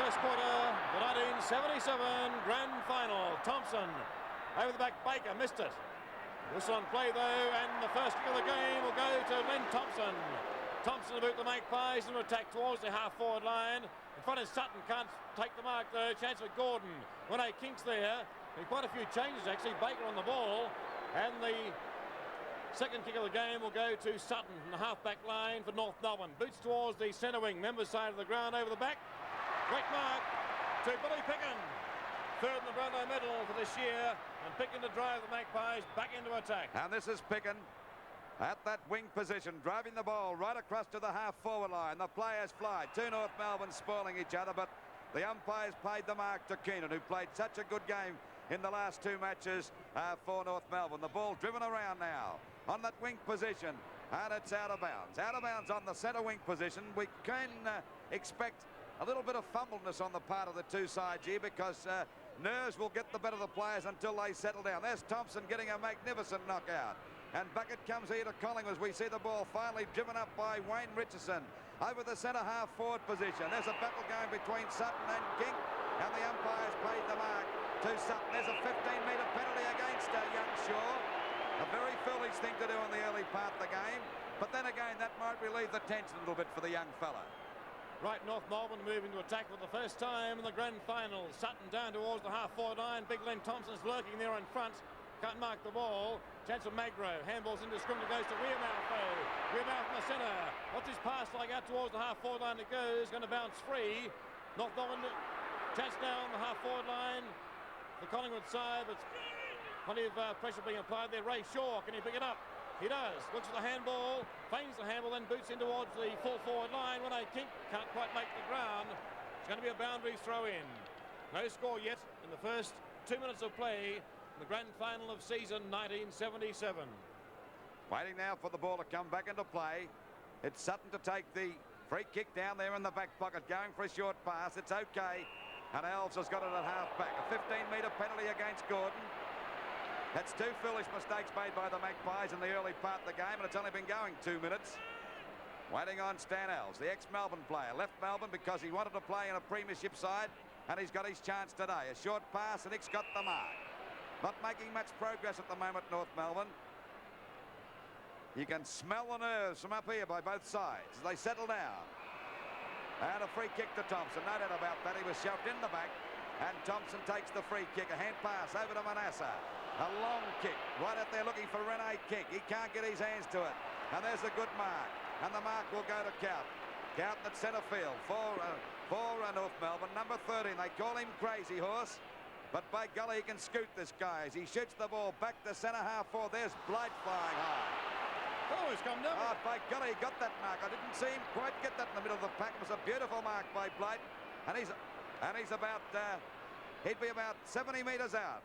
first quarter, the 1977 Grand Final. Thompson over the back, Baker missed it. Whistle on play though, and the first kick of the game will go to Len Thompson. Thompson about the Magpies and attack towards the half-forward line. In front of Sutton, can't take the mark though. Chance for Gordon. Rene Kink's there. Quite a few changes actually. Baker on the ball, and the second kick of the game will go to Sutton from the half-back line for North Melbourne. Boots towards the centre wing, members side of the ground over the back. Great mark to Billy Picken. Third in the Brownlow medal for this year, and Picken to drive the Magpies back into attack. And this is Picken at that wing position, driving the ball right across to the half-forward line. The players fly. Two North Melbourne spoiling each other, but the umpires paid the mark to Keenan, who played such a good game in the last two matches for North Melbourne. The ball driven around now on that wing position, and it's out of bounds. Out of bounds on the centre wing position. We can expect a little bit of fumbleness on the part of the two sides here, because nerves will get the better of the players until they settle down. There's Thompson getting a magnificent knockout. And back it comes here to Collingwood as we see the ball finally driven up by Wayne Richardson over the centre half-forward position. There's a battle going between Sutton and King, and the umpires paid the mark to Sutton. There's a 15-metre penalty against young Shaw. A very foolish thing to do in the early part of the game, but then again that might relieve the tension a little bit for the young fella. Right, North Melbourne moving to attack for the first time in the Grand Final. Sutton down towards the half-forward line. Big Len Thompson's lurking there in front. Can't mark the ball. Chance for Magro. Handball's indiscriminate. Goes to Wearmouth though. Wearmouth in the centre. What's his pass like out towards the half-forward line? It goes. Going to bounce free. North Melbourne chance now on the half-forward line. The Collingwood side, but plenty of pressure being applied there. Ray Shaw, can he pick it up? He does. Looks for the handball. Feigns the handball, then boots in towards the full forward line. Rene Kink can't quite make the ground. It's going to be a boundary throw in. No score yet in the first 2 minutes of play in the Grand Final of season 1977. Waiting now for the ball to come back into play. It's Sutton to take the free kick down there in the back pocket, going for a short pass. It's okay. And Elves has got it at half-back. A 15-metre penalty against Gordon. That's two foolish mistakes made by the Magpies in the early part of the game, and it's only been going 2 minutes. Waiting on Stan Elves, the ex-Melbourne player. Left Melbourne because he wanted to play in a premiership side, and he's got his chance today. A short pass, and Nick's got the mark. Not making much progress at the moment, North Melbourne. You can smell the nerves from up here by both sides as they settle down. And a free kick to Thompson. No doubt about that. He was shoved in the back, and Thompson takes the free kick. A hand pass over to Manasseh. A long kick right out there looking for Rene King. He can't get his hands to it. And there's a good mark. And the mark will go to Count. Count at centre field for North Melbourne. Number 13. They call him Crazy Horse. But by golly, he can scoot this guy as he shoots the ball back to centre half forward. There's Blight flying high. Oh, he's come down. Oh, by golly, he got that mark. I didn't see him quite get that in the middle of the pack. It was a beautiful mark by Blight. And he's about, he'd be about 70 metres out.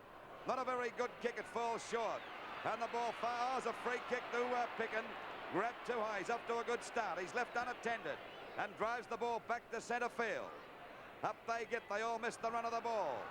Not a very good kick. It falls short. And the ball fires. A free kick to Picken. Grabbed too high. He's up to a good start. He's left unattended and drives the ball back to centre field. Up they get. They all missed the run of the ball.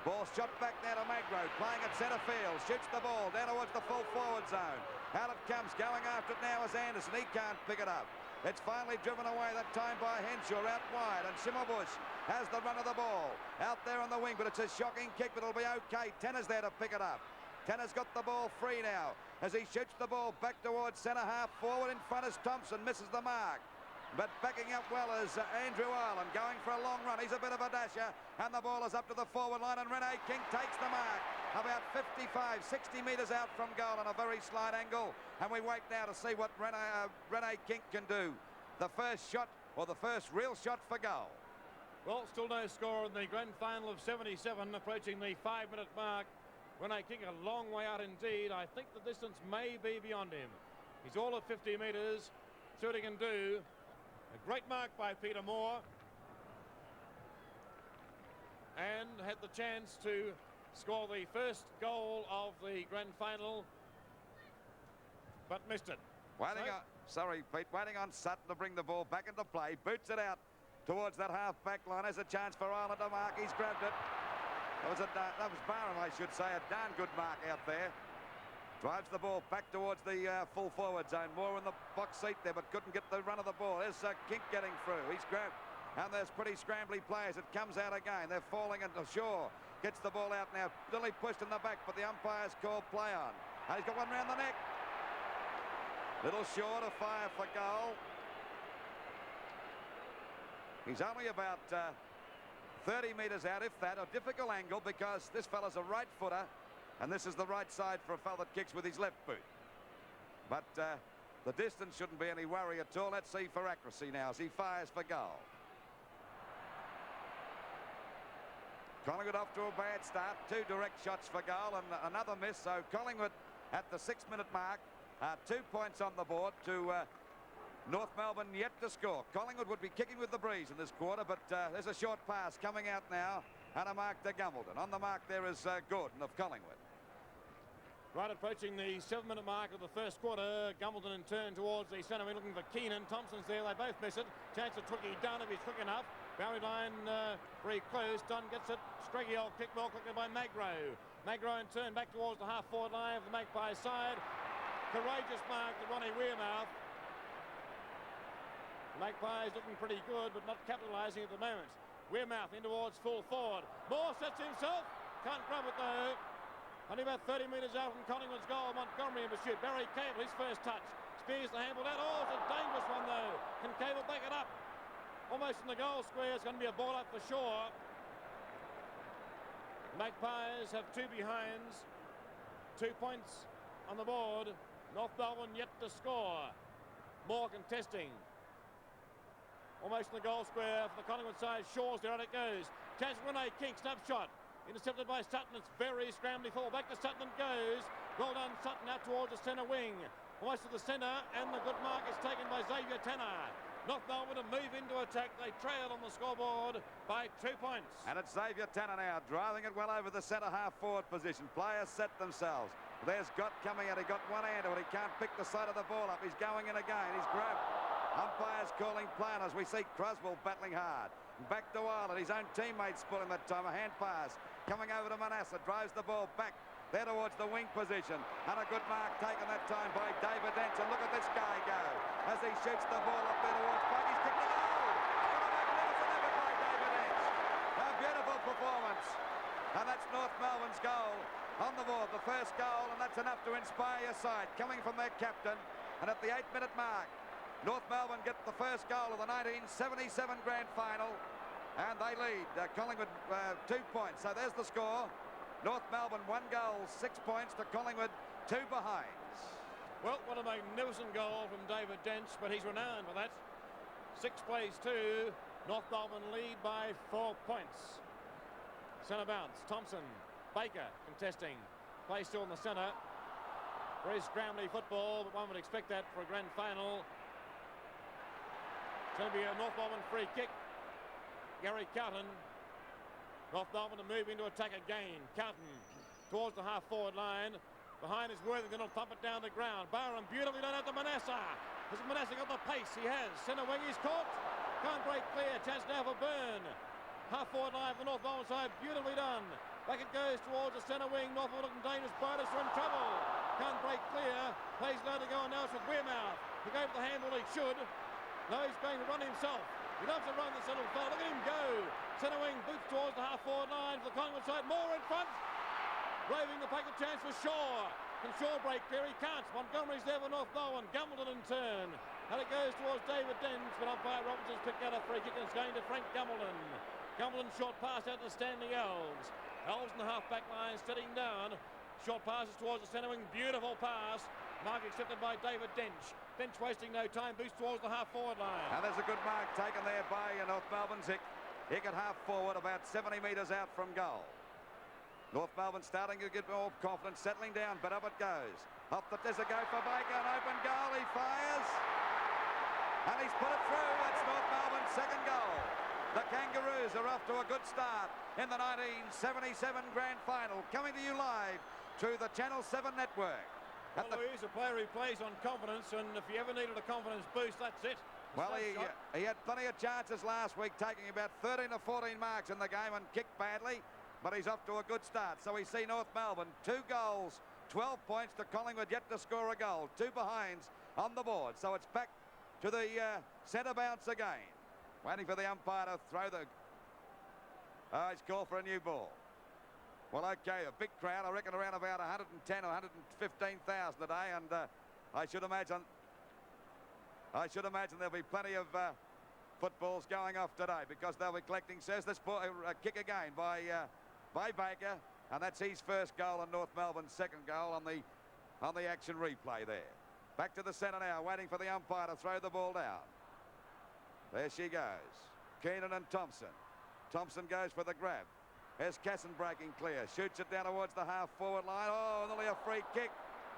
Ball shot back now to Magro. Playing at centre field. Shoots the ball down towards the full forward zone. Out it comes. Going after it now is Anderson. He can't pick it up. It's finally driven away that time by Henshaw out wide, and Schimmelbusch has the run of the ball out there on the wing, but it's a shocking kick, but it'll be okay. Tanner's there to pick it up. Tanner's got the ball free now as he shoots the ball back towards centre half forward. In front is Thompson, misses the mark, but backing up well is Andrew Ireland, going for a long run. He's a bit of a dasher, and the ball is up to the forward line, and Rene King takes the mark about 55, 60 metres out from goal on a very slight angle, and we wait now to see what Rene King can do. The first shot, or the first real shot for goal. Well, still no score in the Grand Final of 77, approaching the 5-minute mark. Rene King a long way out indeed. I think the distance may be beyond him. He's all of 50 metres. See what he can do. A great mark by Peter Moore. And had the chance to score the first goal of the Grand Final, but missed it. Waiting on Sutton to bring the ball back into play. Boots it out towards that half-back line. There's a chance for Ireland to mark. He's grabbed it. That was Barham, I should say. A darn good mark out there. Drives the ball back towards the full forward zone. Moore in the box seat there, but couldn't get the run of the ball. There's Kink getting through. He's grabbed. And there's pretty scrambly players. It comes out again. They're falling into Shaw. Gets the ball out now. Nearly pushed in the back, but the umpire's called play on. And he's got one round the neck. Little Shaw to fire for goal. He's only about 30 metres out, if that. A difficult angle because this fella's a right footer. And this is the right side for a fella that kicks with his left boot. But the distance shouldn't be any worry at all. Let's see for accuracy now as he fires for goal. Collingwood off to a bad start. 2 direct shots for goal and another miss. So Collingwood at the 6-minute mark. 2 points on the board to North Melbourne yet to score. Collingwood would be kicking with the breeze in this quarter, but there's a short pass coming out now and a mark to Gumbleton. On the mark there is Gordon of Collingwood. Right approaching the 7-minute mark of the first quarter. Gumbleton in turn towards the centre, looking for Keenan. Thompson's there. They both miss it. Chance of Twiggy Dunn if he's quick enough. Boundary line very close. Dunn gets it. Streggy old kick ball quickly by Magro. Magro in turn back towards the half-forward line of the Magpies side. Courageous mark to Ronnie Wearmouth. Magpies looking pretty good, but not capitalising at the moment. Wearmouth in towards full forward. Moore sets himself. Can't grab it though. Only about 30 metres out from Collingwood's goal. Montgomery in pursuit. Barry Cable, his first touch. Spears the handball down. Oh, it's a dangerous one though. Can Cable back it up? Almost in the goal square. It's going to be a ball up for sure. Magpies have 2 behinds. 2 points on the board. North Melbourne yet to score. Moore contesting. Almost in the goal square for the Collingwood side. Shaw's there and it goes. Chance for Rene King. Snapshot. Intercepted by Sutton. It's very scrambly fall. Back to Sutton it goes. Well done Sutton out towards the centre wing. Almost to the centre, and the good mark is taken by Xavier Tanner. North Melbourne to move into attack. They trail on the scoreboard by 2 points. And it's Xavier Tanner now driving it well over the centre half forward position. Players set themselves. There's Gott coming out. He got one hand, but he can't pick the side of the ball up. He's going in again. He's grabbed. Umpires calling play on as we see Croswell battling hard. Back to Ireland. His own teammates pulling that time. A hand pass coming over to Manasseh. Drives the ball back there towards the wing position. And a good mark taken that time by David Dench. And look at this guy go as he shoots the ball up there towards Buck. He's kicked it. Oh! What a magnificent effort by David Dench. A beautiful performance. And that's North Melbourne's goal on the board. The first goal, and that's enough to inspire your side. Coming from their captain. And at the 8-minute mark, North Melbourne get the first goal of the 1977 grand final, and they lead Collingwood 2 points. So there's the score. North Melbourne 1 goal, 6 points to Collingwood 2 behinds. Well, what a magnificent goal from David Dench, but he's renowned for that. 6 plays 2. North Melbourne lead by 4 points. Centre bounce. Thompson. Baker contesting. Play still in the centre. Very scrambly football, but one would expect that for a grand final. It's going to be a North Melbourne free kick. Gary Carlton. North Melbourne to move into attack again. Carlton towards the half-forward line. Behind is Worthington. Will thump it down the ground. Barham beautifully done out to Manasseh. Has Manasseh got the pace? He has. Centre wing is caught. Can't break clear. Chance now for Byrne. Half-forward line for the North Melbourne side. Beautifully done. Back it goes towards the centre wing. North Melbourne looking dangerous. Byrne are in trouble. Can't break clear. Plays low to go, and now it's with Wearmouth. He gave the handball he should. No, he's going to run himself. He loves to run this little fella. Look at him go. Centre wing boots towards the half-forward line for the Collingwood side. Moore in front. Braving the pack of chance for Shaw. Can Shaw break clear? He can't. Montgomery's there for North Melbourne. Gumbleton in turn. And it goes towards David Dench, but umpire Robinson's picked out a free kick and it's going to Frank Gumbleton. Gumbleton short pass out to Stanley Elves. Elves in the half-back line steadying down. Short passes towards the centre wing. Beautiful pass. Mark accepted by David Dench. Dench wasting no time. Boost towards the half-forward line. And there's a good mark taken there by North Melbourne's Hick. Hick at half-forward, about 70 metres out from goal. North Melbourne starting to get more confidence, settling down, but up it goes. There's a go for Baker, an open goal. He fires. And he's put it through. That's North Melbourne's second goal. The Kangaroos are off to a good start in the 1977 grand final. Coming to you live through the Channel 7 network. Well, Louise, a player who plays on confidence, and if you ever needed a confidence boost, that's it. Well, he had plenty of chances last week, taking about 13 or 14 marks in the game and kicked badly, but he's off to a good start. So we see North Melbourne, 2 goals, 12 points to Collingwood, yet to score a goal. 2 behinds on the board. So it's back to the centre bounce again. Waiting for the umpire to throw the... Oh, he's called for a new ball. Well, okay, a big crowd. I reckon around about 110 or 115,000 today, and I should imagine there'll be plenty of footballs going off today because they'll be collecting. Says this ball, kick again by Baker, and that's his first goal and North Melbourne's second goal on the action replay there. Back to the centre now, waiting for the umpire to throw the ball down. There she goes. Keenan and Thompson. Thompson goes for the grab. There's Casson breaking clear. Shoots it down towards the half-forward line. Oh, nearly a free kick.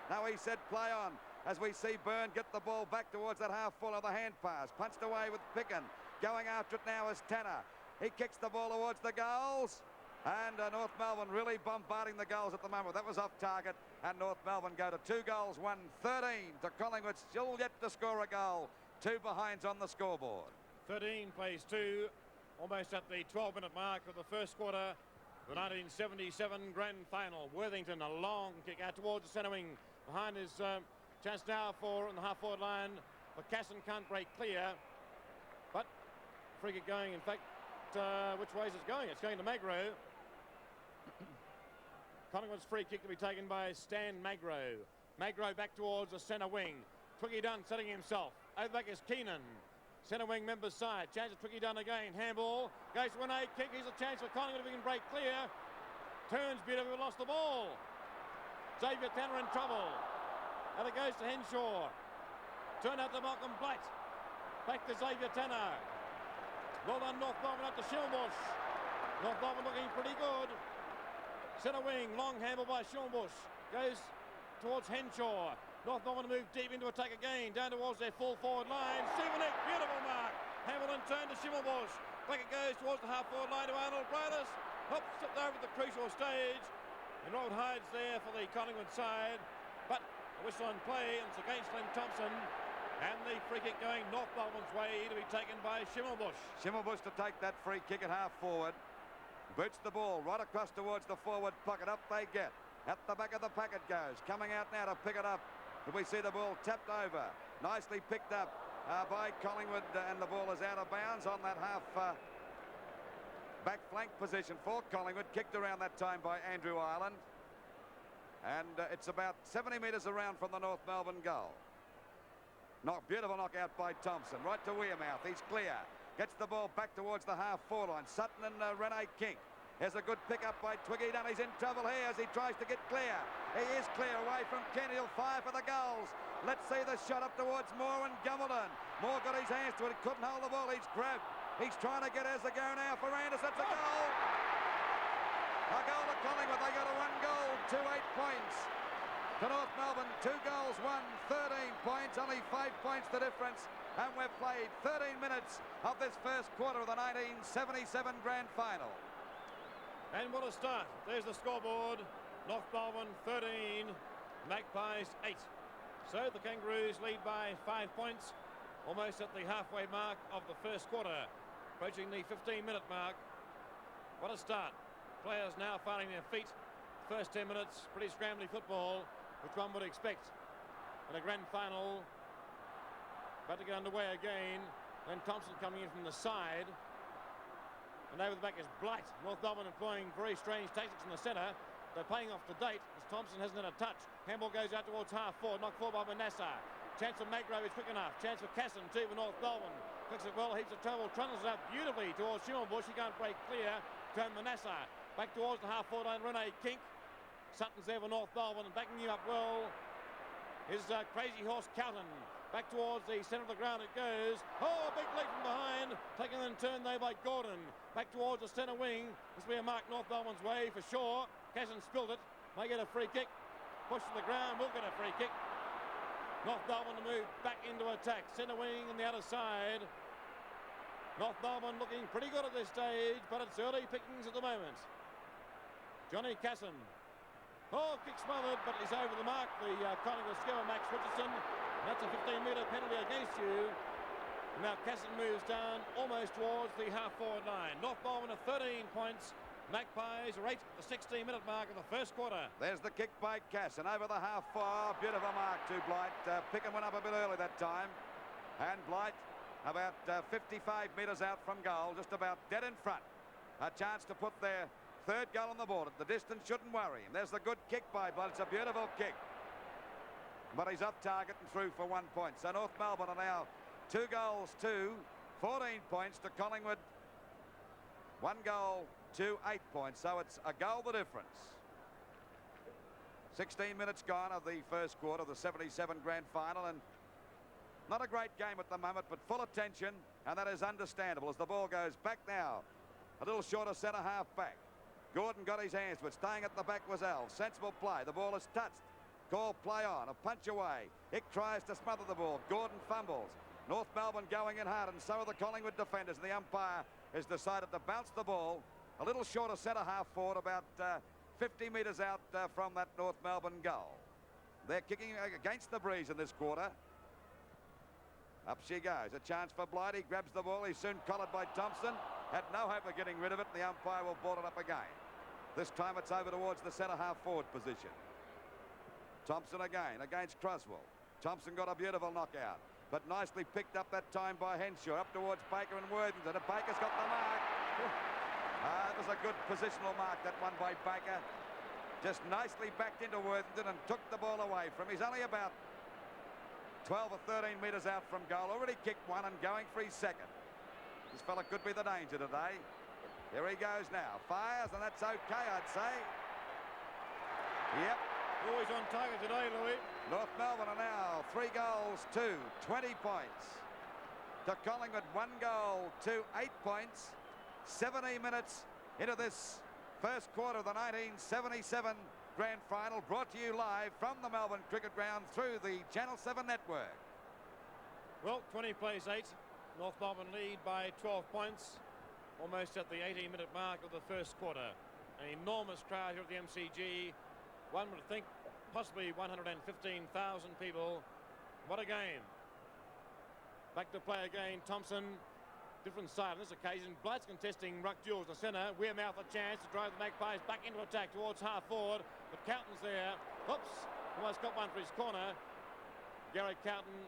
Now he said play on. As we see Byrne get the ball back towards that half-full of the hand pass. Punched away with Picken. Going after it now is Tanner. He kicks the ball towards the goals. And North Melbourne really bombarding the goals at the moment. That was off target. And North Melbourne go to 2 goals, 1-13 to Collingwood. Still yet to score a goal. 2 behinds on the scoreboard. 13 plays 2. Almost at the 12-minute mark of the first quarter. The 1977 grand final. Worthington, a long kick out towards the centre wing. Behind his chance now for on the half-forward line. But Casson can't break clear. But free kick going, in fact, which way is it going? It's going to Magro. Collingwood's free kick to be taken by Stan Magro. Magro back towards the centre wing. Twiggy Dunn setting himself. Over back is Keenan. Centre wing member's side. Chance of Twiggy Dunn again. Handball. Goes to an A kick. Here's a chance for Collingwood if he can break clear. Turns beautifully, lost the ball. Xavier Tanner in trouble. And it goes to Henshaw. Turn out to Malcolm Blight. Back to Xavier Tanner. Well done, North Melbourne up to Schimmelbusch. North Melbourne looking pretty good. Centre wing. Long handball by Schimmelbusch. Goes towards Henshaw. North Melbourne move deep into attack again, down towards their full forward line. Stevenik, beautiful mark. Hamilton turned to Schimmelbusch. Back it goes towards the half forward line to Arnold Brothers. Hop, slipped over the crucial stage. And Rod hides there for the Collingwood side. But a whistle on play, and it's against Len Thompson. And the free kick going North Melbourne's way to be taken by Schimmelbusch. Schimmelbusch to take that free kick at half forward. Boots the ball right across towards the forward pocket. Up they get. At the back of the pack it goes. Coming out now to pick it up. We see the ball tapped over. Nicely picked up by Collingwood, and the ball is out of bounds on that half back flank position for Collingwood. Kicked around that time by Andrew Ireland. And it's about 70 metres around from the North Melbourne goal. Beautiful knockout by Thompson. Right to Wearmouth. He's clear. Gets the ball back towards the half-forward line. Sutton and Rene King. There's a good pick-up by Twiggy Dunn. He's in trouble here as he tries to get clear. He is clear away from Kent. He'll fire for the goals. Let's see the shot up towards Moore and Gumbledon. Moore got his hands to it. He couldn't hold the ball. He's grabbed. He's trying to get as a go now for Anderson. It's a goal. A goal to Collingwood. They got a 1 goal, 2 8 points. To North Melbourne, 2 goals, 13 points. Only 5 points the difference. And we've played 13 minutes of this first quarter of the 1977 grand final. And what a start. There's the scoreboard. North Melbourne 13, Magpies 8. So the Kangaroos lead by 5 points, almost at the halfway mark of the first quarter, approaching the 15-minute mark. What a start. Players now finding their feet. First 10 minutes, pretty scrambly football, which one would expect in a grand final. About to get underway again. Then Thompson coming in from the side. And over the back is Blight. North Melbourne employing very strange tactics in the centre. They're playing off to date as Thompson hasn't had a touch. Handball goes out towards half-forward. Knocked forward by Manasseh. Chance for Magro is quick enough. Chance for Casson too for North Melbourne. Clicks it well. Heaps of trouble. Trundles it up beautifully towards Schimmelbusch. He can't break clear. Turn Manasseh. Back towards the half-forward line. Rene Kink. Sutton's there for North Melbourne and backing you up well is Crazy Horse Cowton. Back towards the centre of the ground it goes. Oh, a big leap from behind. Taken and turned there by Gordon. Back towards the centre wing. This will be a mark North Melbourne's way for sure. Casson spilled it. May get a free kick. Push to the ground. Will get a free kick. North Melbourne to move back into attack. Centre wing on the other side. North Melbourne looking pretty good at this stage, but it's early pickings at the moment. Johnny Casson. Oh, kick smothered, but he's over the mark. The Collingwood skipper, Max Richardson. That's a 15-metre penalty against you. Now Casson moves down almost towards the half-forward line. North Melbourne are 13 points. Magpies are 8 at the 16-minute mark of the first quarter. There's the kick by Casson over the half-far. Beautiful mark to Blight. Pickham went up a bit early that time. And Blight about 55 metres out from goal, just about dead in front. A chance to put their third goal on the board. The distance shouldn't worry him. There's the good kick by Blood. It's a beautiful kick. But he's off target and through for 1 point. So North Melbourne are now 2 goals to 14 points to Collingwood. 1 goal to 8 points. So it's a goal the difference. 16 minutes gone of the first quarter, the 77 grand final, and not a great game at the moment, but full attention, and that is understandable as the ball goes back now. A little shorter centre half back. Gordon got his hands, but staying at the back was Alves. Sensible play. The ball is touched. Call play on. A punch away. Ick tries to smother the ball. Gordon fumbles. North Melbourne going in hard, and so are the Collingwood defenders. And the umpire has decided to bounce the ball a little shorter centre half forward, about 50 metres out from that North Melbourne goal. They're kicking against the breeze in this quarter. Up she goes. A chance for Blighty. Grabs the ball. He's soon collared by Thompson. Had no hope of getting rid of it. The umpire will ball it up again. This time it's over towards the centre half forward position. Thompson again against Croswell. Thompson got a beautiful knockout, but nicely picked up that time by Henshaw. Up towards Baker and Worthington. And Baker's got the mark. It was a good positional mark, that one by Baker. Just nicely backed into Worthington and took the ball away from him. He's only about 12 or 13 metres out from goal. Already kicked one and going for his second. This fella could be the danger today. Here he goes now. Fires, and that's okay, I'd say. Yep. Always on target today, Louis. North Melbourne are now 3 goals to 20 points. To Collingwood, 1 goal to 8 points. 70 minutes into this first quarter of the 1977 grand final, brought to you live from the Melbourne Cricket Ground through the Channel 7 network. Well, 20 plays 8. North Melbourne lead by 12 points, almost at the 18-minute mark of the first quarter. An enormous crowd here at the MCG. One would think possibly 115,000 people. What a game. Back to play again. Thompson, different side on this occasion. Blight's contesting ruck duels in the centre. Wearmouth a chance to drive the Magpies back into attack towards half forward. But Cowton's there. Oops, almost got one for his corner. Gary Cowton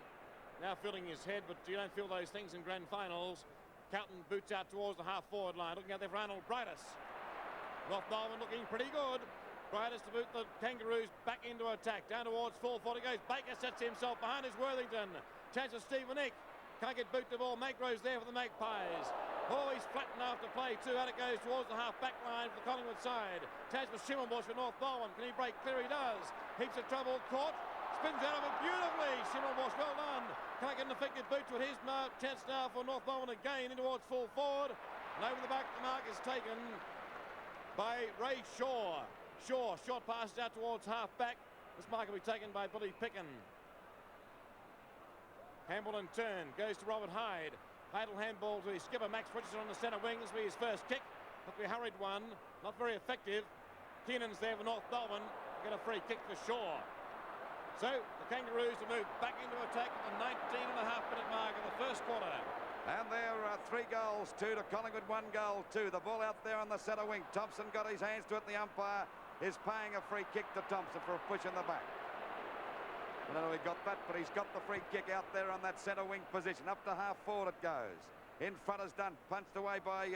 now feeling his head, but you don't feel those things in grand finals. Cowton boots out towards the half forward line. Looking out there for Arnold Brightus. North Melbourne looking pretty good. Brightus to boot the Kangaroos back into attack. Down towards full forward he goes. Baker sets himself behind his Worthington. Chance of Stephen Ick. Can't get boot the ball. Magro's there for the Magpies. Oh, he's flattened after play too. Out it goes towards the half-back line for the Collingwood side. Chance for Schimmelbusch for North Melbourne. Can he break clear? He does. Heaps of trouble. Caught. Spins out of it beautifully. Schimmelbusch, well done. Can't get an effective boot to it. Here's chance now for North Melbourne again in towards full forward. And over the back, the mark is taken by Ray Shaw. Shaw, short passes out towards half-back. This mark will be taken by Billy Picken. Handball in turn, goes to Robert Hyde. Hyde will handball to his skipper, Max Richardson, on the centre wing. This will be his first kick. That'll be a hurried one, not very effective. Keenan's there for North Melbourne. Get a free kick for Shaw. So the Kangaroos will move back into attack at the 19.5-minute mark of the first quarter. And there are 3 goals to Collingwood, 1 goal to. The ball out there on the centre wing. Thompson got his hands to it. The umpire is paying a free kick to Thompson for a push in the back. I don't know he got that, but he's got the free kick out there on that centre wing position. Up to half forward it goes. In front is done. Punched away by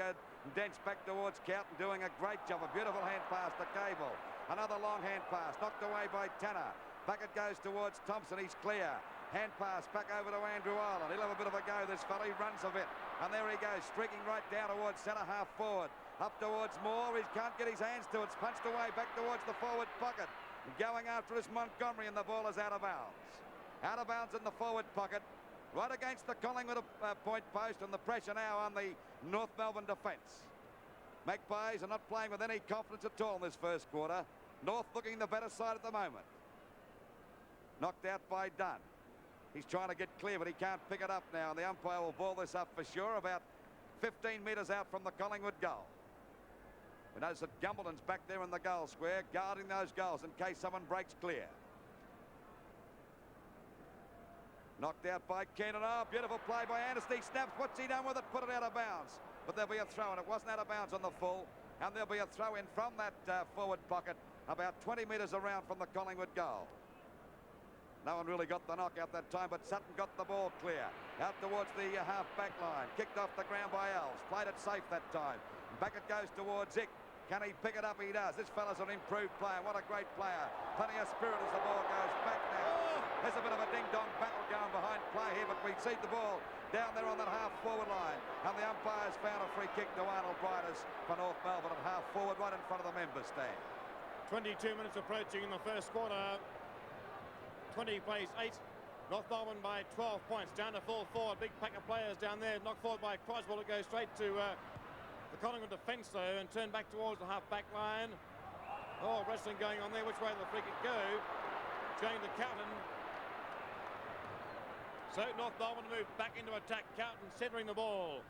Dents back towards Cowton, doing a great job. A beautiful hand pass to Cable. Another long hand pass. Knocked away by Tanner. Back it goes towards Thompson. He's clear. Hand pass back over to Andrew Ireland. He'll have a bit of a go, this fella. He runs a bit. And there he goes, streaking right down towards centre half forward. Up towards Moore. He can't get his hands to it. It's punched away back towards the forward pocket. Going after is Montgomery, and the ball is out of bounds. Out of bounds in the forward pocket. Right against the Collingwood point post, and the pressure now on the North Melbourne defence. Magpies are not playing with any confidence at all in this first quarter. North looking the better side at the moment. Knocked out by Dunn. He's trying to get clear, but he can't pick it up now. And the umpire will ball this up for sure, about 15 metres out from the Collingwood goal. We notice that Gumbleton's back there in the goal square, guarding those goals in case someone breaks clear. Knocked out by Keenan. Oh, beautiful play by Anderson. He snaps. What's he done with it? Put it out of bounds. But there'll be a throw, and it wasn't out of bounds on the full. And there'll be a throw in from that forward pocket, about 20 metres around from the Collingwood goal. No one really got the knock out that time, but Sutton got the ball clear. Out towards the half-back line. Kicked off the ground by Elves. Played it safe that time. Back it goes towards Ick. Can he pick it up? He does. This fella's an improved player. What a great player. Plenty of spirit as the ball goes back now. There's a bit of a ding-dong battle going behind play here, but we see the ball down there on that half-forward line. And the umpires found a free kick to Arnold Briders for North Melbourne at half-forward, right in front of the members stand. 22 minutes approaching in the first quarter. 20 plays 8. North Melbourne by 12 points. Down to full forward. Big pack of players down there. Knocked forward by Croswell. It goes straight to the Collingwood defence though, and turned back towards the half-back line. Oh, wrestling going on there. Which way will the free kick go? It's going to Cowton. So North Melbourne move back into attack. Cowton centering the ball.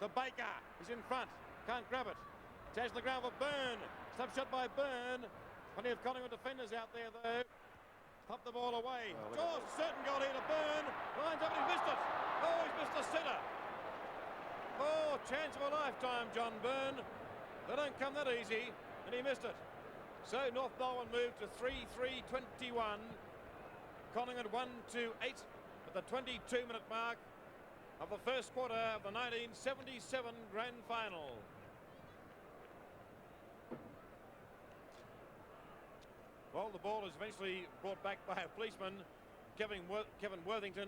The Baker is in front. Can't grab it. Tags on the ground for Byrne. Slap shot by Byrne. Plenty of Collingwood defenders out there though. Pop the ball away. Oh, certain goal here to Byrne. Lines up and he missed it. Oh, he's missed the centre. Oh, chance of a lifetime, John Byrne. They don't come that easy, and he missed it. So North Melbourne moved to 3-3-21. Collingwood 1-2-8 at the 22-minute mark of the first quarter of the 1977 Grand Final. Well, the ball is eventually brought back by a policeman, Kevin Worthington,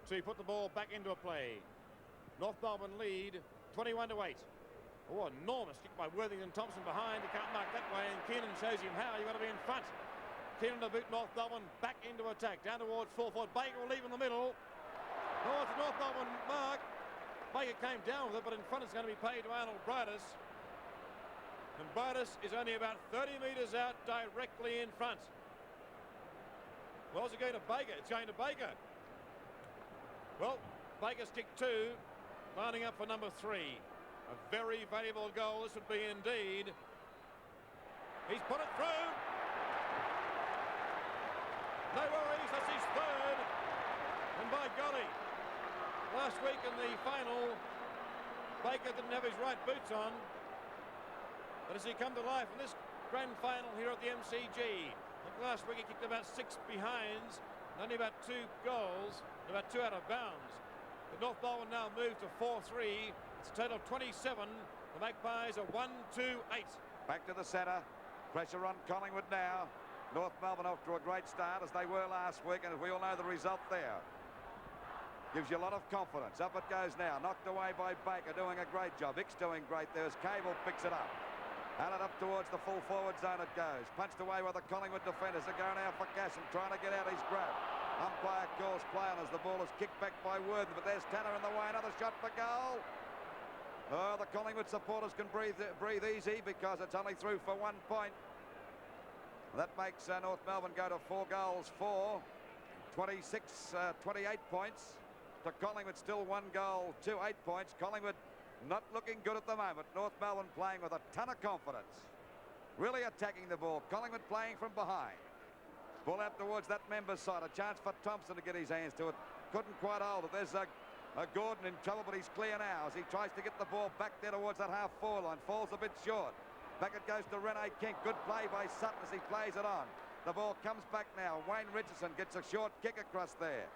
to put the ball back into a play. North Melbourne lead 21-8. Oh, enormous kick by Worthington. Thompson behind. He can't mark that way, and Keenan shows him how. You've got to be in front. Keenan to boot North Melbourne back into attack. Down towards full forward. Baker will leave in the middle. Oh, it's a North Melbourne mark. Baker came down with it, but in front it's going to be paid to Arnold Briders. And Briders is only about 30 metres out, directly in front. Well, is it going to Baker? It's going to Baker. Well, Baker's kicked 2, lining up for number 3. A very valuable goal this would be indeed. He's put it through. No worries, that's his 3rd. And by golly, last week in the final, Baker didn't have his right boots on. But has he come to life in this grand final here at the MCG? Last week he kicked about 6 behinds, only about 2 goals, about 2 out of bounds. The North Melbourne now move to 4-3. It's a total of 27. The Magpies are 1-2-8. Back to the centre. Pressure on Collingwood now. North Melbourne off to a great start as they were last week, and we all know the result there. Gives you a lot of confidence. Up it goes now. Knocked away by Baker, doing a great job. Ick's doing great there as Cable picks it up. And it up towards the full forward zone it goes. Punched away by the Collingwood defenders. They're going out for Gasson, trying to get out his grab. Umpire calls play on as the ball is kicked back by Worthington, but there's Tanner in the way. Another shot for goal. Oh, the Collingwood supporters can breathe easy because it's only through for 1 point. That makes North Melbourne go to 4 goals for 28 points. To Collingwood still 1 goal, 8 points. Collingwood not looking good at the moment. North Melbourne playing with a ton of confidence. Really attacking the ball. Collingwood playing from behind. Ball out towards that member's side. A chance for Thompson to get his hands to it. Couldn't quite hold it. There's a Gordon in trouble, but he's clear now as he tries to get the ball back there towards that half-forward line. Falls a bit short. Back it goes to Rene King. Good play by Sutton as he plays it on. The ball comes back now. Wayne Richardson gets a short kick across there.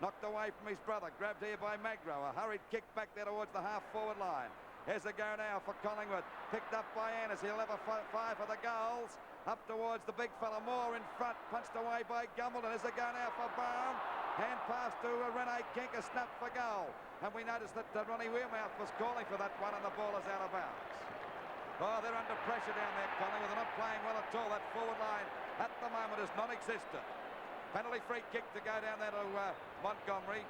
Knocked away from his brother. Grabbed here by Magro. A hurried kick back there towards the half-forward line. Here's a go now for Collingwood. Picked up by Annis. He'll have a 5 for the goals. Up towards the big fella. Moore in front. Punched away by Gumbleton. Here's a go now for Barham. Hand pass to Rene Kink. A snap for goal. And we noticed that Ronnie Wearmouth was calling for that one, and the ball is out of bounds. Oh, they're under pressure down there, Collingwood. They're not playing well at all. That forward line at the moment is non-existent. Penalty free kick to go down there to Montgomery.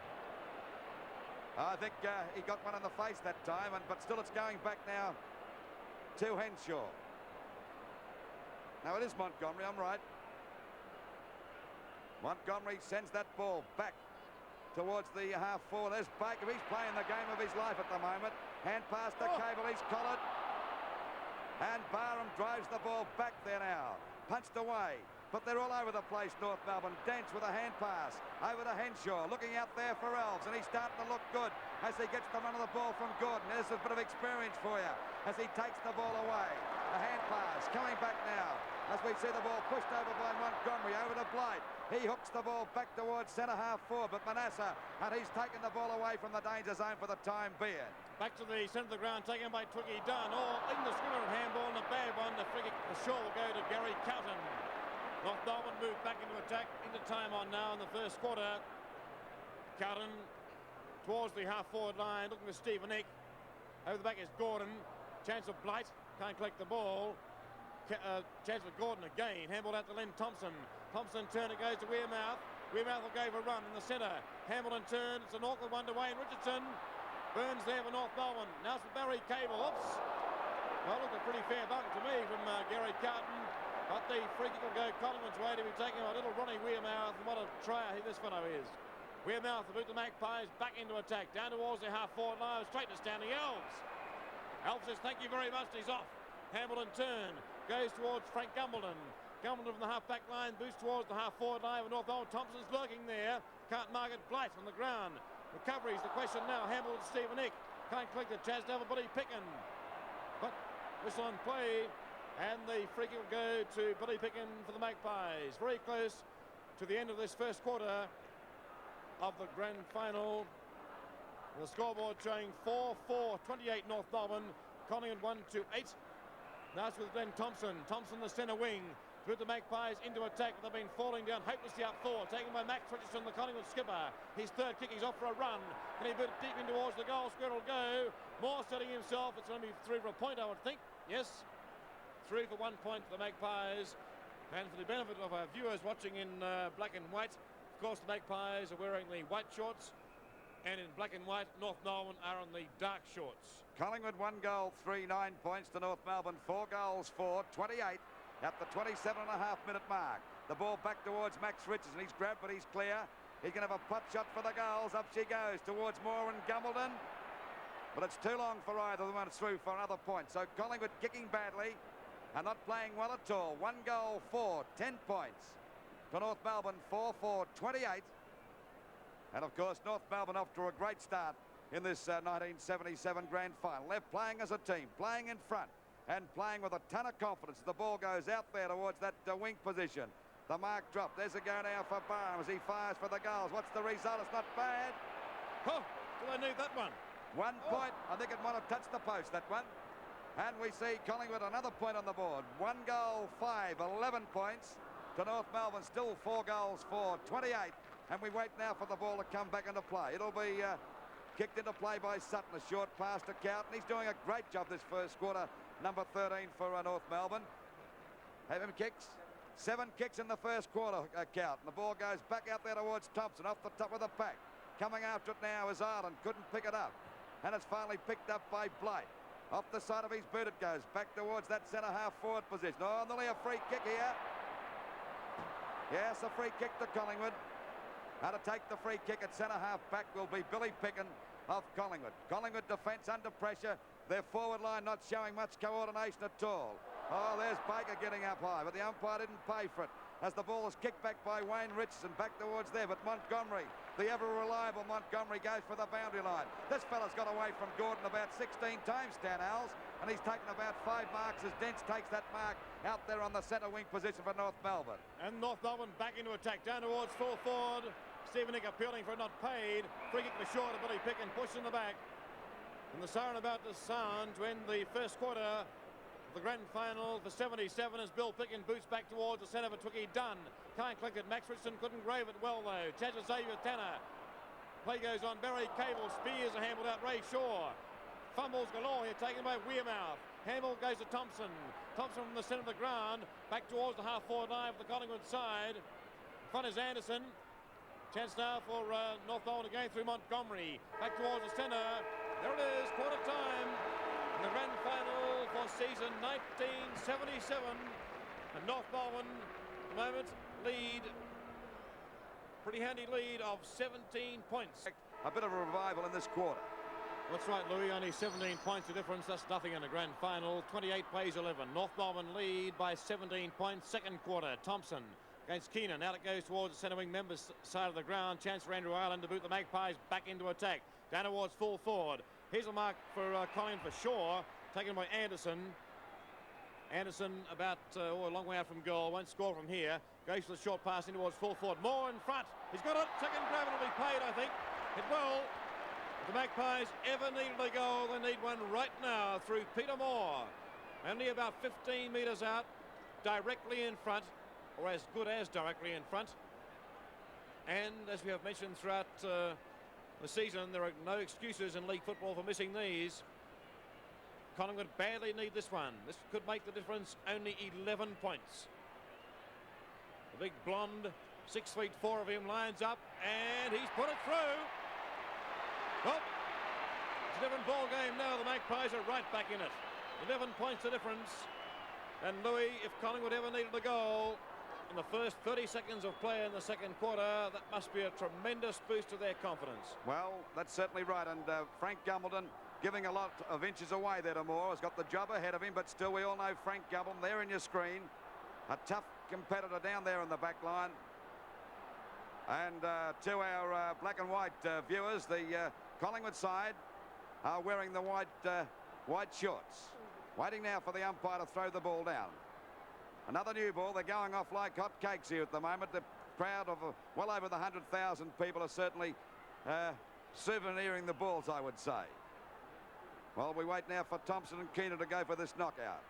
I think he got one in the face that time, but still it's going back now to Henshaw. Now it is Montgomery, I'm right. Montgomery sends that ball back towards the half-forward. There's Baker. He's playing the game of his life at the moment. Hand pass to Cable. He's collared. And Barham drives the ball back there now. Punched away. But they're all over the place, North Melbourne. Dent with a hand pass over to Henshaw, looking out there for Elves, and he's starting to look good as he gets the run of the ball from Gordon. There's a bit of experience for you as he takes the ball away. A hand pass coming back now as we see the ball pushed over by Montgomery, over to Blight. He hooks the ball back towards centre half forward, but Manasseh, and he's taken the ball away from the danger zone for the time being. Back to the centre of the ground, taken by Twiggy Dunn. Oh, in the square of handball and a bad one. The free kick for sure will go to Gary Cowton. North Melbourne moved back into attack, into time on now in the first quarter. Cowton towards the half-forward line, looking for Stephen Eck. Over the back is Gordon. Chance of Blight, can't collect the ball. Chance for Gordon again. Handball out to Len Thompson. Thompson turn, it goes to Wearmouth. Wearmouth will go for a run in the centre. Hamilton turn, it's an awkward one to Wayne Richardson. Burns there for North Melbourne. Now it's for Barry Cable. Oops. Well, look, a pretty fair bunk to me from Gary Cowton. But the free kick will go Collingwood's way to be taken by little Ronnie Wearmouth. And what a tryer this fellow is. Wearmouth to boot the Magpies back into attack. Down towards the half-forward line, straight to Stanley Elves. Elves says, thank you very much, he's off. Hamilton turn, goes towards Frank Gumbleton. Gumbleton from the half-back line, boosts towards the half-forward line with North Melbourne. Thompson's lurking there. Can't mark it. Blight on the ground. Recovery is the question now. Hamilton, Stephen Eck. Can't collect the Chaz Devil, Billy Picken. But whistle on play. And the free kick will go to Billy Picken for the Magpies. Very close to the end of this first quarter of the grand final. The scoreboard showing 4-4, 28 North Melbourne. Collingwood 1-8. Now it's with Glenn Thompson. Thompson, the centre wing. With the Magpies into attack. They've been falling down hopelessly up forward. Taken by Max Richardson, the Collingwood skipper. His third kick, he's off for a run. Can he boot it deep in towards the goal? Square will go. Moore setting himself. It's going to be through for a point, I would think. Yes. Through for 1 point for the Magpies. And for the benefit of our viewers watching in black and white, of course the Magpies are wearing the white shorts. And in black and white, North Melbourne are on the dark shorts. Collingwood 1 goal, 3, 9 points to North Melbourne. 4 goals, 4, 28 at the 27.5-minute mark. The ball back towards Max Richardson. He's grabbed, but he's clear. He's going to have a pot shot for the goals. Up she goes towards Moore and Gumbleton. But it's too long for either of them. It's through for another point. So Collingwood kicking badly and not playing well at all. 1 goal, 4, 10 points to North Melbourne. 4-4, 28. And of course, North Melbourne off to a great start in this 1977 grand final. They're playing as a team, playing in front and playing with a ton of confidence. The ball goes out there towards that wing position. The mark dropped. There's a go now for Barham as he fires for the goals. What's the result? It's not bad. Oh, do they need that one? 1 point. I think it might have touched the post, that one. And we see Collingwood another point on the board. 1 goal, 5, 11 points to North Melbourne. Still 4 goals, 4, 28. And we wait now for the ball to come back into play. It'll be kicked into play by Sutton. A short pass to Cowton. He's doing a great job this first quarter. Number 13 for North Melbourne. Have him kicks. 7 kicks in the first quarter, Cowton. The ball goes back out there towards Thompson, off the top of the pack. Coming after it now is Ireland. Couldn't pick it up. And it's finally picked up by Blight. Off the side of his boot it goes. Back towards that centre half forward position. Oh, nearly a free kick here. Yes, a free kick to Collingwood. Now to take the free kick at centre half back will be Billy Picken of Collingwood. Collingwood defence under pressure. Their forward line not showing much coordination at all. Oh, there's Baker getting up high, but the umpire didn't pay for it as the ball is kicked back by Wayne Richardson back towards there. But Montgomery, the ever-reliable Montgomery, goes for the boundary line. This fella's got away from Gordon about 16 times, Stan Owls, and he's taken about 5 marks as Dents takes that mark out there on the centre wing position for North Melbourne. And North Melbourne back into attack, down towards full forward. Stephen Eck appealing for not paid. Free kick for short of Billy Picken, pushed in the back. And the siren about to sound to end the first quarter of the grand final for 77 as Bill Picken boots back towards the centre for Twiggy Dunn. Can't collect it. Max Richardson couldn't grave it well though. Chance of Xavier Tanner. Play goes on. Barry Cable. Spears are handled out. Ray Shaw. Fumbles galore here taken by Wearmouth. Handball goes to Thompson. Thompson from the centre of the ground. Back towards the half-forward line for the Collingwood side. In front is Anderson. Chance now for North Melbourne again through Montgomery. Back towards the centre. There it is, quarter time in the grand final for season 1977. And North Melbourne, at the moment, lead, pretty handy lead of 17 points. A bit of a revival in this quarter. That's right, Louis, only 17 points of difference. That's nothing in the grand final. 28 plays 11. North Melbourne lead by 17 points. Second quarter, Thompson against Keenan. Out it goes towards the centre wing members' side of the ground. Chance for Andrew Ireland to boot the Magpies back into attack. Down towards full forward. Here's a mark for Colin for Shaw, taken by Anderson. Anderson about a long way out from goal. Won't score from here. Goes for the short pass in towards full forward. Moore in front. He's got it. Second grab will be paid, I think. It will. If the Magpies ever needed a goal, they need one right now through Peter Moore. Only about 15 metres out, directly in front, or as good as directly in front. And as we have mentioned throughout the season, there are no excuses in league football for missing these. Collingwood badly need this one. This could make the difference. Only 11 points. The big blonde, 6'4" of him, lines up, and he's put it through. Well, it's a different ball game now. The Magpies are right back in it. 11 points the difference. And Louis, if Collingwood ever needed a goal in the first 30 seconds of play in the second quarter, that must be a tremendous boost to their confidence. Well, that's certainly right. And Frank Gumbleton giving a lot of inches away there to Moore. Has got the job ahead of him, but still we all know Frank Gumbleton there in your screen. A tough competitor down there in the back line. And to our black and white viewers, the Collingwood side are wearing the white shorts. Waiting now for the umpire to throw the ball down. Another new ball. They're going off like hot cakes here at the moment. The crowd of well over the 100,000 people are certainly souveniring the balls, I would say. Well, we wait now for Thompson and Keenan to go for this knockout.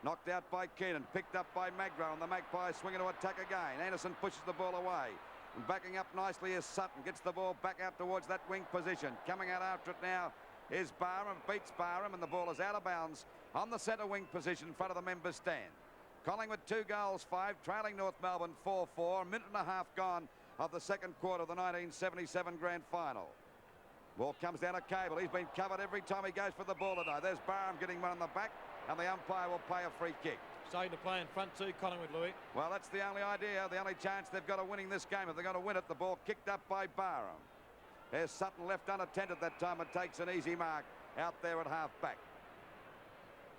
Knocked out by Keenan, picked up by Magro, and the Magpies swinging to attack again. Anderson pushes the ball away. And backing up nicely is Sutton. Gets the ball back out towards that wing position. Coming out after it now is Barham. Beats Barham, and the ball is out of bounds on the centre wing position in front of the members' stand. Collingwood 2 goals, 5, trailing North Melbourne 4-4. A minute and a half gone of the second quarter of the 1977 grand final. Ball comes down to Cable. He's been covered every time he goes for the ball today. There's Barham getting one on the back, and the umpire will pay a free kick. Starting to play in front too, Collingwood, Louis. Well, that's the only idea, the only chance they've got of winning this game. If they're going to win it, the ball kicked up by Barham. There's Sutton left unattended that time and takes an easy mark out there at half-back.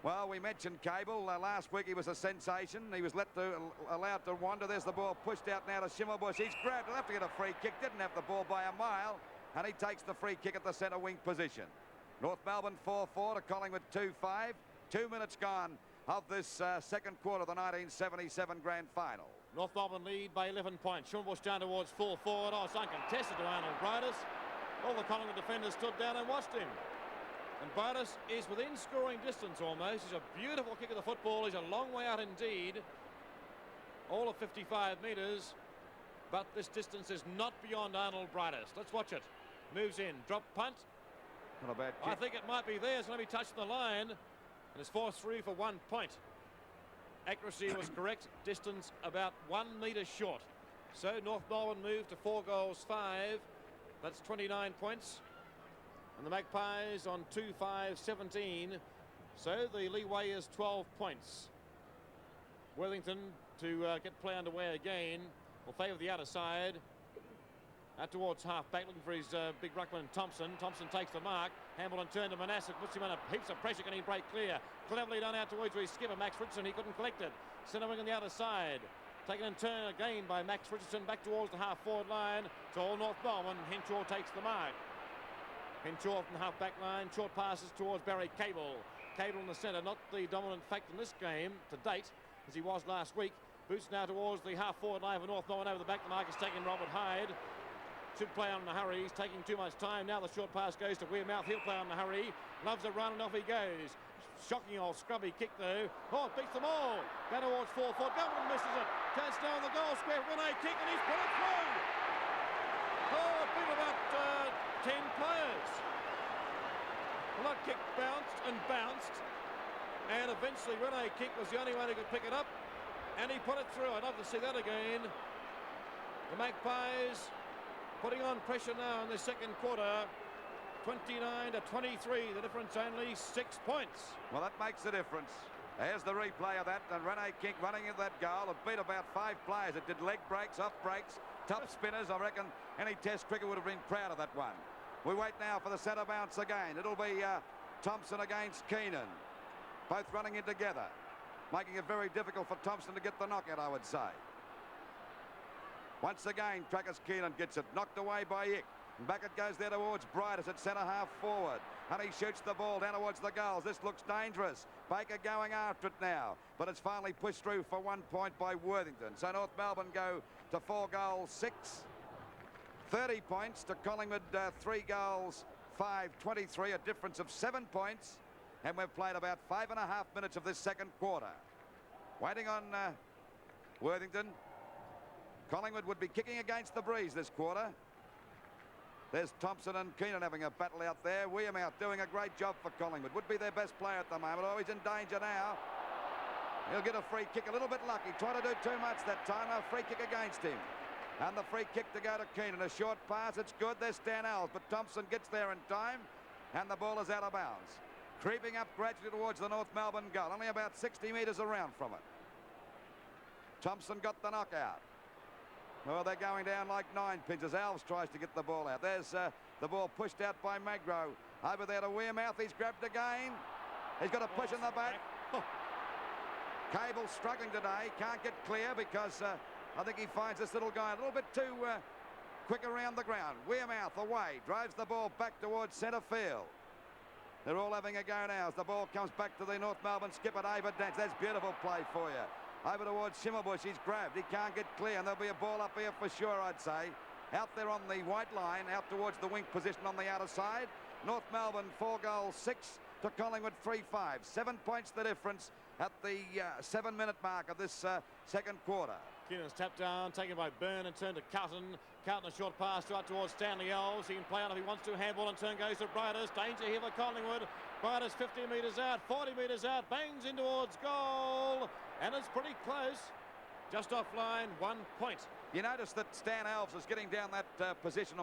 Well, we mentioned Cable. Last week he was a sensation. He was allowed to wander. There's the ball pushed out now to Schimmelbusch. He's grabbed. He'll have to get a free kick. Didn't have the ball by a mile. And he takes the free kick at the centre wing position. North Melbourne 4-4 to Collingwood 2-5. 2 minutes gone of this second quarter of the 1977 grand final. North Melbourne lead by 11 points. Schimmelbusch down towards full forward. Oh, it's uncontested to Arnold Bridus. All the Collingwood defenders stood down and watched him. And Bridus is within scoring distance almost. He's a beautiful kick of the football. He's a long way out indeed. All of 55 metres. But this distance is not beyond Arnold Bridus. Let's watch it. Moves in. Drop punt. Not a bad kick. I think it might be there. It's going to be touching the line. And it's forced through for 1 point. Accuracy was correct. Distance about 1 metre short. So North Melbourne moved to 4 goals, 5. That's 29 points. And the Magpies on 2-5-17. So the leeway is 12 points. Worthington to get play underway again will favour the outer side. Out towards half-back, looking for his big ruckman, Thompson. Thompson takes the mark. Hamilton turned to Manasseh, puts him under heaps of pressure. Can he break clear? Cleverly done out towards his skipper, Max Richardson. He couldn't collect it. Centre wing on the outer side. Taken in turn again by Max Richardson back towards the half-forward line. It's all North Melbourne. Henshaw takes the mark. Henshaw from the half-back line. Short passes towards Barry Cable. Cable in the centre, not the dominant fact in this game to date, as he was last week. Boots now towards the half-forward line for North Melbourne over the back. The mark is taken Robert Hyde. Should play on in a hurry. He's taking too much time. Now the short pass goes to Weirmouth. He'll play on in a hurry. Loves a run and off he goes. Shocking old scrubby kick though. Oh, it beats them all. Down towards 4-4. Government misses it. Turns down the goal square. Rene kick and he's put it through. Oh, it beat about 10 players. Well, that kick bounced and bounced. And eventually Rene kick was the only one who could pick it up. And he put it through. I'd love to see that again. The Magpies putting on pressure now in the second quarter. 29-23. The difference only 6 points. Well, that makes the difference. There's the replay of that. And Rene King running into that goal. It beat about 5 players. It did leg breaks, off breaks, top spinners. I reckon any test cricket would have been proud of that one. We wait now for the centre bounce again. It'll be Thompson against Keenan. Both running in together. Making it very difficult for Thompson to get the knockout, I would say. Once again, Trackers Keenan gets it knocked away by Ick. And back it goes there towards Bright as at centre half forward. And he shoots the ball down towards the goals. This looks dangerous. Baker going after it now. But it's finally pushed through for 1 point by Worthington. So North Melbourne go to 4 goals, 6. 30 points to Collingwood, 3 goals, 5, 23. A difference of 7 points. And we've played about 5.5 minutes of this second quarter. Waiting on Worthington. Collingwood would be kicking against the breeze this quarter. There's Thompson and Keenan having a battle out there. William out doing a great job for Collingwood. Would be their best player at the moment. Oh, he's in danger now. He'll get a free kick. A little bit lucky. Tried to do too much that time. A free kick against him. And the free kick to go to Keenan. A short pass. It's good. There's Stanells. But Thompson gets there in time. And the ball is out of bounds. Creeping up gradually towards the North Melbourne goal. Only about 60 metres around from it. Thompson got the knockout. Well, they're going down like 9 pinches. Alves tries to get the ball out. There's the ball pushed out by Magro. Over there to Wearmouth. He's grabbed again. He's got a push in the back. Cable struggling today. Can't get clear because I think he finds this little guy a little bit too quick around the ground. Wearmouth away. Drives the ball back towards centre field. They're all having a go now as the ball comes back to the North Melbourne skipper, David Dance. That's beautiful play for you. Over towards Shimmerbush. He's grabbed. He can't get clear. And there'll be a ball up here for sure, I'd say. Out there on the white line, out towards the wing position on the outer side. North Melbourne 4 goals, 6 to Collingwood 3-5. 7 points the difference at the 7-minute mark of this second quarter. Keenan's tapped down, taken by Byrne and turned to Carlton. Carlton a short pass out towards Stanley Elves. He can play on if he wants to. Handball and turn goes to Brightus. Danger here for Collingwood. Brightus 50 metres out, 40 metres out. Bangs in towards goal. And it's pretty close. Just offline, 1 point. You notice that Stan Alves is getting down that position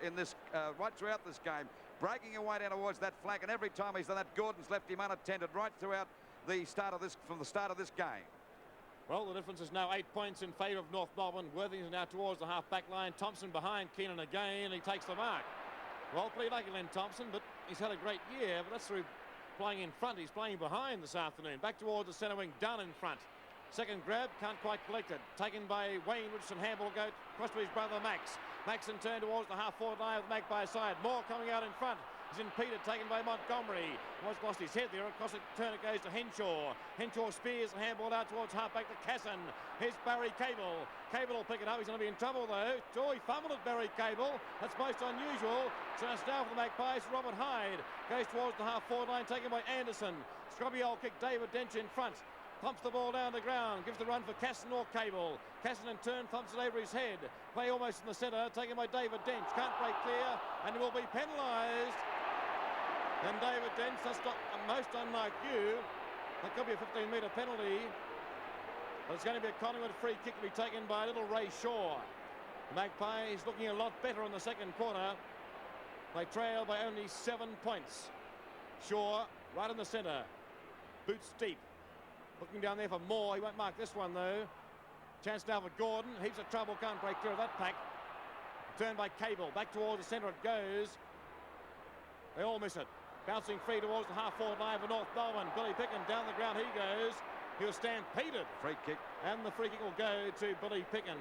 in this right throughout this game, breaking away down towards that flank, and every time he's done that, Gordon's left him unattended right throughout the start of this game. Well, the difference is now 8 points in favour of North Melbourne. Worthington now towards the half-back line. Thompson behind Keenan again. He takes the mark. Well, pretty lucky Len Thompson, but he's had a great year. But that's through playing in front. He's playing behind this afternoon. Back towards the centre wing. Dunn in front. Second grab, can't quite collect it. Taken by Wayne Richardson. Handball go across to his brother Max. Max in turn towards the half-forward line with Magpie side. Moore coming out in front. He's impeded, taken by Montgomery. Almost lost his head there. Across the turn it goes to Henshaw. Henshaw spears the handball out towards half-back to Casson. Here's Barry Cable. Cable will pick it up. He's going to be in trouble though. Oh, he fumbled at Barry Cable. That's most unusual. So now for the Magpies, Robert Hyde goes towards the half-forward line, taken by Anderson. Scrubby old kick, David Dench in front. Thumps the ball down the ground, gives the run for Casson or Cable. Casson in turn thumps it over his head. Play almost in the centre, taken by David Dench. Can't break clear, and he will be penalised. And David Dench, that's not most unlike you. That could be a 15-metre penalty. But it's going to be a Collingwood free kick to be taken by little Ray Shaw. The Magpies looking a lot better in the second quarter. They trail by only 7 points. Shaw right in the centre. Boots deep. Looking down there for Moore. He won't mark this one though. Chance now for Gordon. Heaps of trouble. Can't break clear of that pack. Turned by Cable. Back towards the centre it goes. They all miss it. Bouncing free towards the half-forward line for North Melbourne. Billy Picken down the ground he goes. He'll stampeded. Free kick. And the free kick will go to Billy Picken.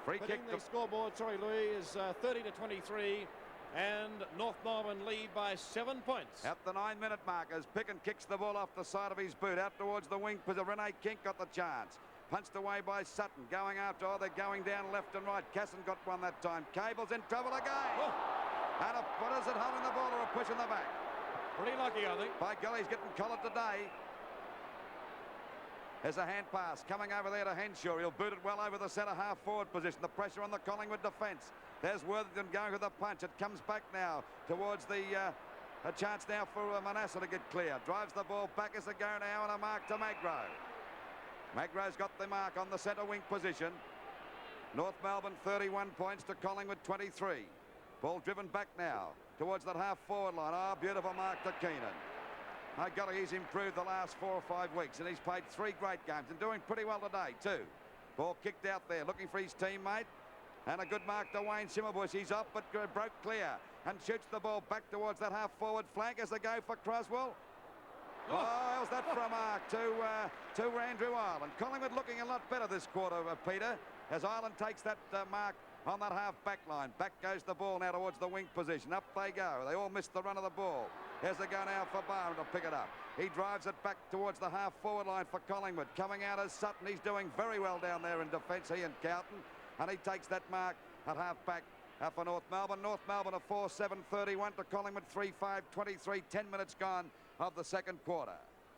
Free kick. The scoreboard, sorry Louis, is 30-23. And North Melbourne lead by 7 points. At the 9-minute mark as Picken kicks the ball off the side of his boot out towards the wing. Renee Kink got the chance. Punched away by Sutton. Going after, they're going down left and right. Casson got one that time. Cable's in trouble again. Oh. And what is it, holding the ball or a push in the back? Pretty lucky, I think. By golly, he's getting collared today. There's a hand pass coming over there to Henshaw. He'll boot it well over the centre half-forward position. The pressure on the Collingwood defence. There's Worthington going with the punch. It comes back now towards the a chance now for Manasseh to get clear. Drives the ball back as a go now and a mark to Magro. Magro's got the mark on the centre wing position. North Melbourne 31 points to Collingwood 23. Ball driven back now towards that half-forward line. Oh, beautiful mark to Keenan. My golly, he's improved the last 4 or 5 weeks and he's played 3 great games and doing pretty well today too. Ball kicked out there, looking for his teammate. And a good mark to Wayne Shimmerbush. He's up but broke clear and shoots the ball back towards that half-forward flank as they go for Croswell. Oh, how's that for a mark to Andrew Ireland. Collingwood looking a lot better this quarter, Peter, as Ireland takes that mark on that half-back line. Back goes the ball now towards the wing position. Up they go. They all missed the run of the ball. Here's a go now for Barham to pick it up. He drives it back towards the half-forward line for Collingwood. Coming out as Sutton. He's doing very well down there in defence, he and Carlton. And he takes that mark at half-back for North Melbourne. North Melbourne a 4-7-31 to Collingwood 3-5-23. 10 minutes gone of the second quarter.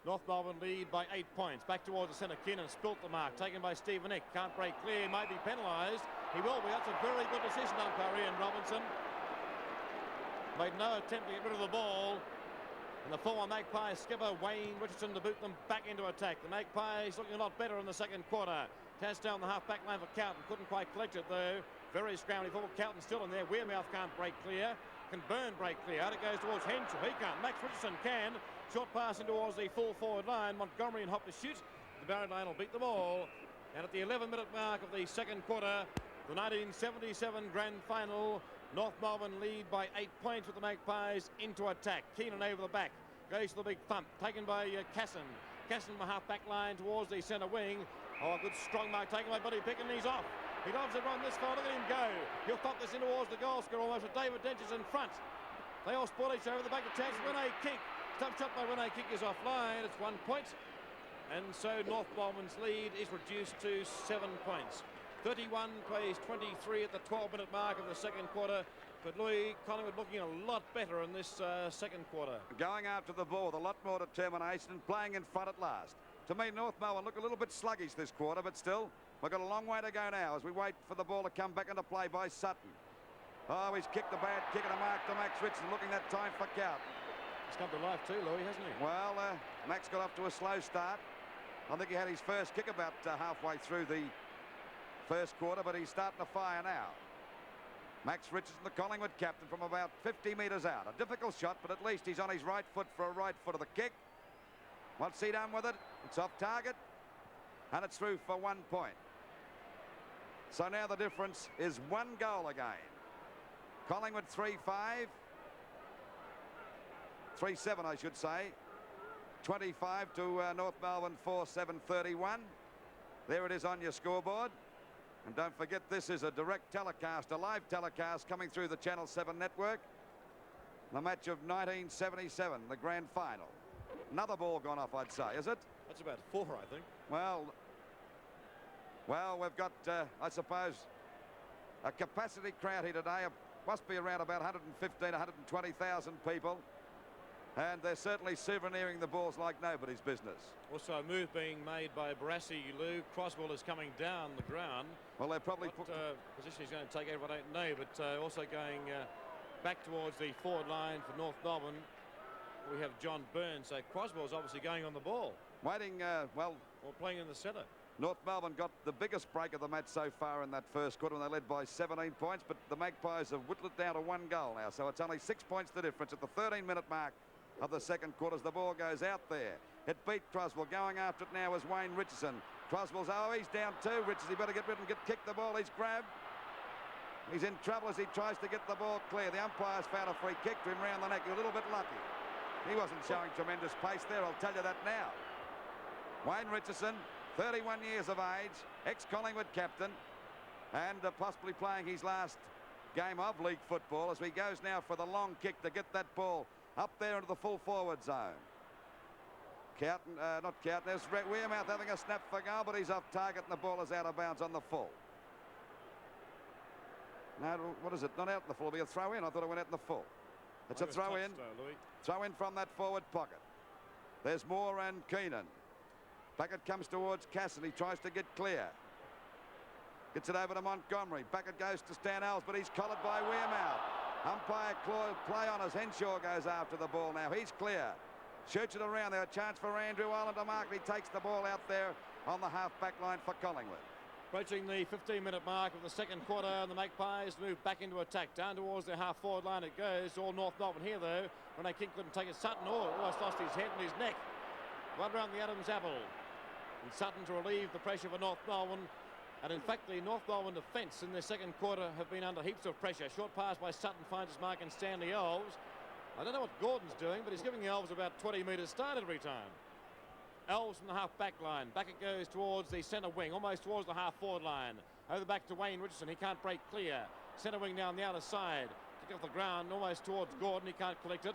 North Melbourne lead by 8 points. Back towards the centre. Keenan spilt the mark. Taken by Stephen Nick. Can't break clear. Might be penalised. He will be. That's a very good decision, umpire Ian Robinson. Made no attempt to get rid of the ball. And the former Magpies skipper Wayne Richardson to boot them back into attack. The Magpies looking a lot better in the second quarter. Pass down the half-back line for Carlton. Couldn't quite collect it though. Very scrambly forward. Carlton still in there. Wearmouth can't break clear. Can Burn break clear? Out it goes towards Henshaw. He can't. Max Richardson can. Short pass in towards the full forward line. Montgomery and Hop to shoot. The Barron line will beat the ball. And at the 11-minute mark of the second quarter, the 1977 grand final, North Melbourne lead by 8 points with the Magpies into attack. Keenan over the back. Goes to the big thump. Taken by Casson. Casson from half-back line towards the centre wing. Oh, a good strong mark taken by Buddy Pick, and he's off. He loves it run this far. Look at him go. He'll thump this in towards the goal scorer almost with David Dench is in front. They all spoil each other. The back of chance. Rene kick. Tough shot by Rene kick is offline. It's 1 point. And so North Melbourne's lead is reduced to 7 points. 31 plays 23 at the 12-minute mark of the second quarter. But Louis, Collingwood looking a lot better in this second quarter. Going after the ball with a lot more determination and playing in front at last. To me, North Melbourne look a little bit sluggish this quarter, but still, we've got a long way to go now as we wait for the ball to come back into play by Sutton. Oh, he's kicked a bad kick and a mark to Max Richardson, looking that time for Carlton. He's come to life too, Louis, hasn't he? Well, Max got off to a slow start. I think he had his first kick about halfway through the first quarter, but he's starting to fire now. Max Richardson, the Collingwood captain, from about 50 metres out. A difficult shot, but at least he's on his right foot for a right foot of the kick. What's he done with it? It's off target, and it's through for 1 point. So now the difference is 1 goal again. Collingwood 3-5. 3-7, I should say. 25 to North Melbourne 4-7-31. There it is on your scoreboard. And don't forget, this is a direct telecast, a live telecast coming through the Channel 7 network. The match of 1977, the grand final. Another ball gone off, I'd say, is it? That's about 4, I think. Well, we've got, I suppose, a capacity crowd here today. Must be around about 115, 120,000 people. And they're certainly souveniring the balls like nobody's business. Also a move being made by Barassi. Lou Croswell is coming down the ground. Well, they're probably... What position he's going to take over, I don't know. But also going back towards the forward line for North Melbourne, we have John Burns. So Croswell's obviously going on the ball. Waiting, well... Or playing in the centre. North Melbourne got the biggest break of the match so far in that first quarter when they led by 17 points. But the Magpies have whittled it down to 1 goal now. So it's only 6 points the difference at the 13-minute mark of the second quarter as the ball goes out there. It beat Croswell. Going after it now is Wayne Richardson. Croswell's, he's down too. Richardson, he better get rid and kick the ball. He's grabbed. He's in trouble as he tries to get the ball clear. The umpire's found a free kick to him round the neck. He's a little bit lucky. He wasn't showing tremendous pace there, I'll tell you that now. Wayne Richardson, 31 years of age, ex-Collingwood captain, and possibly playing his last game of league football as he goes now for the long kick to get that ball up there into the full forward zone. Carlton, not Carlton, there's Wearmouth having a snap for goal, but he's off target and the ball is out of bounds on the full. No, what is it? Not out in the full, it'll be a throw in. I thought it went out in the full. It's a throw in. Throw in from that forward pocket. There's Moore and Keenan. Backett comes towards Casson. He tries to get clear. Gets it over to Montgomery. Backett goes to Stan Ells, but he's collared by Wearmouth. Umpire play on as Henshaw goes after the ball now. He's clear. Shoots it around there. A chance for Andrew Ireland to mark. He takes the ball out there on the half-back line for Collingwood. Approaching the 15-minute mark of the second quarter, and the Magpies move back into attack. Down towards their half-forward line it goes. All North Melbourne here, though. Rene King couldn't take it. Sutton almost lost his head and his neck. One round the Adams apple. And Sutton to relieve the pressure for North Melbourne. And in fact, the North Melbourne defence in their second quarter have been under heaps of pressure. Short pass by Sutton finds his mark in Stanley Elves. I don't know what Gordon's doing, but he's giving the Elves about 20 metres start every time. Elves from the half-back line. Back it goes towards the centre wing, almost towards the half-forward line. Over back to Wayne Richardson. He can't break clear. Centre wing now on the outer side. Kick off the ground, almost towards Gordon. He can't collect it.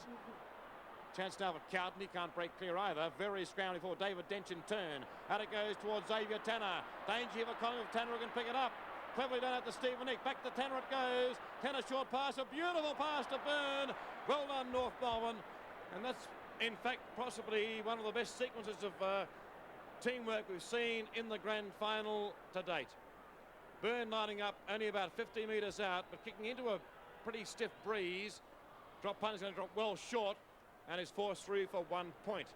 Chance now for Cowden. He can't break clear either. Very scrounging for David Dench in turn. Out it goes towards Xavier Tanner. Danger here for Collingwood. Tanner can pick it up. Cleverly done out to Stephen Nick. Back to Tanner it goes. Tanner short pass. A beautiful pass to Byrne. Well done, North Melbourne. And that's, in fact, possibly one of the best sequences of teamwork we've seen in the grand final to date. Byrne lining up only about 50 metres out, but kicking into a pretty stiff breeze. Drop punt is going to drop well short and is forced through for 1 point.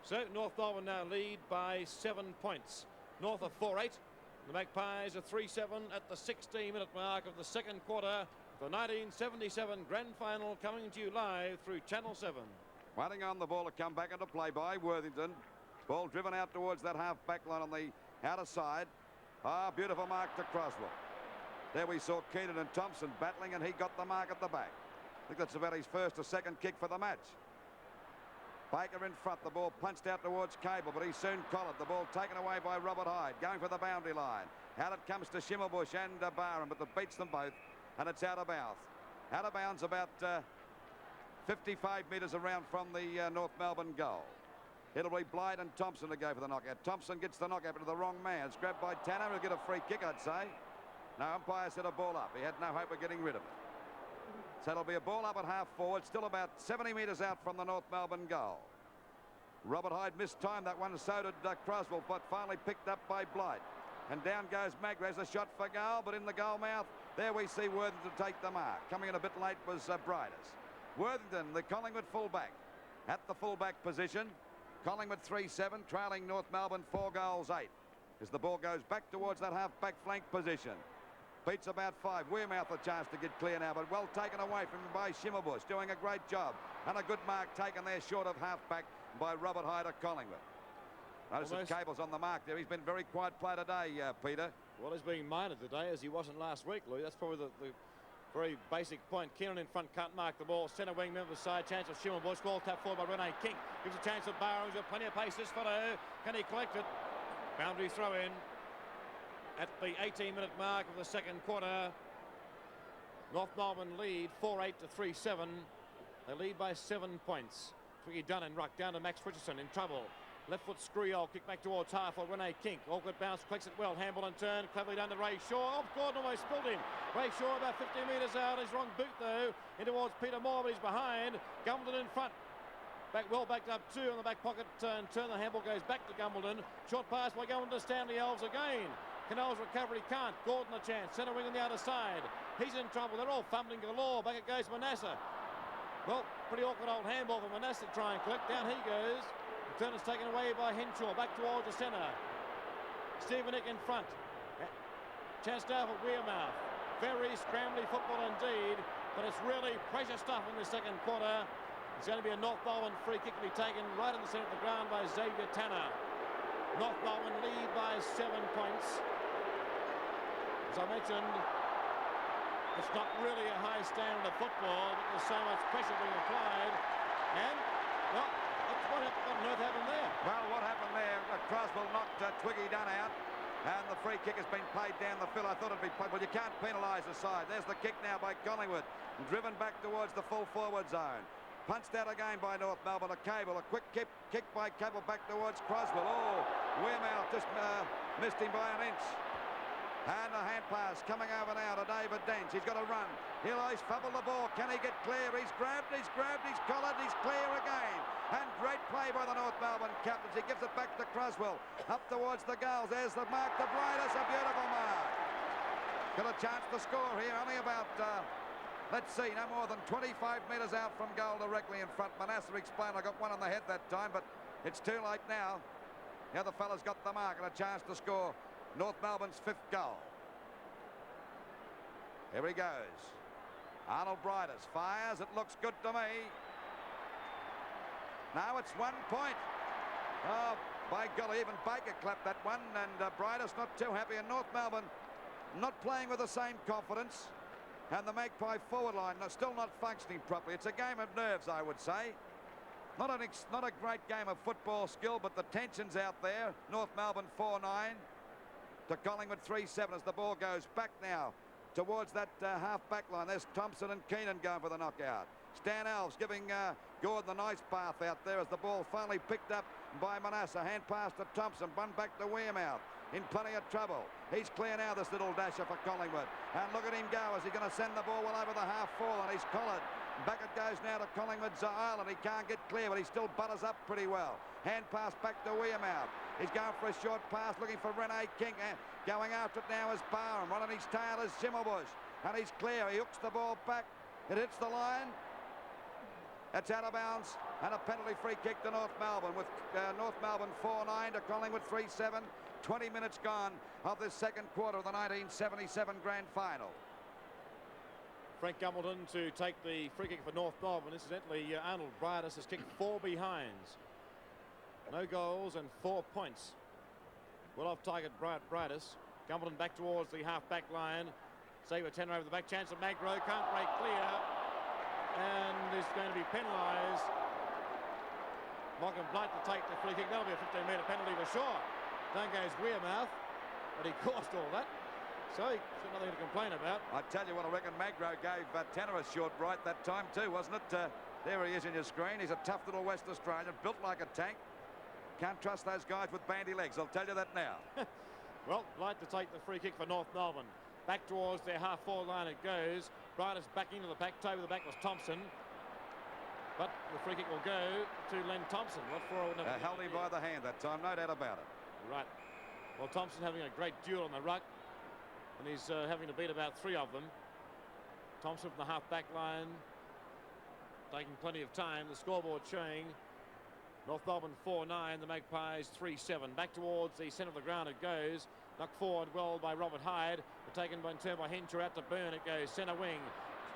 So North Melbourne now lead by 7 points. North are 4-8. The Magpies are 3-7 at the 16-minute mark of the second quarter. The 1977 grand final coming to you live through Channel 7. Waiting on the ball to come back into play by Worthington. Ball driven out towards that half-back line on the outer side. Ah, beautiful mark to Croswell. There we saw Keenan and Thompson battling, and he got the mark at the back. I think that's about his first or second kick for the match. Baker in front. The ball punched out towards Cable, but he's soon collared. The ball taken away by Robert Hyde, going for the boundary line. Out it comes to Schimmelbusch and Barham, but it beats them both, and it's out of bounds. Out of bounds about 55 metres around from the North Melbourne goal. It'll be Blythe and Thompson to go for the knockout. Thompson gets the knockout to the wrong man. It's grabbed by Tanner. He'll get a free kick, I'd say. No, umpire set a ball up. He had no hope of getting rid of it. So it'll be a ball up at half forward, still about 70 metres out from the North Melbourne goal. Robert Hyde missed time that one, so did Croswell, but finally picked up by Blythe. And down goes Magras, a shot for goal, but in the goal mouth, there we see Worthington take the mark. Coming in a bit late was Briders. Worthington, the Collingwood fullback, at the fullback position. Collingwood 3-7, trailing North Melbourne 4-8. As the ball goes back towards that half-back flank position. Beats about 5. Wearmouth a chance to get clear now, but well taken away from him by Schimmelbusch, doing a great job. And a good mark taken there short of half-back by Robert Hyde of Collingwood. Notice that Cable's on the mark there. He's been very quiet play today, Peter. Well, he's being minded today as he wasn't last week, Louis. That's probably the very basic point. Keenan in front can't mark the ball. Centre wing, member side, chance of Schimmelbusch. Ball tap forward by Rene King. Gives a chance of Barrow. He's got plenty of pace. This fellow, can he collect it? Boundary throw in at the 18-minute mark of the second quarter. North Melbourne lead 4-8 to 3-7. They lead by 7 points. Twiggy Dunn and ruck down to Max Richardson in trouble. Left foot Screwall, kick back towards half for Rene King. Awkward bounce, collects it well. Handball and turn, cleverly done to Ray Shaw. Oh, Gordon almost spilled him. Ray Shaw about 50 metres out. His wrong boot though. In towards Peter Moore, but he's behind. Gumbleton in front. Well backed up two on the back pocket. Turn. The handball goes back to Gumbleton. Short pass by Gumbleton to Stanley Elves again. Canals recovery can't. Gordon a chance. Centre wing on the outer side. He's in trouble. They're all fumbling galore. Back it goes Manasseh. Well, pretty awkward old handball for Manasseh to try and collect. Down he goes. The turn is taken away by Henshaw. Back towards the centre. Stephen Nick in front. Chance now for Wearmouth. Very scrambly football indeed, but it's really pressure stuff in the second quarter. It's going to be a North Melbourne free kick to be taken right in the centre of the ground by Xavier Tanner. North Melbourne lead by 7 points. As I mentioned, it's not really a high standard of football, but there's so much pressure being applied. And, well, what on earth happened there? Well, what happened there? Croswell knocked Twiggy Dunn out, and the free kick has been played down the field. I thought it'd be played, but you can't penalise the side. There's the kick now by Collingwood, driven back towards the full forward zone. Punched out again by North Melbourne. A Cable, a quick kick by Cable back towards Croswell. Oh, Wearmouth just missed him by an inch. And a hand pass coming over now to David Dench. He's got to run. He's fumbled the ball. Can he get clear? He's grabbed, he's collared, he's clear again. And great play by the North Melbourne captains. He gives it back to Croswell. Up towards the goals. There's the mark to Briders. A beautiful mark. Got a chance to score here. Only about, let's see, no more than 25 metres out from goal directly in front. Manasseh explained I got one on the head that time, but it's too late now. The other fella's got the mark and a chance to score North Melbourne's 5th goal. Here he goes. Arnold Briders fires. It looks good to me. Now it's 1 point. Oh, by golly, even Baker clapped that one, and Briders not too happy. And North Melbourne not playing with the same confidence. And the Magpie forward line still not functioning properly. It's a game of nerves, I would say. Not a great game of football skill, but the tension's out there. North Melbourne 4-9 to Collingwood 3-7 as the ball goes back now towards that half-back line. There's Thompson and Keenan going for the knockout. Stan Alves giving Gordon the nice path out there as the ball finally picked up by Manasseh. Hand pass to Thompson, one back to Wearmouth. In plenty of trouble. He's clear now, this little dasher for Collingwood. And look at him go as he's going to send the ball well over the half-full, and he's collared. Back it goes now to Collingwood's island. He can't get clear, but he still butters up pretty well. Hand pass back to Wearmouth. He's going for a short pass, looking for Rene King. Going after it now is Barham. Running his tail is Schimmelbusch. And he's clear. He hooks the ball back. It hits the line. It's out of bounds. And a penalty free kick to North Melbourne, with North Melbourne 4-9 to Collingwood 3-7. 20 minutes gone of this second quarter of the 1977 grand final. Frank Gumbleton to take the free kick for North Melbourne. Incidentally, Arnold Brightus has kicked 4 behinds. No goals and 4 points. Well off target Brightus. Gumbleton back towards the half-back line. Sabre Tenner over the back. Chance of Magro. Can't break clear. And is going to be penalised. Malcolm Blight to take the free kick. That'll be a 15-metre penalty for sure. Down goes Wearmouth, but he caused all that, so he's got nothing to complain about. I tell you what, I reckon Magro gave Tanner a short right that time too, wasn't it? There he is in your screen. He's a tough little West Australian, built like a tank. Can't trust those guys with bandy legs, I'll tell you that now. Well, Blight to take the free kick for North Melbourne. Back towards their half-forward line it goes. Brightus back into the pack. Toe with the back was Thompson. But the free kick will go to Len Thompson. What for? Held him by the hand that time, no doubt about it. Right. Well, Thompson having a great duel on the ruck, and he's having to beat about 3 of them. Thompson from the half-back line, taking plenty of time. The scoreboard showing North Melbourne 4-9, the Magpies 3-7. Back towards the centre of the ground it goes. Knocked forward well by Robert Hyde. But taken by turn by Henshaw out to Byrne. It goes centre wing.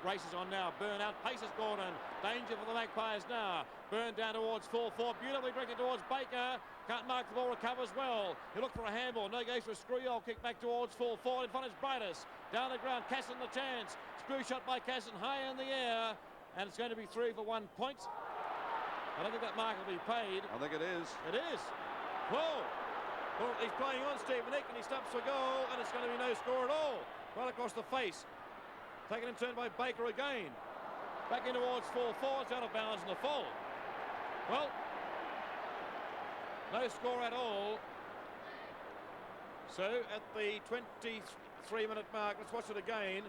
Races on now. Byrne out. Paces Gordon. Danger for the Magpies now. Byrne down towards full forward. Beautifully directed towards Baker. Can't mark the ball. Recovers well. He looked for a handball. No goes for a screw-yole kick back towards full forward. In front is Brightus. Down the ground. Casson the chance. Screw shot by Casson. High in the air. And it's going to be 3 for 1 point. I don't think that mark will be paid. I think it is. It is. Whoa. Well, he's playing on Stephen Nick, and he stops for goal, and it's going to be no score at all. Right across the face. Taken in turn by Baker again. Back in towards full forward. It's out of bounds in the full. Well, no score at all. So at the 23-minute mark, let's watch it again.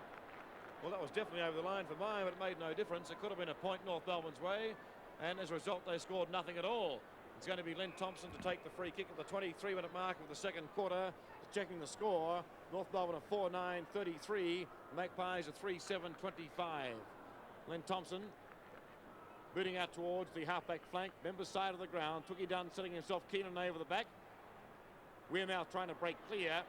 Well, that was definitely over the line for mine, but it made no difference. It could have been a point North Melbourne's way, and as a result, they scored nothing at all. It's going to be Len Thompson to take the free kick at the 23-minute mark of the second quarter. Checking the score, North Melbourne are 4-9-33, Magpies are 3-7-25. Len Thompson booting out towards the half-back flank, member side of the ground. Tookie Dunn setting himself Keenan over the back. Wearmouth trying to break clear.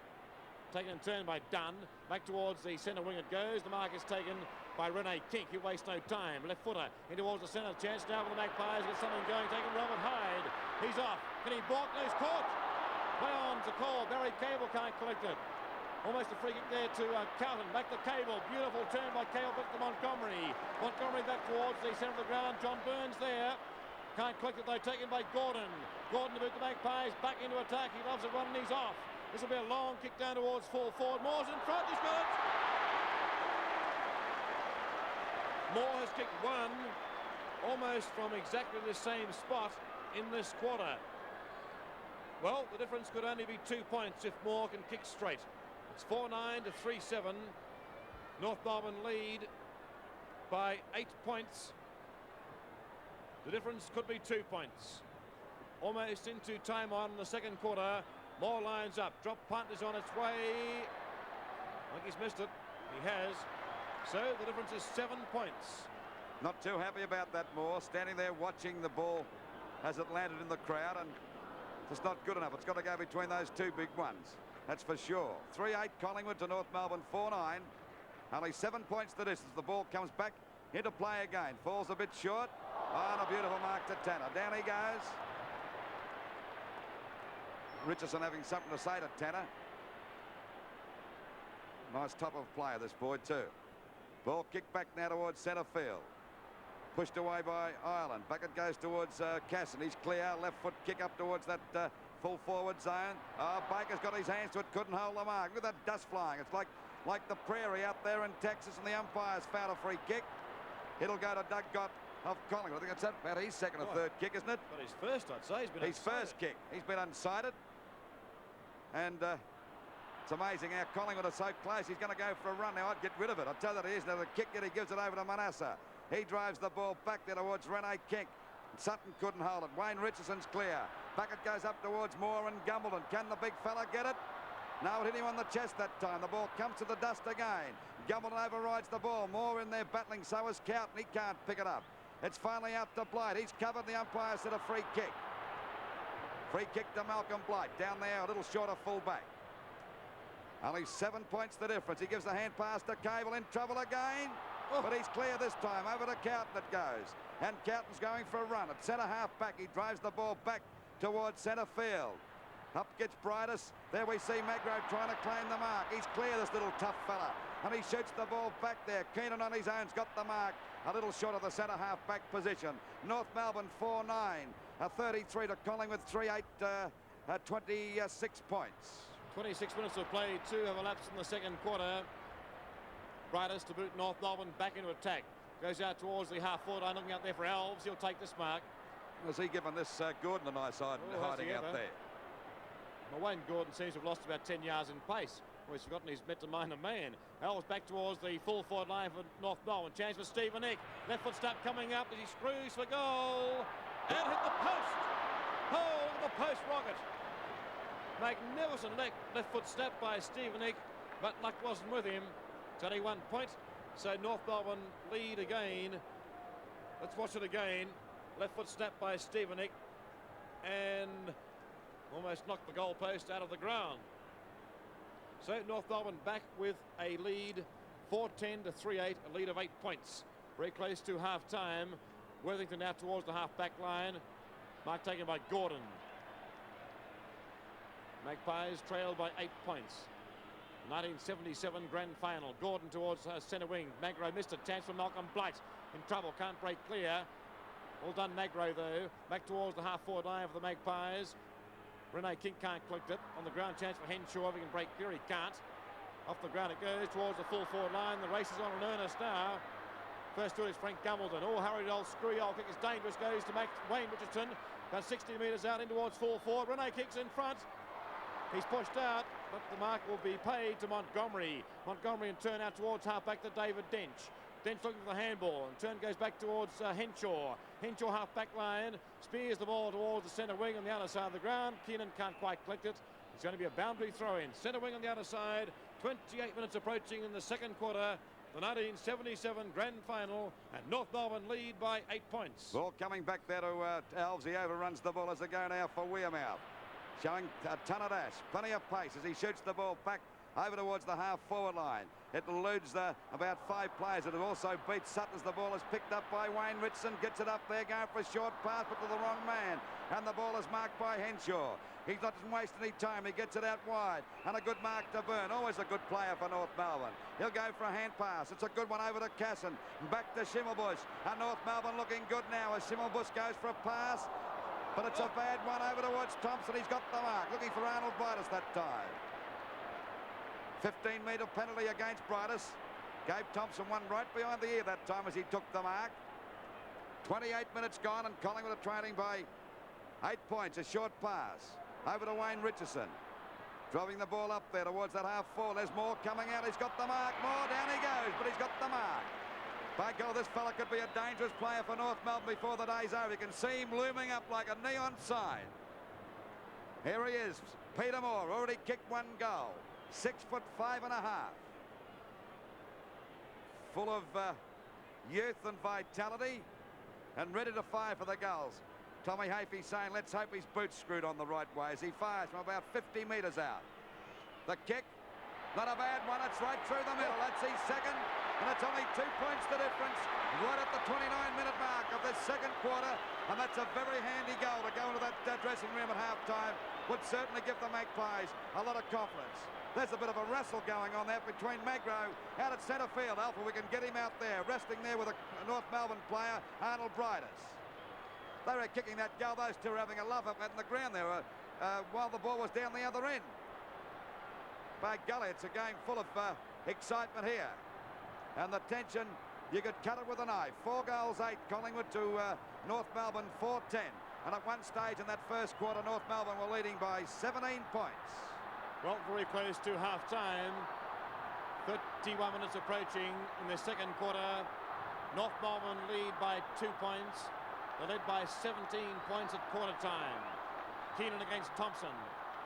Taken in turn by Dunn. Back towards the centre wing it goes. The mark is taken by Rene Kink. He wastes no time. Left footer in towards the centre. Chance now for the Magpies. Get something going. Taking Robert Hyde. He's off. Can he block? No, he's caught. Play on to call. Barry Cable can't collect it. Almost a free kick there to Carlton. Back to Cable. Beautiful turn by Cable. Back to Montgomery. Montgomery back towards the centre of the ground. John Burns there. Can't collect it though. Taken by Gordon. Gordon to boot the Magpies. Back into attack. He loves it running. He's off. This will be a long kick down towards full forward. Moore's in front. He's got it. Moore has kicked one almost from exactly the same spot in this quarter. Well, the difference could only be 2 points if Moore can kick straight. It's 4-9 to 3-7. North Melbourne lead by 8 points. The difference could be 2 points. Almost into time on in the second quarter. Moore lines up. Drop punt is on its way. I think he's missed it. He has. So the difference is 7 points. Not too happy about that, Moore. Standing there watching the ball as it landed in the crowd, and it's not good enough. It's got to go between those 2 big ones. That's for sure. 3-8 Collingwood to North Melbourne 4-9. Only 7 points the distance. The ball comes back into play again. Falls a bit short. Oh, and a beautiful mark to Tanner. Down he goes. Richardson having something to say to Tanner. Nice top of player, this boy too. Ball kicked back now towards centre field. Pushed away by Ireland. Back it goes towards Casson. He's clear. Left foot kick up towards that full forward zone. Baker's got his hands to it. Couldn't hold the mark. Look at that dust flying. It's like the prairie out there in Texas, and the umpire's fouled a free kick. It'll go to Doug Gott of Collingwood. I think that's about his second or third kick, isn't it? But his first, I'd say. His first kick. He's been unsighted. And it's amazing how Collingwood are so close. He's going to go for a run now. I'd get rid of it. I'll tell you that he is. Now the kick that he gives it over to Manasseh. He drives the ball back there towards Rene King. Sutton couldn't hold it. Wayne Richardson's clear. Back it goes up towards Moore and Gumbleton. Can the big fella get it? No, it hit him on the chest that time. The ball comes to the dust again. Gumbleton overrides the ball. Moore in there battling. So is Cowton. He can't pick it up. It's finally out to Blight. He's covered. The umpire said a free kick. Free kick to Malcolm Blight. Down there, a little short of full back. Only 7 points the difference. He gives the hand pass to Cable. In trouble again. But he's clear this time. Over to Cowton it goes. And Cowton's going for a run. At centre half back, he drives the ball back towards centre field. Up gets Brightus. There we see Magro trying to claim the mark. He's clear, this little tough fella. And he shoots the ball back there. Keenan on his own's got the mark. A little short of the centre half back position. North Melbourne 4-9. 33 to Collingwood 3-8. 26 points. 26 minutes of play. 2 have elapsed in the second quarter. Brightus to boot North Melbourne back into attack. Goes out towards the half-forward line, looking out there for Alves. He'll take this mark. Has he given this Gordon a nice hiding out there? Well, Wayne Gordon seems to have lost about 10 yards in pace. Well, he's forgotten he's meant to mind a man. Alves back towards the full forward line for North Melbourne. Chance for Stephen Nick. Left foot step coming up as he screws for goal. And hit the post. Oh, look at the post rocket. Magnificent left foot step by Stephen Nick, but luck wasn't with him. It's only 1 point, so North Melbourne lead again. Let's watch it again. Left foot snap by Stephen Nick and almost knocked the goal post out of the ground. So North Melbourne back with a lead, 4-10 to 3-8, a lead of 8 points. Very close to half-time. Worthington now towards the half-back line. Mark taken by Gordon. Magpies trailed by 8 points. 1977 grand final. Gordon towards centre wing. Magro missed a chance for Malcolm Blight. In trouble, can't break clear. Well done Magro though. Back towards the half-forward line for the Magpies. Rene King can't collect it. On the ground, chance for Henshaw. If he can break clear, he can't. Off the ground it goes towards the full forward line. The race is on in earnest now. First to it is Frank Gumbleton. Oh, hurried old screwy old kick is dangerous. Goes to Wayne Richardson. About 60 metres out in towards full forward. Rene kicks in front. He's pushed out, but the mark will be paid to Montgomery. Montgomery in turn out towards half-back to David Dench. Dench looking for the handball, and turn goes back towards Henshaw. Henshaw half-back line, spears the ball towards the centre wing on the other side of the ground. Keenan can't quite collect it. It's going to be a boundary throw-in. Centre wing on the other side, 28 minutes approaching in the second quarter. The 1977 grand final, and North Melbourne lead by 8 points. Ball coming back there to Alves. He overruns the ball as they go now for Wearmouth. Showing a ton of dash, plenty of pace as he shoots the ball back over towards the half-forward line. It eludes about 5 players. It also beats Sutton as the ball is picked up by Wayne Richardson. Gets it up there, going for a short pass, but to the wrong man. And the ball is marked by Henshaw. He's not wasting any time. He gets it out wide. And a good mark to Byrne. Always a good player for North Melbourne. He'll go for a hand pass. It's a good one over to Casson. Back to Schimmelbusch. And North Melbourne looking good now as Schimmelbusch goes for a pass. But it's a bad one over towards Thompson. He's got the mark. Looking for Arnold Brightus that time. 15-metre penalty against Brightus. Gave Thompson one right behind the ear that time as he took the mark. 28 minutes gone and Collingwood are trailing by 8 points. A short pass over to Wayne Richardson. Driving the ball up there towards that half-forward. There's Moore coming out. He's got the mark. Moore, down he goes, but he's got the mark. By God, this fella could be a dangerous player for North Melbourne before the day's over. You can see him looming up like a neon sign. Here he is, Peter Moore, already kicked 1 goal. 6'5.5". Full of youth and vitality and ready to fire for the goals. Tommy Hafey saying, let's hope his boot's screwed on the right way as he fires from about 50 metres out. The kick, not a bad one. It's right through the middle. That's his second. And it's only 2 points the difference right at the 29-minute mark of this second quarter. And that's a very handy goal to go into that dressing room at half-time would certainly give the Magpies a lot of confidence. There's a bit of a wrestle going on there between Magro out at centre field. Alpha, we can get him out there, resting there with a North Melbourne player, Arnold Bridus. They were kicking that goal. Those two were having a love up in the ground there while the ball was down the other end. By golly, it's a game full of excitement here. And the tension, you could cut it with a knife. 4 goals, 8 Collingwood to North Melbourne 4-10. And at one stage in that first quarter, North Melbourne were leading by 17 points. Well, very close to half-time. 31 minutes approaching in the second quarter. North Melbourne lead by 2 points. They're led by 17 points at quarter time. Keenan against Thompson.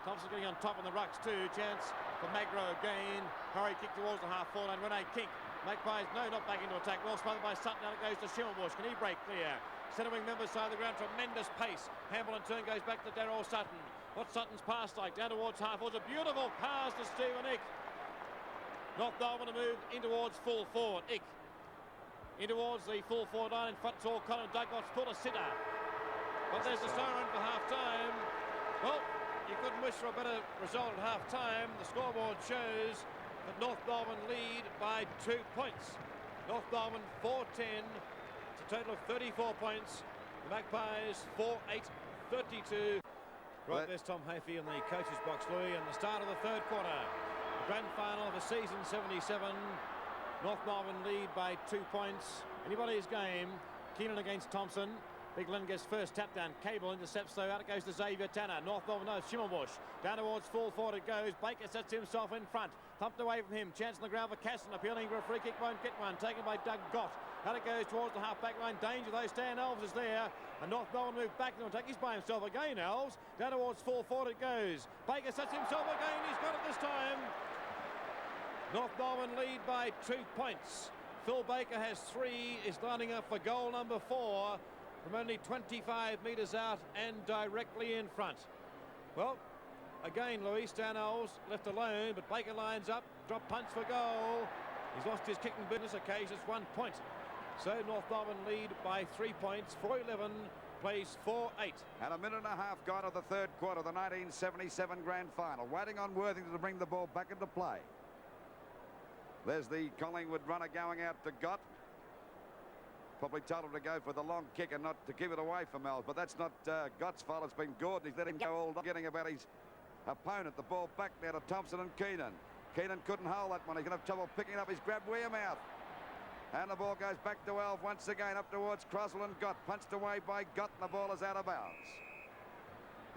Thompson getting on top in the rucks too. Chance for Magro again. Hurry kick towards the half-forward line. Rene Kink. Magpies, no, not back into attack. Well smothered by Sutton. Now it goes to Schimmelbusch. Can he break clear? Centre wing member side of the ground. Tremendous pace. Hamble in turn goes back to Darryl Sutton. What's Sutton's pass like? Down towards half-forward. A beautiful pass to Stephen Ick. North Melbourne to move in towards full forward. Ick in towards the full forward line. In front to all Colin Douglas. Pull a sitter. But there's the siren for half-time. Well, you couldn't wish for a better result at half-time. The scoreboard shows that North Melbourne lead by 2 points. North Melbourne 4-10. It's a total of 34 points. The Magpies 4-8, 32. Right, there's Tom Hafey in the coach's box, Louis, and the start of the third quarter. The grand final of the season 77. North Melbourne lead by 2 points. Anybody's game. Keenan against Thompson. Big Lynn gets first tap down. Cable intercepts, though. Out it goes to Xavier Tanner. North Melbourne knows Schimmelbusch. Down towards full forward it goes. Baker sets himself in front. Thumped away from him. Chance on the ground for Casson. Appealing for a free kick. Won't get one. Taken by Doug Gott. Out it goes towards the half-back line. Danger, though. Stan Elves is there. And North Melbourne move back into attack. He's by himself again, Elves. Down towards full forward it goes. Baker sets himself again. He's got it this time. North Melbourne lead by 2 points. Phil Baker has 3. Is lining up for goal number 4 from only 25 metres out and directly in front. Well, again, Louis, Stan Elves left alone, but Baker lines up. Drop punch for goal. He's lost his kicking business occasion. It's 1 point. So North Melbourne lead by 3 points. 4-11 plays 4-8. And a minute and a half gone of the third quarter, the 1977 grand final. Waiting on Worthington to bring the ball back into play. There's the Collingwood runner going out to Gott. Probably told him to go for the long kick and not to give it away for Mel's. But that's not Gott's fault. It's been Gordon. He's let him go all day, getting about his opponent. The ball back now to Thompson and Keenan. Keenan couldn't hold that one. He's going to have trouble picking it up. He's grabbed Wearmouth. And the ball goes back to Elf once again, up towards Croswell and Gott. Punched away by Gott, and the ball is out of bounds.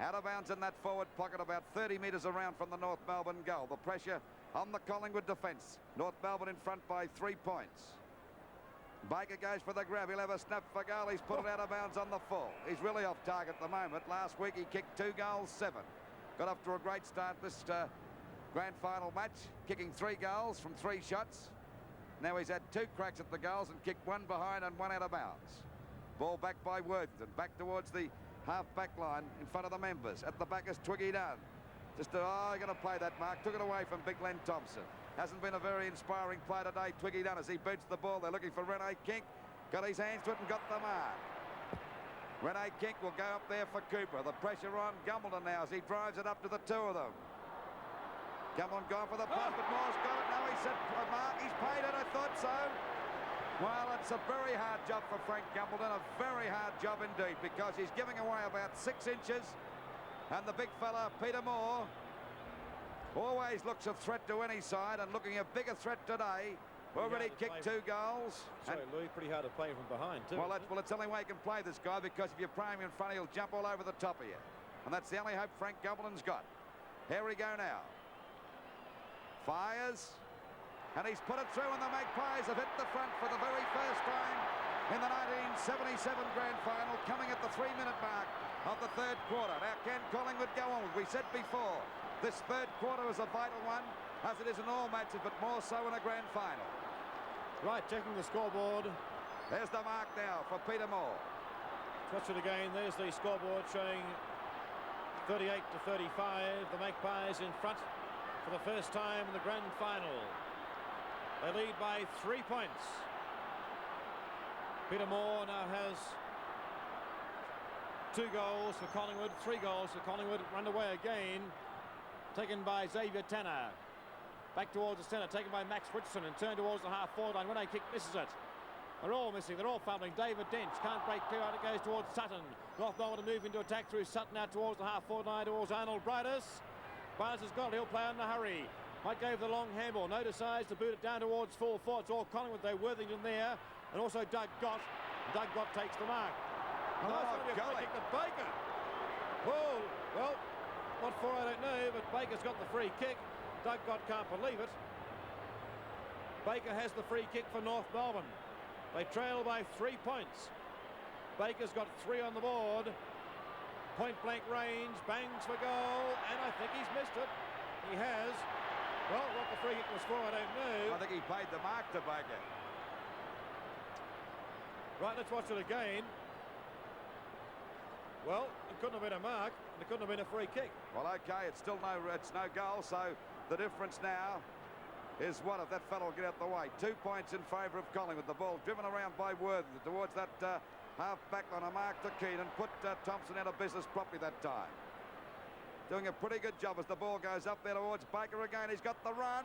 Out of bounds in that forward pocket, about 30 metres around from the North Melbourne goal. The pressure on the Collingwood defence. North Melbourne in front by 3 points. Baker goes for the grab. He'll have a snap for goal. He's put it out of bounds on the full. He's really off target at the moment. Last week he kicked 2 goals, 7. Got off to a great start this grand final match, kicking 3 goals from 3 shots. Now he's had 2 cracks at the goals and kicked 1 behind and 1 out of bounds. Ball back by Worthington, back towards the half-back line in front of the members. At the back is Twiggy Dunn. Just, you're going to play that, Mark. Took it away from Big Len Thompson. Hasn't been a very inspiring play today, Twiggy Dunn, as he boots the ball. They're looking for Rene Kink. Got his hands to it and got the mark. Rene Kink will go up there for Cooper. The pressure on Gumbleton now as he drives it up to the 2 of them. Gumbleton gone for the punt, but Moore's got it. No, he said, Mark, he's paid it. I thought so. Well, it's a very hard job for Frank Gumbleton. A very hard job indeed, because he's giving away about 6 inches. And the big fella, Peter Moore, always looks a threat to any side, and looking a bigger threat today. Already kicked 2 goals. Sorry, Louis, pretty hard to play from behind too. Well, it's the only way you can play this guy, because if you play him in front, he'll jump all over the top of you. And that's the only hope Frank Gumbleton's got. Here we go now. Fires. And he's put it through, and the Magpies have hit the front for the very first time in the 1977 grand final, coming at the 3-minute mark of the third quarter. Now, can Collingwood go on? We said before, this third quarter is a vital one, as it is in all matches, but more so in a grand final. Right, checking the scoreboard. There's the mark now for Peter Moore. Watch it again. There's the scoreboard showing 38 to 35. The Magpies in front for the first time in the grand final. They lead by 3 points. Peter Moore now has 2 goals for Collingwood, 3 goals for Collingwood. Run away again, taken by Xavier Tanner. Back towards the centre, taken by Max Richardson and turned towards the half-forward line. When a kick misses it. They're all missing, they're all fumbling. David Dench can't break clear out, it goes towards Sutton. North Melbourne to move into attack through Sutton out towards the half-forward line towards Arnold Brightus. Brightus has got it, he'll play in a hurry. Might go for the long handball, no decides to boot it down towards full forward. It's all Collingwood though, Worthington there, and also Doug Gott. Doug Gott takes the mark. Oh, Nice one to be a free kick to Baker. Whoa, well, what for I don't know, but Baker's got the free kick. Doug Gott can't believe it. Baker has the free kick for North Melbourne. They trail by 3 points. Baker's got 3 on the board. Point blank range, bangs for goal, and I think he's missed it. He has. Well, what the free kick was for, I don't know. I think he paid the mark to Baker. Right, let's watch it again. Well, it couldn't have been a mark, and it couldn't have been a free kick. Well, okay, it's no goal, so the difference now is what if that fellow will get out the way. 2 points in favour of Collingwood. The ball driven around by Worthington towards that half-back on a mark to Keenan. Put Thompson out of business properly that time. Doing a pretty good job as the ball goes up there towards Baker again. He's got the run.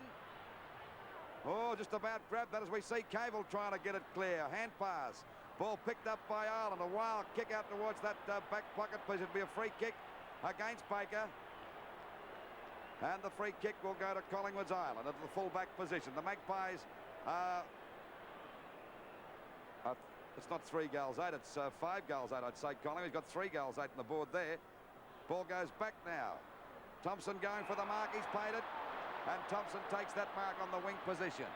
Oh, just about grabbed that as we see Cable trying to get it clear. Hand pass. Ball picked up by Ireland. A wild kick out towards that back pocket position. It'll be a free kick against Baker. And the free kick will go to Collingwood's Ireland at the full-back position. The Magpies, it's not 3 goals 8, it's 5 goals 8, I'd say. Collingwood's got 3 goals 8 on the board there. Ball goes back now. Thompson going for the mark, he's paid it. And Thompson takes that mark on the wing position.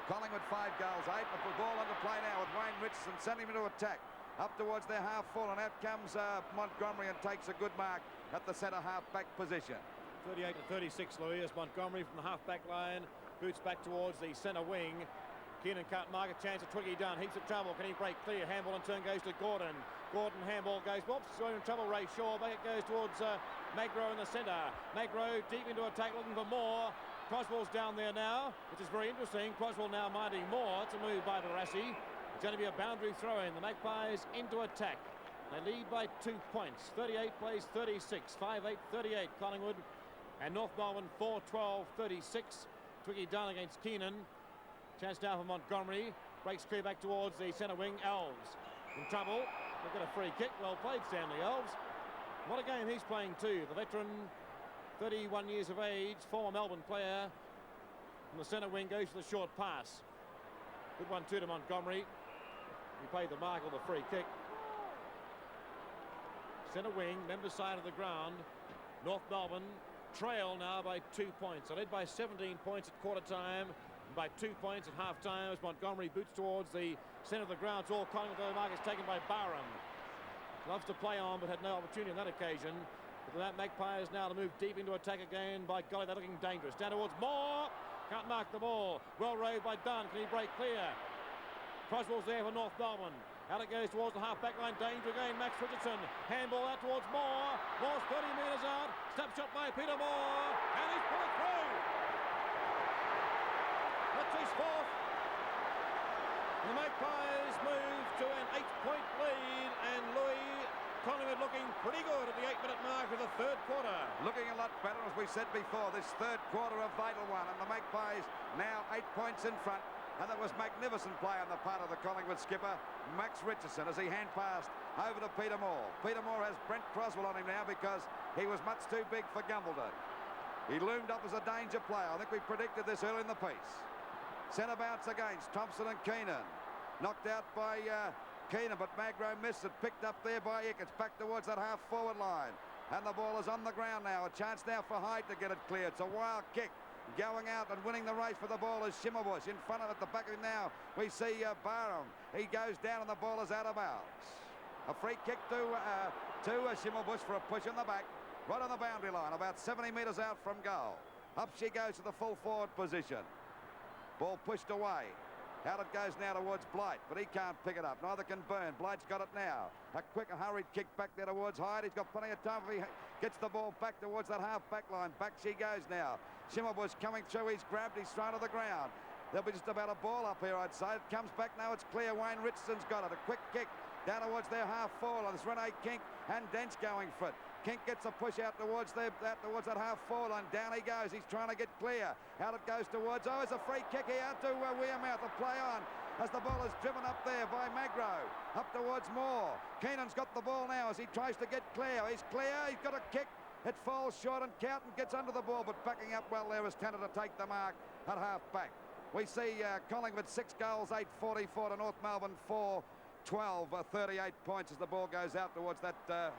Collingwood 5 goals 8, but the ball under play now with Wayne Richardson sending him into attack. Up towards their half-full, and out comes Montgomery and takes a good mark at the centre half-back position. 38 to 36, Louis, as Montgomery from the half-back line boots back towards the centre wing. Keenan can't mark a chance of Twiggy Dunn. Heaps of trouble. Can he break clear? Handball in turn goes to Gordon. Gordon handball goes. Whoops, going in trouble. Ray Shaw. Back it goes towards Magro in the centre. Magro deep into attack, looking for more. Croswell's down there now, which is very interesting. Croswell now minding more. It's a move by Barassi. It's going to be a boundary throw-in. The Magpies into attack. They lead by 2 points. 38 plays 36. 5-8-38 Collingwood. And North Melbourne 4-12-36. Twiggy Dunn against Keenan. Chance now for Montgomery. Breaks clear back towards the centre wing. Elves in trouble. They've got a free kick. Well played, Stanley Elves. What a game he's playing too. The veteran, 31 years of age, former Melbourne player. From the centre wing goes for the short pass. Good one too to Montgomery. He paid the mark on the free kick. Centre wing, member side of the ground. North Melbourne trail now by 2 points. They led by 17 points at quarter time and by 2 points at half time as Montgomery boots towards the centre of the ground. It's all Collingwood, though the mark is taken by Barham. Loves to play on but had no opportunity on that occasion. But that Magpies now to move deep into attack again. By golly, they're looking dangerous. Down towards Moore. Can't mark the ball. Well rode by Dunn. Can he break clear? Croswell's there for North Melbourne. Out it goes towards the half-back line. Danger again. Max Richardson. Handball out towards Moore. Moore's 30 metres out. Step shot by Peter Moore. And he's put it through. That's his 4th. The Magpies move to an 8-point lead. And Louis, Collingwood looking pretty good at the 8-minute mark of the third quarter. Looking a lot better, as we said before. This third quarter a vital one. And the Magpies now 8 points in front. And that was magnificent play on the part of the Collingwood skipper, Max Richardson, as he hand-passed over to Peter Moore. Peter Moore has Brent Croswell on him now because he was much too big for Gumbleton. He loomed up as a danger player. I think we predicted this early in the piece. Centre bounce against Thompson and Keenan. Knocked out by Keenan, but Magro missed it. Picked up there by Ickett. Back towards that half-forward line. And the ball is on the ground now. A chance now for Hyde to get it clear. It's a wild kick. Going out and winning the race for the ball is Schimmelbusch. In front of it, the back of him now, we see Barham. He goes down and the ball is out of bounds. A free kick to Schimmelbusch for a push in the back. Right on the boundary line, about 70 metres out from goal. Up she goes to the full forward position. Ball pushed away. Out it goes now towards Blight, but he can't pick it up. Neither can Byrne. Blight's got it now. A quick, hurried kick back there towards Hyde. He's got plenty of time if he gets the ball back towards that half-back line. Back she goes now. Schimmelbusch coming through. He's grabbed. He's thrown to the ground. There'll be just about a ball up here, I'd say. It comes back now. It's clear. Wayne Richardson's got it. A quick kick down towards their half-forward. There's Rene King and Dent's going for it. Kink gets a push out towards that half-forward line. Down he goes. He's trying to get clear. Out it goes towards. Oh, it's a free kick here out to Wearmouth. A play on as the ball is driven up there by Magro. Up towards Moore. Keenan's got the ball now as he tries to get clear. He's clear. He's got a kick. It falls short and Cowton gets under the ball, but backing up well there is Tanner to take the mark at half-back. We see Collingwood 6 goals, 8-44 to North Melbourne 4-12, 38 points as the ball goes out towards that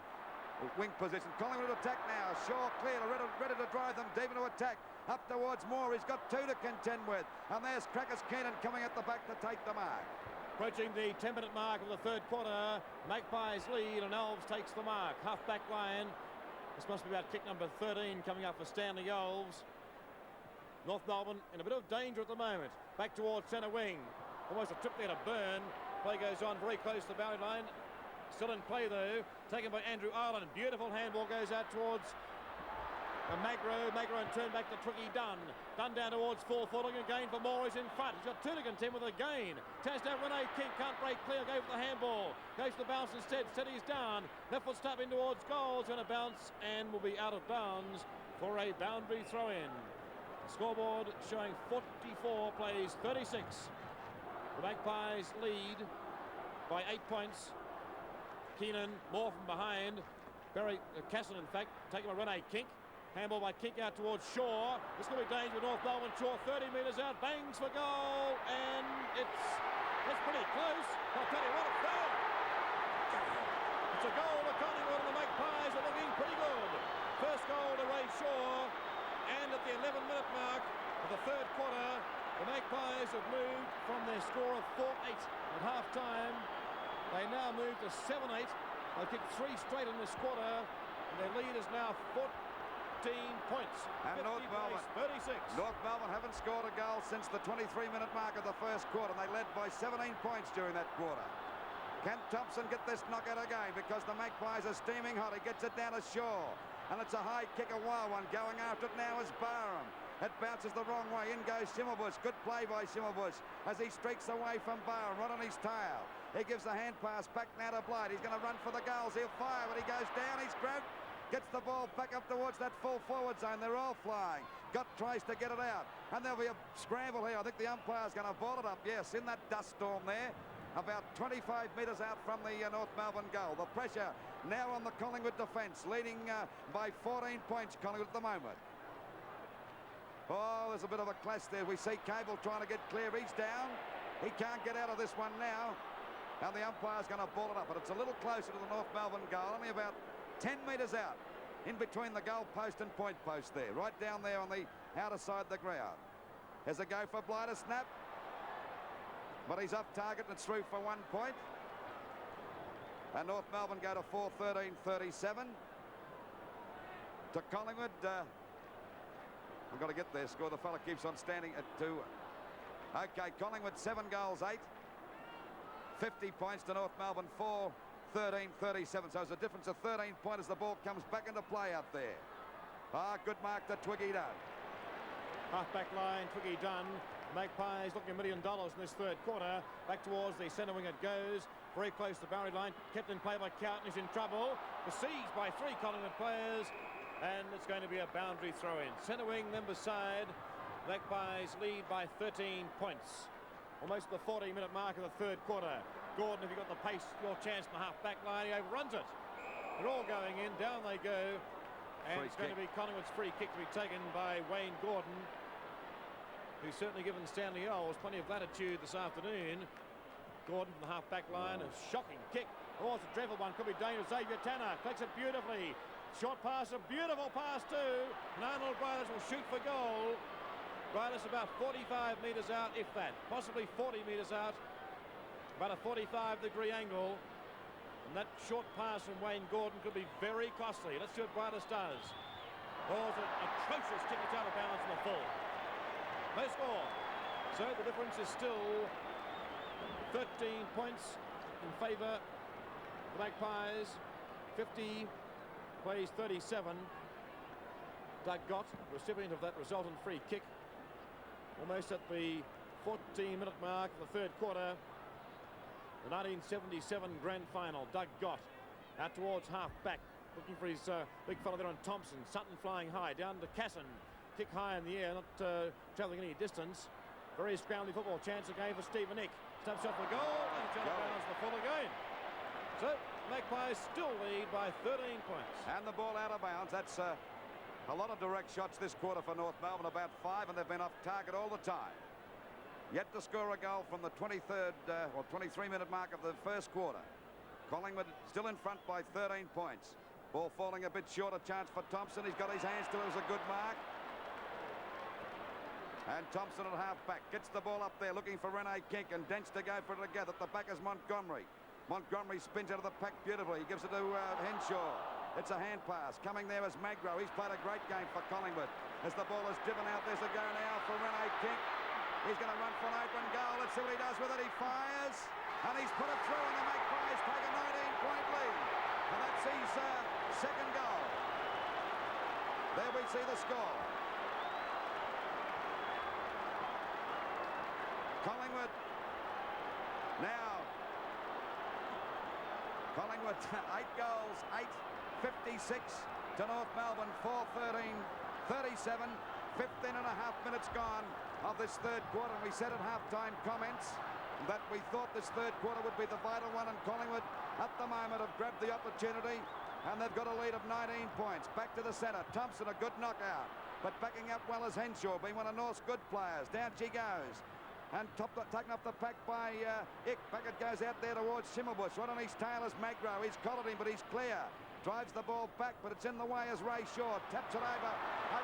wing position. Collingwood attack now. Shaw clear, ready to drive them deep into attack. Up towards Moore. He's got 2 to contend with. And there's Crackers Keenan coming at the back to take the mark. Approaching the 10-minute mark of the third quarter. Magpies lead and Elves takes the mark. Half-back line. This must be about kick number 13 coming up for Stanley Elves. North Melbourne in a bit of danger at the moment. Back towards centre wing. Almost a trip there to Burn. Play goes on very close to the boundary line. Still in play though. Taken by Andrew Ireland. Beautiful handball goes out towards Magro. Magro and turn back to Twiggy Dunn. Dunn down towards full footing again for Moore. He's in front. He's got 2 to contend with a gain. Taps down Rene King. Can't break clear. Go for the handball. Goes for the bounce instead. Steadies down. Left foot step in towards goal. Going to bounce and will be out of bounds for a boundary throw in. Scoreboard showing 44 plays 36. The Magpies lead by 8 points. Keenan, Moore from behind. Barry Casson, in fact, taking by Rene Kink. Handball by Kink out towards Shaw. This will be danger with North Melbourne. Shaw 30 metres out, bangs for goal, and it's pretty close. I'll tell you what, it's there. It's a goal to Collingwood, and the Magpies are looking pretty good. First goal to Ray Shaw, and at the 11-minute mark of the third quarter, the Magpies have moved from their score of 4-8 at half-time. They now move to 7-8. They've kicked 3 straight in this quarter, and their lead is now 14 points. And North Melbourne, 36. North Melbourne haven't scored a goal since the 23-minute mark of the first quarter. They led by 17 points during that quarter. Can Thompson get this knockout again? Because the Magpies are steaming hot. He gets it down to Shaw. And it's a high kick, a wild one. Going after it now is Barham. It bounces the wrong way. In goes Schimmelbusch. Good play by Schimmelbusch as he streaks away from Barham, right on his tail. He gives the hand pass back now to Blight. He's going to run for the goals. He'll fire, but he goes down. He's grabbed. Gets the ball back up towards that full forward zone. They're all flying. Gott tries to get it out. And there'll be a scramble here. I think the umpire's going to ball it up. Yes, in that dust storm there. About 25 metres out from the North Melbourne goal. The pressure now on the Collingwood defence. Leading by 14 points, Collingwood at the moment. Oh, there's a bit of a clash there. We see Cable trying to get clear. He's down. He can't get out of this one now. And the umpire's going to ball it up. But it's a little closer to the North Melbourne goal. Only about 10 metres out in between the goal post and point post there. Right down there on the outer side of the ground. There's a go for Blight, a snap. But he's off target and it's through for 1 point. And North Melbourne go to 4-13-37. To Collingwood. I've got to get there. Score. The fella keeps on standing at 2. Okay, Collingwood 7 goals, 8. 50 points to North Melbourne 4-13-37. So it's a difference of 13 points as the ball comes back into play out there. Good mark to Twiggy Dunn. Half-back line, Twiggy Dunn. Magpies looking $1 million in this third quarter. Back towards the centre wing it goes. Very close to the boundary line. Kept in play by Cowton. He's in trouble. Besieged by 3 Collingwood players. And it's going to be a boundary throw-in. Centre wing, member side. Magpies lead by 13 points. Almost the 40-minute mark of the third quarter. Gordon, if you've got the pace, your chance in the half-back line. He overruns it. They're all going in. Down they go. And it's going to be Collingwood's free kick to be taken by Wayne Gordon, who's certainly given Stanley Owls plenty of latitude this afternoon. Gordon from the half-back line. A shocking kick. Oh, it's a dreadful one. Could be dangerous. Xavier Tanner collects it beautifully. Short pass, a beautiful pass too. And Arnold Brylis will shoot for goal. Brylis about 45 metres out, if that. Possibly 40 metres out. About a 45-degree angle. And that short pass from Wayne Gordon could be very costly. Let's see what Brylis does. Oh, it's an atrocious kick. It's out of bounds from the full. No score. So the difference is still 13 points in favour of the Magpies. 50 plays 37. Doug Gott, recipient of that resultant free kick. Almost at the 14-minute mark of the third quarter. The 1977 grand final. Doug Gott. Out towards half-back. Looking for his big fella there on Thompson. Sutton flying high. Down to Casson. Kick high in the air. Not travelling any distance. Very scrambly football chance again for Stephen Nick. Steps off the goal. And it's out of bounds the full again. So, Magpies still lead by 13 points. And the ball out of bounds. That's a lot of direct shots this quarter for North Melbourne, about 5, and they've been off target all the time. Yet to score a goal from the 23rd or 23-minute mark of the first quarter. Collingwood still in front by 13 points. Ball falling a bit short. A chance for Thompson. He's got his hands to it. It was a good mark. And Thompson at half-back gets the ball up there looking for Rene Kink, and Dents to go for it again. At the back is Montgomery. Montgomery spins out of the pack beautifully. He gives it to Henshaw. It's a hand pass. Coming there is Magro. He's played a great game for Collingwood. As the ball is driven out, there's a go now for Rene Kink. He's going to run for an open goal. Let's see what he does with it. He fires, and he's put it through, and the Magpies take a 19-point lead. And that's his second goal. There we see the score. Collingwood now. Collingwood 8 goals, 8-56 to North Melbourne, 4-13-37, 15 and a half minutes gone of this third quarter. And we said at halftime comments that we thought this third quarter would be the vital one, and Collingwood at the moment have grabbed the opportunity, and they've got a lead of 19 points. Back to the centre. Thompson, a good knockout, but backing up well as Henshaw, being one of North's good players. Down she goes. And taken off the pack by Ick. Back it goes out there towards Schimmelbusch. Right on his tail is Magro. He's collared him, but he's clear. Drives the ball back, but it's in the way as Ray Shaw taps it over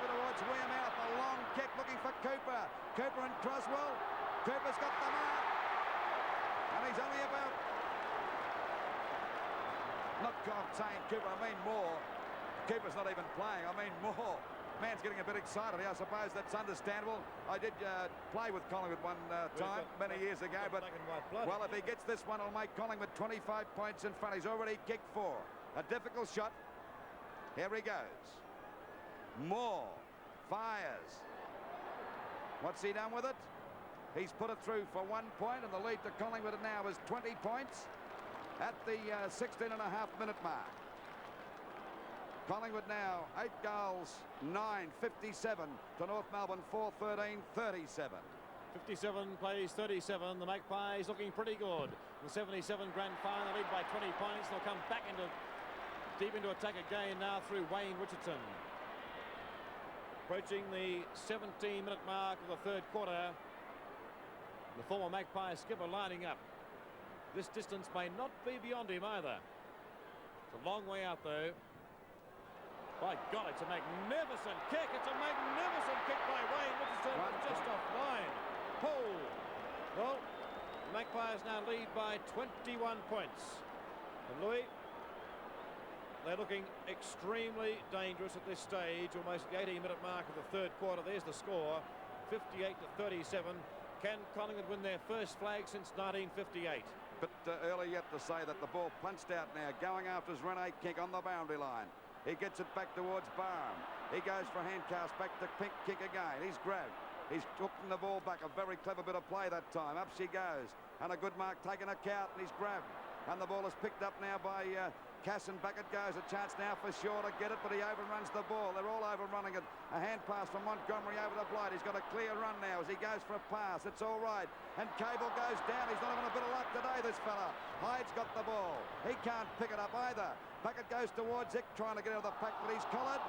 towards Wearmouth. A long kick looking for Cooper. Cooper and Croswell. Cooper's got the mark. And he's only about... Not saying Cooper, I mean Moore. Cooper's not even playing, I mean Moore. Man's getting a bit excited. I suppose that's understandable. I did play with Collingwood one time many years ago, but well, if he gets this one, it'll make Collingwood 25 points in front. He's already kicked 4. A difficult shot. Here he goes. Moore fires. What's he done with it? He's put it through for 1 point, and the lead to Collingwood now is 20 points at the 16 and a half minute mark. Collingwood now 8 goals, 9-57 to North Melbourne, 4-13-37. 57 plays 37. The Magpies looking pretty good. The 77 grand final, lead by 20 points. They'll come back deep into attack again now through Wayne Richardson. Approaching the 17-minute mark of the third quarter. The former Magpie skipper lining up. This distance may not be beyond him either. It's a long way out though. By God, it's a magnificent kick. It's a magnificent kick by Wayne Richardson. Just offline. Pull. Well, the Magpies now lead by 21 points. And Louis, they're looking extremely dangerous at this stage. Almost the 18-minute mark of the third quarter. There's the score. 58-37. Can Collingwood win their first flag since 1958? But early yet to say that the ball punched out now. Going after his Rene Kink on the boundary line. He gets it back towards Barham. He goes for a hand cast back to Pink Kick again. He's grabbed. He's hooking the ball back. A very clever bit of play that time. Up she goes. And a good mark taken a count, and he's grabbed. And the ball is picked up now by Casson. Back it goes. A chance now for Shaw to get it, but he overruns the ball. They're all overrunning it. A hand pass from Montgomery over to Blight. He's got a clear run now as he goes for a pass. It's all right. And Cable goes down. He's not having a bit of luck today, this fella. Hyde's got the ball. He can't pick it up either. Back it goes towards Ick, trying to get out of the pack, but he's collared.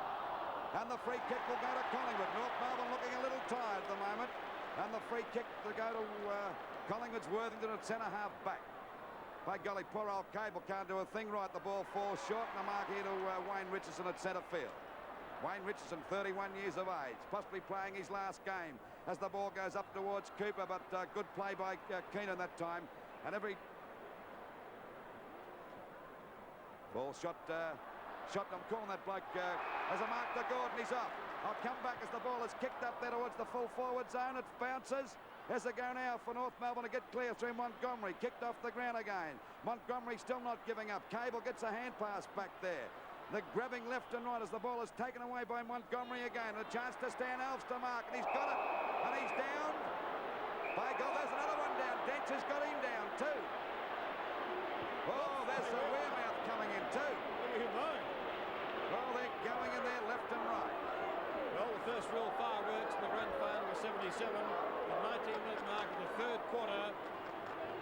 And the free kick will go to Collingwood. North Melbourne looking a little tired at the moment. And the free kick to go to Collingwood's Worthington at centre half back. By golly, poor old Cable can't do a thing right. The ball falls short, and a mark here to Wayne Richardson at centre field. Wayne Richardson, 31 years of age, possibly playing his last game as the ball goes up towards Cooper, but good play by Keenan that time. And every ball shot, I'm calling that bloke as a mark to Gordon. He's off. I'll come back as the ball is kicked up there towards the full forward zone. It bounces. There's a go now for North Melbourne to get clear through Montgomery. Kicked off the ground again. Montgomery still not giving up. Cable gets a hand pass back there. The grabbing left and right as the ball is taken away by Montgomery again. A chance to Stan Alves to mark, and he's got it. And he's down. By God, there's another one down. Dents has got him down too. Oh, there's a Wearmouth coming in too. Look at him going. Well, they're going in there left and right. Well, the first real fireworks in the grand final was 77. The 19-minute mark of the third quarter.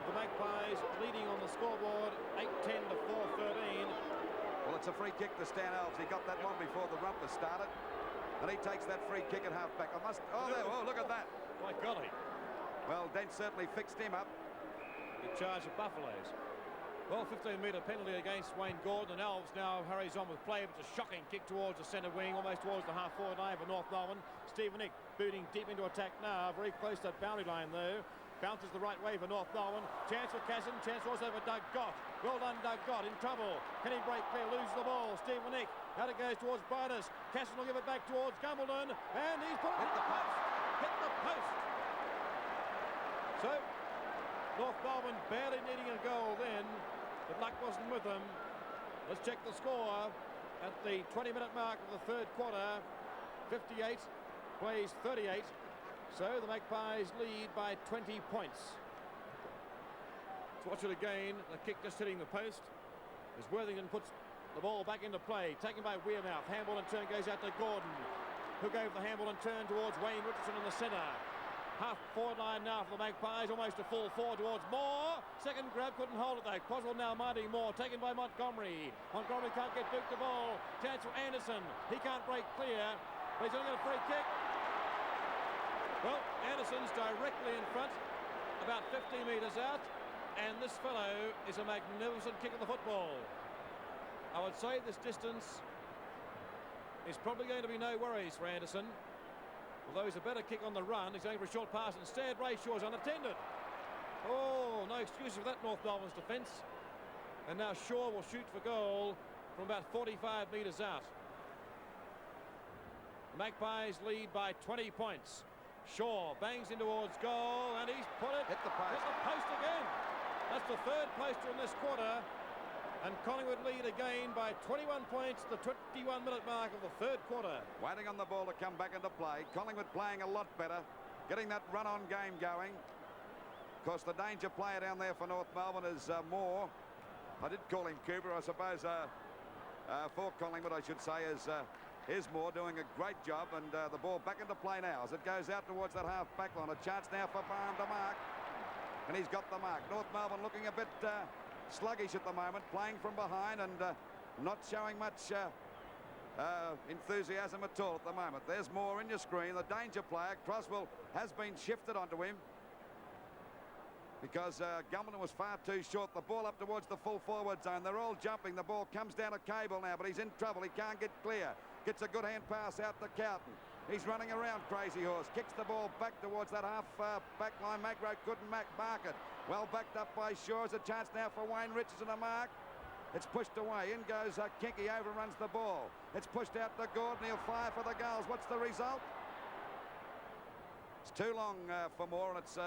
The Magpies leading on the scoreboard, 8-10 to 4-13. Well, it's a free kick to Stan Alves. He got that one before the rumpus started. And he takes that free kick at half-back. Oh, look at that. My golly. Well, Dent certainly fixed him up. In charge of Buffaloes. Well, 15-metre penalty against Wayne Gordon, and Alves now hurries on with play. It's a shocking kick towards the centre wing, almost towards the half-forward line for North Melbourne. Stephen Nick booting deep into attack now, very close to that boundary line though. Bounces the right way for North Melbourne. Chance for Casson, chance also for Doug Gott. Well done, Doug Gott, in trouble. Can he break clear, loses the ball? Stephen Nick, out it goes towards Brytis. Casson will give it back towards Gumbledon, and he's put it Hit the post. Hit the post. So, North Melbourne barely needing a goal then, but luck wasn't with them. Let's check the score at the 20-minute mark of the third quarter. 58 plays 38. So the Magpies lead by 20 points. Let's watch it again. The kick just hitting the post as Worthington puts the ball back into play. Taken by Wearmouth. Handball and turn goes out to Gordon, who gave the handball and turn towards Wayne Richardson in the centre. Half forward line now for the Magpies, almost a full forward towards Moore. Second grab, couldn't hold it though. Croswell now Marty Moore, taken by Montgomery. Montgomery can't get Duke the ball. Chance for Anderson. He can't break clear, but he's going to get a free kick. Well, Anderson's directly in front, about 50 metres out, and this fellow is a magnificent kick of the football. I would say this distance is probably going to be no worries for Anderson. Although he's a better kick on the run, he's going for a short pass instead. Ray Shaw's unattended. Oh, no excuse for that North Melbourne's defence. And now Shaw will shoot for goal from about 45 metres out. The Magpies lead by 20 points. Shaw bangs in towards goal, and he's put it. Hit the post. Hit the post again. That's the third poster in this quarter. And Collingwood lead again by 21 points, the 21-minute mark of the third quarter. Waiting on the ball to come back into play. Collingwood playing a lot better, getting that run-on game going. Of course, the danger player down there for North Melbourne is Moore. I did call him Cooper. I suppose for Collingwood, I should say, is Moore doing a great job. And the ball back into play now as it goes out towards that half-back line. A chance now for Barham to mark. And he's got the mark. North Melbourne looking a bit sluggish at the moment, playing from behind and not showing much enthusiasm at all at the moment. There's Moore in your screen, the danger player. Croswell has been shifted onto him because Gumbledon was far too short. The ball up towards the full forward zone. They're all jumping. The ball comes down to Cable now, but he's in trouble. He can't get clear. Gets a good hand pass out to Cowton. He's running around Crazy Horse. Kicks the ball back towards that half-back line. Magro couldn't mark it. Well backed up by Shaw. It's a chance now for Wayne Richardson to mark. It's pushed away. In goes Kinky, overruns the ball. It's pushed out to Gordon. He'll fire for the goals. What's the result? It's too long for Moore, and it's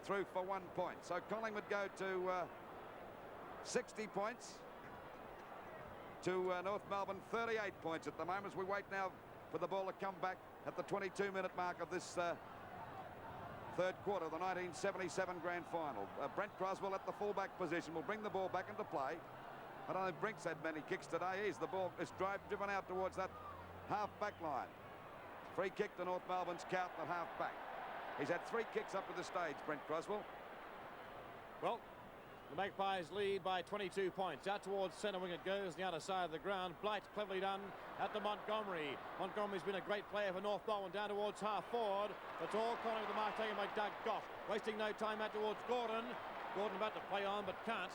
through for 1 point. So Collingwood go to 60 points. To North Melbourne, 38 points at the moment as we wait now for the ball to come back at the 22-minute mark of this third quarter, the 1977 grand final. Brent Croswell at the fullback position will bring the ball back into play. I don't think Brink's had many kicks today. The ball is driven out towards that half-back line. Free kick to North Melbourne's Cowton at half-back. He's had 3 kicks up to the stage, Brent Croswell. Well, the Magpies lead by 22 points. Out towards centre wing it goes, the other side of the ground. Blight, cleverly done, out to Montgomery. Montgomery's been a great player for North Melbourne, down towards half forward. It's all corner of the mark taken by Doug Gott. Wasting no time out towards Gordon. Gordon about to play on, but can't.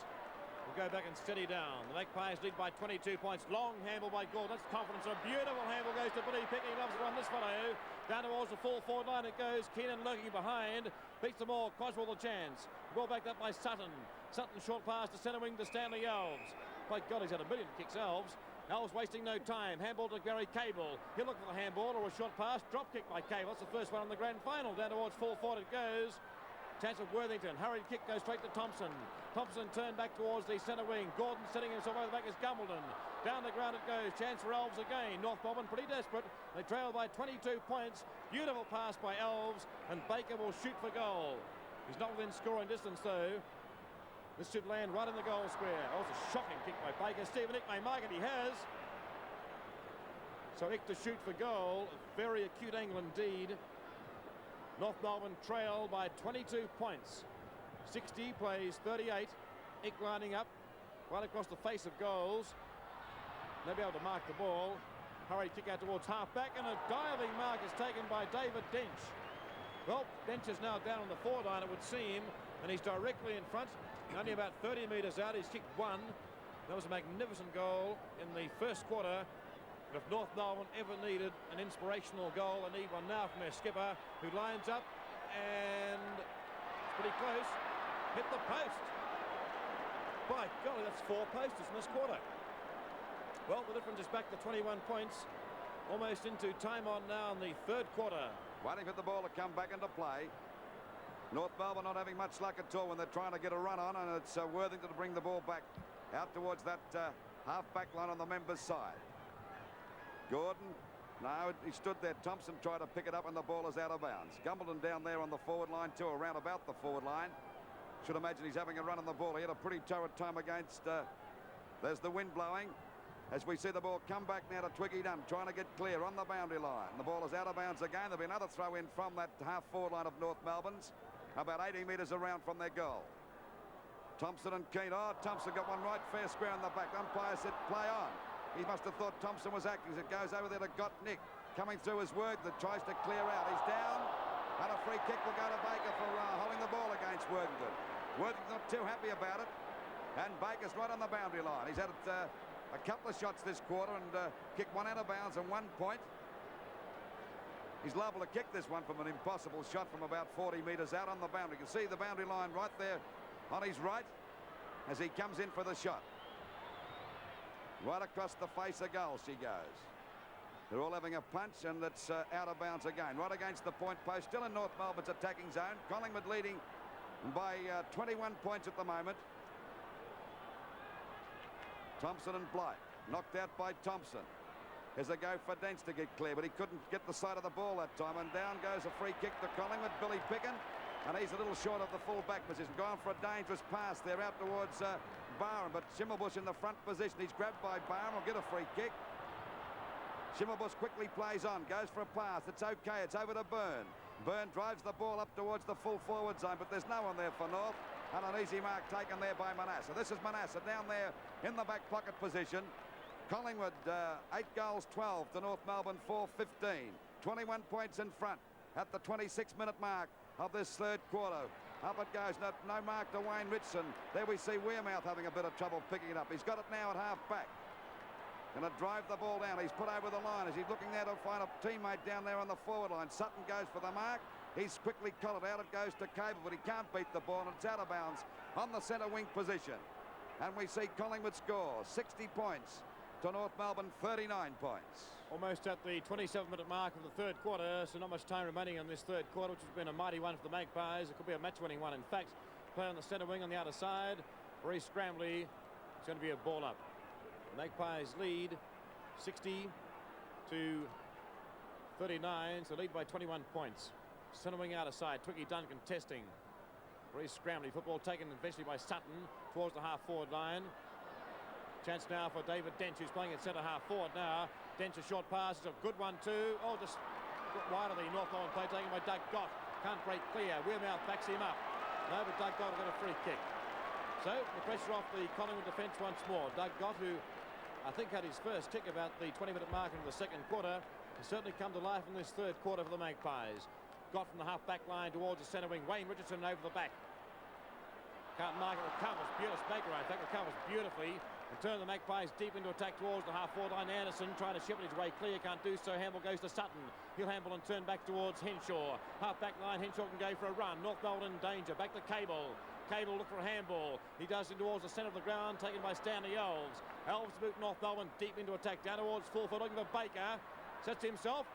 We'll go back and steady down. The Magpies lead by 22 points. Long handle by Gordon. That's confidence. A beautiful handle goes to Billy Pickett. He loves to run this fellow. Down towards the full forward line it goes. Keenan lurking behind. Beats them all. Croswell the chance. Ball backed up by Sutton. Sutton short pass to centre wing to Stanley Alves. By God, he's had a million kicks, Alves. Alves wasting no time. Handball to Gary Cable. He'll look for the handball or a short pass. Drop kick by Cable. That's the first one in the grand final. Down towards full forward it goes. Chance of Worthington. Hurried kick goes straight to Thompson. Thompson turned back towards the centre wing. Gordon setting himself over the back is Gumbledon. Down the ground it goes. Chance for Alves again. North Melbourne pretty desperate. They trail by 22 points. Beautiful pass by Alves. And Baker will shoot for goal. He's not within scoring distance though. This should land right in the goal square. Oh, it's a shocking kick by Baker. Stephen Ick may mark it. He has. So Ick to shoot for goal. Very acute angle indeed. North Melbourne trail by 22 points. 60 plays 38. Ick lining up right across the face of goals. They'll be able to mark the ball. Hurry kick out towards half-back, and a diving mark is taken by David Dench. Well, Dench is now down on the forward line, it would seem, and he's directly in front. Only about 30 metres out. He's kicked one. That was a magnificent goal in the first quarter. But if North Melbourne ever needed an inspirational goal, they need one now from their skipper, who lines up, and it's pretty close. Hit the post. By golly, that's 4 posters in this quarter. Well, the difference is back to 21 points. Almost into time on now in the third quarter. Waiting for the ball to come back into play. North Melbourne not having much luck at all when they're trying to get a run on, and it's Worthington to bring the ball back out towards that half-back line on the members' side. Gordon, no, he stood there. Thompson tried to pick it up, and the ball is out of bounds. Gumbleton down there on the forward line too, around about the forward line. Should imagine he's having a run on the ball. He had a pretty torrid time against... there's the wind blowing. As we see the ball come back now to Twiggy Dunn, trying to get clear on the boundary line. The ball is out of bounds again. There'll be another throw in from that half-forward line of North Melbourne's, about 80 metres around from their goal. Thompson and Keane. Oh, Thompson got one right fair square in the back. Umpire said play on. He must have thought Thompson was acting. It goes over there to Gottnick, coming through his work that tries to clear out. He's down, and a free kick will go to Baker for holding the ball against Worthington. Worthington not too happy about it, and Baker's right on the boundary line. He's had it a couple of shots this quarter and kicked one out of bounds and 1 point. He's liable to kick this one from an impossible shot from about 40 metres out on the boundary. You can see the boundary line right there on his right as he comes in for the shot. Right across the face of goal she goes. They're all having a punch, and it's out of bounds again. Right against the point post, still in North Melbourne's attacking zone. Collingwood leading by 21 points at the moment. Thompson and Blight knocked out by Thompson. Here's a go for Dents to get clear, but he couldn't get the side of the ball that time, and down goes a free kick to Collingwood. Billy Picken, and he's a little short of the full back position. Going for a dangerous pass there out towards Barham, but Schimmelbusch in the front position. He's grabbed by Barham. Will get a free kick. Schimmelbusch quickly plays on, goes for a pass. It's okay. It's over to Byrne. Byrne drives the ball up towards the full forward zone, but there's no one there for North. And an easy mark taken there by Manasseh. This is Manasseh down there in the back pocket position. Collingwood 8 goals 12 to North Melbourne 4-15. 21 points in front at the 26-minute mark of this third quarter. Up it goes. No mark to Wayne Richardson. There we see Wearmouth having a bit of trouble picking it up. He's got it now at half back. Going to drive the ball down. He's put over the line as he's looking there to find a teammate down there on the forward line. Sutton goes for the mark. He's quickly collared out. It goes to Cable, but he can't beat the ball, and it's out of bounds on the centre wing position. And we see Collingwood score 60 points to North Melbourne 39 points. Almost at the 27-minute mark of the third quarter, so not much time remaining in this third quarter, which has been a mighty one for the Magpies. It could be a match-winning one, in fact. Play on the centre wing on the outer side. Very scrambly. It's going to be a ball up. The Magpies lead 60 to 39, so lead by 21 points. Centre wing outer side. Twiggy Dunn contesting. Very scrambly football taken eventually by Sutton towards the half-forward line. Chance now for David Dench, who's playing at centre half-forward now. Dench, a short pass. It's a good one too. Oh, just wide of the North Melbourne play taken by Doug Gott. Can't break clear. Wearmouth backs him up. No, but Doug Gott will get a free kick. So the pressure off the Collingwood defence once more. Doug Gott, who I think had his first kick about the 20-minute mark in the second quarter, has certainly come to life in this third quarter for the Magpies. Got from the half-back line towards the centre wing. Wayne Richardson over the back. Can't mark it. Recovers. Beautiful. Baker, in fact, recovers beautifully. And turn the Magpies deep into attack towards the half-forward line. Anderson trying to shepherd his way clear. Can't do so. Hamble goes to Sutton. He'll handle and turn back towards Henshaw. Half-back line. Henshaw can go for a run. North Melbourne in danger. Back to Cable. Cable look for a handball. He does it towards the centre of the ground. Taken by Stanley Elves. Elves boot North Melbourne deep into attack. Down towards full foot. Looking for Baker. Sets himself.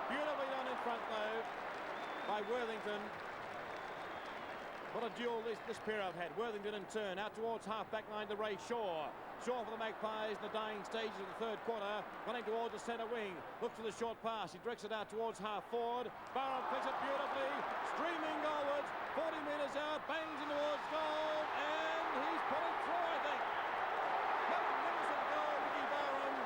Beautifully done in front though by Worthington. What a duel this pair have had. Worthington in turn out towards half-back line to Ray Shaw. Shaw for the Magpies in the dying stages of the third quarter. Running towards the centre wing. Looks for the short pass. He directs it out towards half-forward. Barham flicks it beautifully. Streaming goalwards. 40 metres out. Bangs in towards goal. And he's put it through, I think. Magnificent goal, Ricky Barham.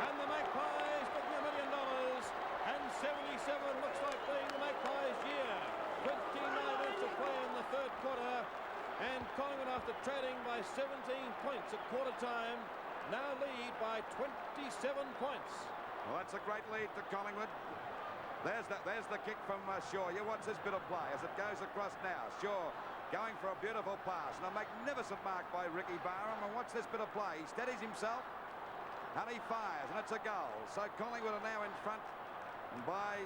And the Magpies looking $1 million. And 77 looks like being the Magpies' year. 29 minutes to play in the third quarter. And Collingwood, after trailing by 17 points at quarter time, now lead by 27 points. Well, that's a great lead to Collingwood. There's the kick from Shaw. You watch this bit of play as it goes across now. Shaw going for a beautiful pass and a magnificent mark by Ricky Barham. And watch this bit of play. He steadies himself and he fires, and it's a goal. So Collingwood are now in front by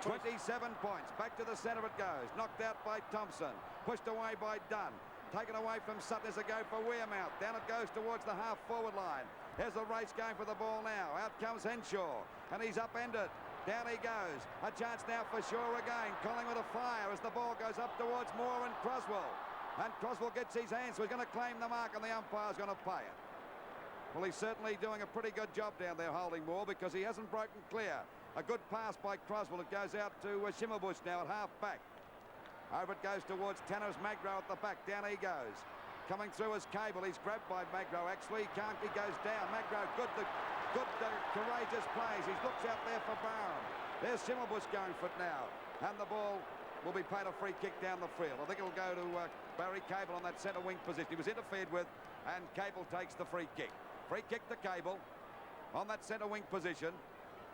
27 points. Back to the centre it goes. Knocked out by Thompson. Pushed away by Dunn. Taken away from Sutton as a go for Wearmouth. Down it goes towards the half-forward line. There's the race going for the ball now. Out comes Henshaw, and he's upended. Down he goes. A chance now for Shaw again. Collingwood a fire as the ball goes up towards Moore and Croswell. And Croswell gets his hands, so he's going to claim the mark, and the umpire's going to pay it. Well, he's certainly doing a pretty good job down there holding Moore because he hasn't broken clear. A good pass by Croswell. It goes out to Schimmelbusch now at half-back. Over it goes towards Tanner's Magro at the back. Down he goes. Coming through is Cable. He's grabbed by Magro. Actually, he goes down. Magro, good, courageous plays. He looks out there for Barham. There's Schimmelbusch going for it now. And the ball will be paid a free kick down the field. I think it'll go to Barry Cable on that centre wing position. He was interfered with, and Cable takes the free kick. Free kick to Cable on that centre wing position.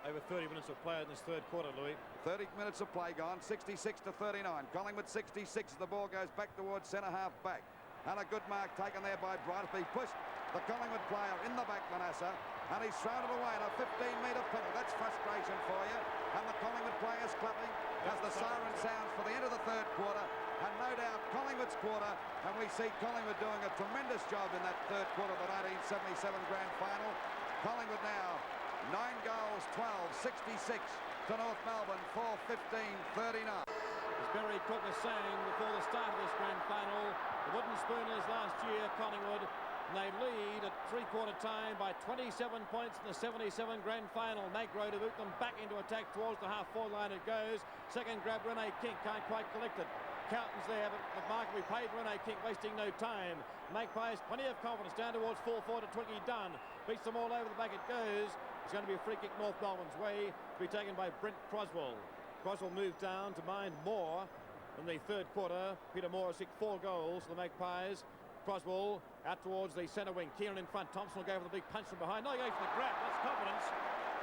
Over 30 minutes of play in this third quarter, Louis. 30 minutes of play gone. 66 to 39. Collingwood 66 as the ball goes back towards centre half back. And a good mark taken there by Bright. He pushed the Collingwood player in the back, Manasseh, and he's thrown it away in a 15-metre penalty. That's frustration for you. And the Collingwood players clapping as the siren sounds for the end of the third quarter. And no doubt Collingwood's quarter, and we see Collingwood doing a tremendous job in that third quarter of the 1977 grand final. Collingwood now 9 goals, 12, 66 to North Melbourne, 4-15-39. As Barry Cook is saying before the start of this grand final, the Wooden Spooners last year, Collingwood, and they lead at three-quarter time by 27 points in the 77 grand final. Magro to boot them back into attack towards the half-forward line it goes. Second grab, Rene King can't quite collect it. Carlton's there, but the mark will be paid. Rene King wasting no time. Magpies plenty of confidence down towards 4-4 to Twiggy Dunn. Beats them all over the back it goes. It's going to be a free kick North Melbourne's way to be taken by Brent Croswell. Croswell moved down to mind Moore in the third quarter. Peter Moore has kicked 4 goals for the Magpies. Croswell out towards the centre wing. Kieran in front. Thompson will go for the big punch from behind. No, he goes for the grab. That's confidence.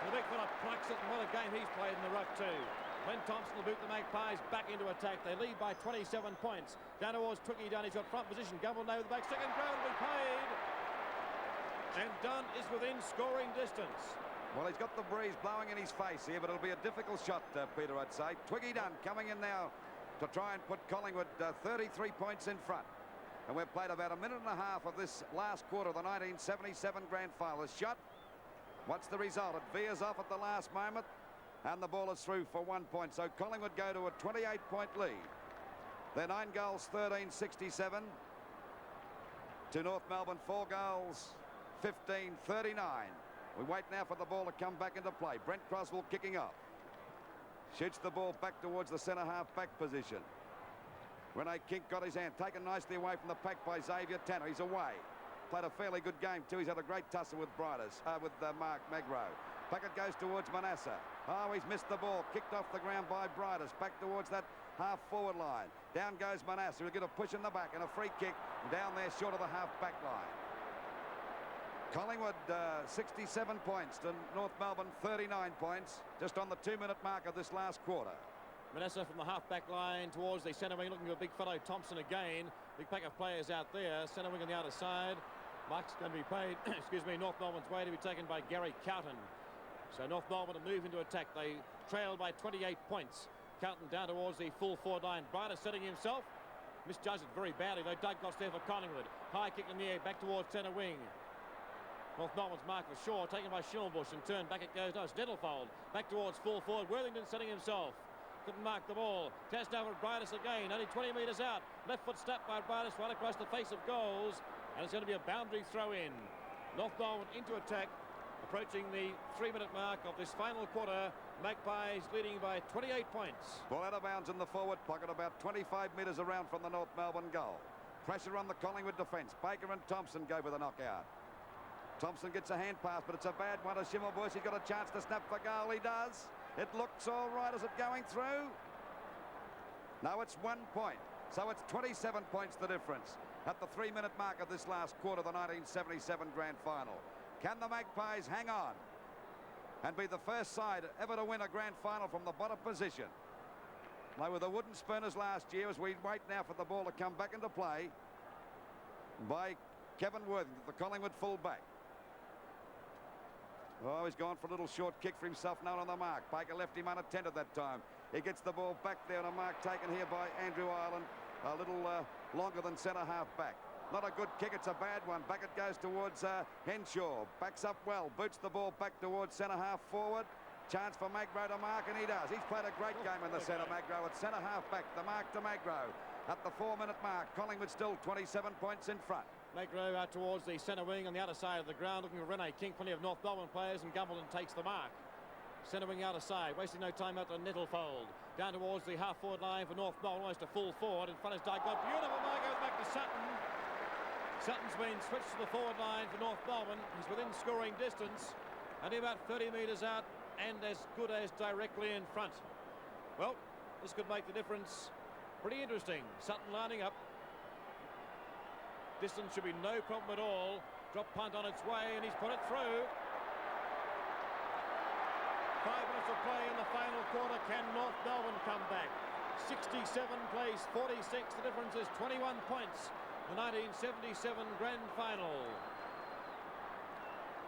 And the big fella plucks it, and what a game he's played in the ruck too. Glenn Thompson will boot the Magpies back into attack. They lead by 27 points. Down towards Twiggy Dunn. He's got front position. Gumble over the back. Second grab will be paid. And Dunn is within scoring distance. Well, he's got the breeze blowing in his face here, but it'll be a difficult shot, Peter, I'd say. Twiggy Dunn coming in now to try and put Collingwood 33 points in front. And we've played about a minute and a half of this last quarter of the 1977 grand final. The shot, what's the result? It veers off at the last moment, and the ball is through for 1 point. So Collingwood go to a 28-point lead. They're 9 goals, 13-67 to North Melbourne, 4 goals, 15-39. We wait now for the ball to come back into play. Brent Croswell kicking off. Shoots the ball back towards the centre half-back position. Rene King got his hand taken nicely away from the pack by Xavier Tanner. He's away. Played a fairly good game too. He's had a great tussle with Mark Magro. Packet goes towards Manasseh. Oh, he's missed the ball. Kicked off the ground by Brightus. Back towards that half-forward line. Down goes Manasseh. He'll get a push in the back and a free kick down there short of the half-back line. Collingwood 67 points to North Melbourne 39 points, just on the 2-minute mark of this last quarter. Manasseh from the half-back line towards the centre wing, looking for a big fellow Thompson again. Big pack of players out there. Centre wing on the outer side. Mark's going to be paid, excuse me, North Melbourne's way to be taken by Gary Cowton. So North Melbourne to move into attack. They trail by 28 points. Cowton down towards the full forward line. Brighter setting himself. Misjudged it very badly, though. Doug Goss there for Collingwood. High kick in the air, back towards centre wing. North Melbourne's mark was Shaw, taken by Schimmelbusch, and turned back it goes. No, it's Nettlefold. Back towards full forward. Worthington setting himself. Couldn't mark the ball. Test over at Brightus again. Only 20 metres out. Left foot snap by Brightus right across the face of goals. And it's going to be a boundary throw in. North Melbourne into attack. Approaching the 3-minute mark of this final quarter. Magpies leading by 28 points. Ball out of bounds in the forward pocket, about 25 metres around from the North Melbourne goal. Pressure on the Collingwood defence. Baker and Thompson go for the knockout. Thompson gets a hand pass, but it's a bad one to Schimmelbusch. He's got a chance to snap for goal. He does. It looks all right. Is it going through? No, it's 1 point. So it's 27 points the difference at the 3-minute mark of this last quarter of the 1977 Grand Final. Can the Magpies hang on and be the first side ever to win a Grand Final from the bottom position? They were the wooden spooners last year, as we wait now for the ball to come back into play by Kevin Worthington, the Collingwood full-back. Oh, he's gone for a little short kick for himself, no one on the mark. Baker left him unattended that time. He gets the ball back there on a mark taken here by Andrew Ireland, a little longer than centre-half back. Not a good kick, it's a bad one. Back it goes towards Henshaw. Backs up well, boots the ball back towards centre-half forward. Chance for Magro to mark, and he does. He's played a great game in the centre, Magro. At centre-half back, the mark to Magro. At the 4-minute mark, Collingwood still 27 points in front. Magro out towards the centre wing on the outer side of the ground, looking for Rene King. Plenty of North Melbourne players, and Gumbleton takes the mark. Centre wing outer side, wasting no time out to Nettlefold. Down towards the half-forward line for North Melbourne, almost a full forward. In front is Dygott. Beautiful mark, goes back to Sutton. Sutton's been switched to the forward line for North Melbourne. He's within scoring distance, only about 30 metres out, and as good as directly in front. Well, this could make the difference pretty interesting. Sutton lining up. Distance should be no problem at all. Drop punt on its way, and he's put it through. 5 minutes of play in the final quarter. Can North Melbourne come back? 67 plays 46. The difference is 21 points. The 1977 Grand Final.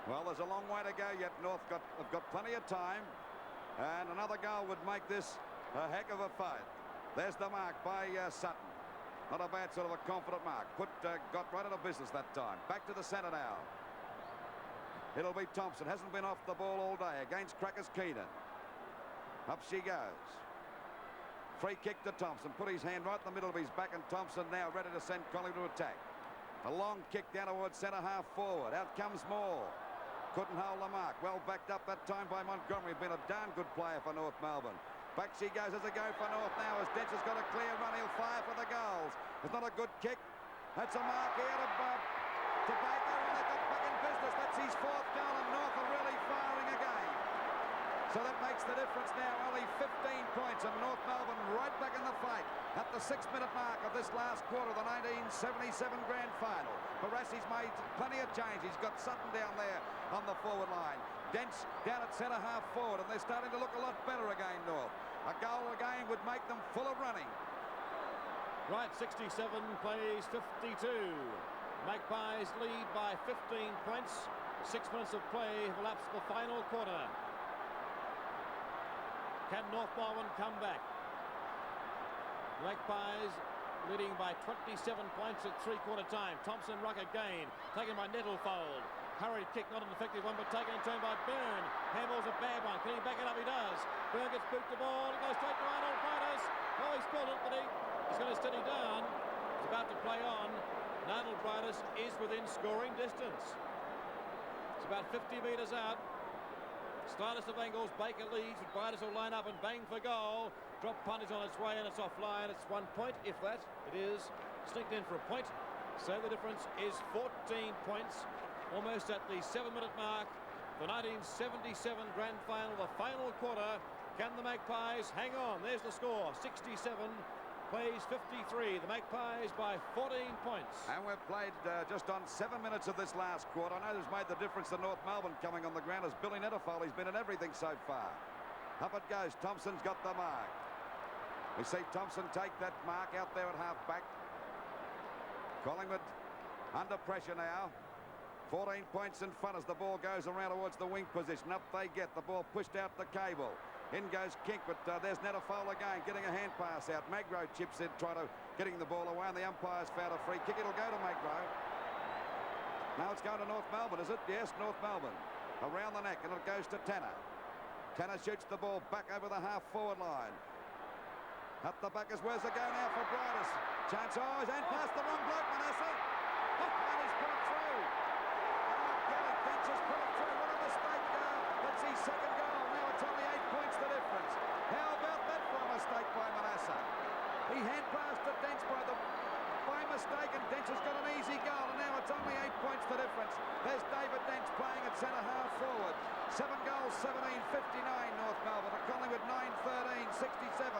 Well, there's a long way to go yet. North have got plenty of time, and another goal would make this a heck of a fight. There's the mark by Sutton. Not a bad sort of a confident mark. Got right out of business that time. Back to the centre now. It'll be Thompson. Hasn't been off the ball all day against Crackers Keenan. Up she goes. Free kick to Thompson. Put his hand right in the middle of his back, and Thompson now ready to send Collingwood to attack. A long kick down towards centre-half forward. Out comes Moore. Couldn't hold the mark. Well backed up that time by Montgomery. Been a darn good player for North Melbourne. Back she goes as a go for North now, as Dench has got a clear run. He'll fire for the goals. It's not a good kick. That's a mark here to Baker, and they got back in business. That's his 4th goal, and North are really firing again. So that makes the difference now. Only 15 points, and North Melbourne right back in the fight at the 6-minute mark of this last quarter of the 1977 Grand Final. Barassi's made plenty of change. He's got Sutton down there on the forward line. Dench down at centre-half forward, and they're starting to look a lot better again, North. A goal again would make them full of running. Right, 67 plays 52. Magpies lead by 15 points. 6 minutes of play have elapsed the final quarter. Can North Melbourne come back? Magpies leading by 27 points at 3/4 time. Thompson ruck again, taken by Nettlefold. Hurried kick, not an effective one, but taken in turn by Byrne. Handball's a bad one. Can he back it up? He does. Byrne gets booped the ball. It goes straight to Arnold Brightus. Oh, he spilled it, but he's going to steady down. He's about to play on. And Arnold Brightus is within scoring distance. It's about 50 metres out. Slightest of angles, Baker leads, but Brightus will line up and bang for goal. Drop punt is on its way, and it's offline. It's 1 point, if that. It is sneaked in for a point. So the difference is 14 points. Almost at the 7-minute mark. The 1977 Grand Final, the final quarter. Can the Magpies hang on? There's the score. 67 plays 53. The Magpies by 14 points. And we've played just on 7 minutes of this last quarter. I know who's made the difference to North Melbourne coming on the ground is Billy Nettlefold. He's been in everything so far. Up it goes. Thompson's got the mark. We see Thompson take that mark out there at half-back. Collingwood under pressure now. 14 points in front as the ball goes around towards the wing position. Up they get. The ball pushed out the cable. In goes Kink, but there's Nettlefold again, getting a hand pass out. Magro chips in, trying to getting the ball away, and the umpire's found a free kick. It'll go to Magro. Now it's going to North Melbourne, is it? Yes, North Melbourne. Around the neck, and it goes to Tanner. Tanner shoots the ball back over the half-forward line. Up the back is where's it go now for Brightus. Chance, oh, his hand past the wrong bloke, Manasseh. And he's put it through. Dench has put it through. What a mistake. That's his second goal. Now it's only 8 points the difference. How about that for a mistake by Manasseh? He hand passed to Dench by mistaken, Dent has got an easy goal, and now it's only 8 points the difference. There's David Dent playing at centre-half forward. 7 goals, 17, 59 North Melbourne. To Collingwood, 9, 13, 67.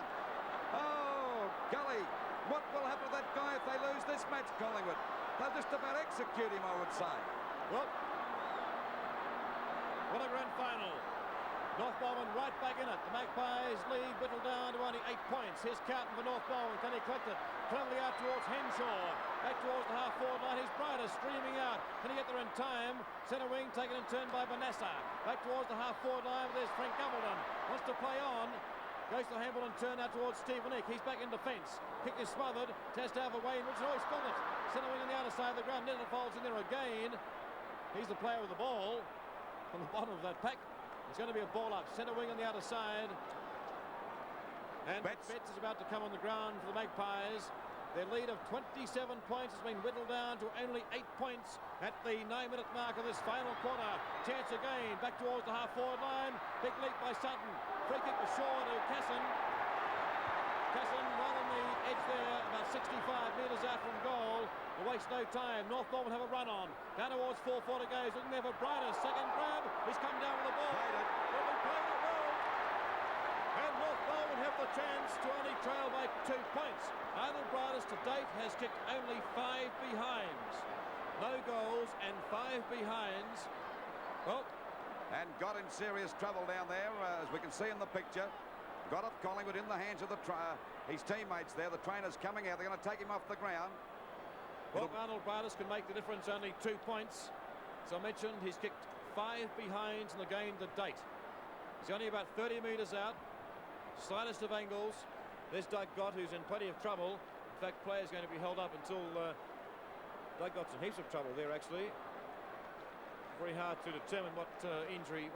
Oh, golly. What will happen to that guy if they lose this match, Collingwood? They'll just about execute him, I would say. Well, what a grand final. North Melbourne right back in it. The Magpies lead whittled down to only 8 points. Here's Carlton for North Melbourne. Can he collect it? Cleverly out towards Henshaw. Back towards the half-forward line. Here's Brighter streaming out. Can he get there in time? Centre wing taken in turn by Vanessa. Back towards the half-forward line. There's Frank Gumbleton. Wants to play on. Goes to handball and turn out towards Stephen Eck. He's back in defence. Kick is smothered. Test out for Wayne Richardson. Oh, he's got it. Centre wing on the outer side of the ground. Nettle folds in there again. He's the player with the ball. On the bottom of that pack. It's going to be a ball up. Centre wing on the outer side. And Betts is about to come on the ground for the Magpies. Their lead of 27 points has been whittled down to only 8 points at the 9-minute mark of this final quarter. Chance again. Back towards the half-forward line. Big leap by Sutton. Free kick was short to Casson. Casson right on the edge there, about 65 metres out from goal. Will waste no time. North Melbourne have a run on. Down towards 4-4 to go. He's looking there for Brighter. Second grab. He's come down with the ball. Will be played it well. And North Melbourne have the chance to only trail by 2 points. Arnold Brighter to date has kicked only 5 behinds. No goals and 5 behinds. Well, and got in serious trouble down there, as we can see in the picture. Got up Collingwood in the hands of his teammates there. The trainer's coming out. They're going to take him off the ground. Well, Arnold Brighter can make the difference, only 2 points. As I mentioned, he's kicked 5 behinds in the game to date. He's only about 30 metres out. Slightest of angles. There's Doug Gott, who's in plenty of trouble. In fact, player's going to be held up until Doug Gott's in heaps of trouble there, actually. Very hard to determine what the injury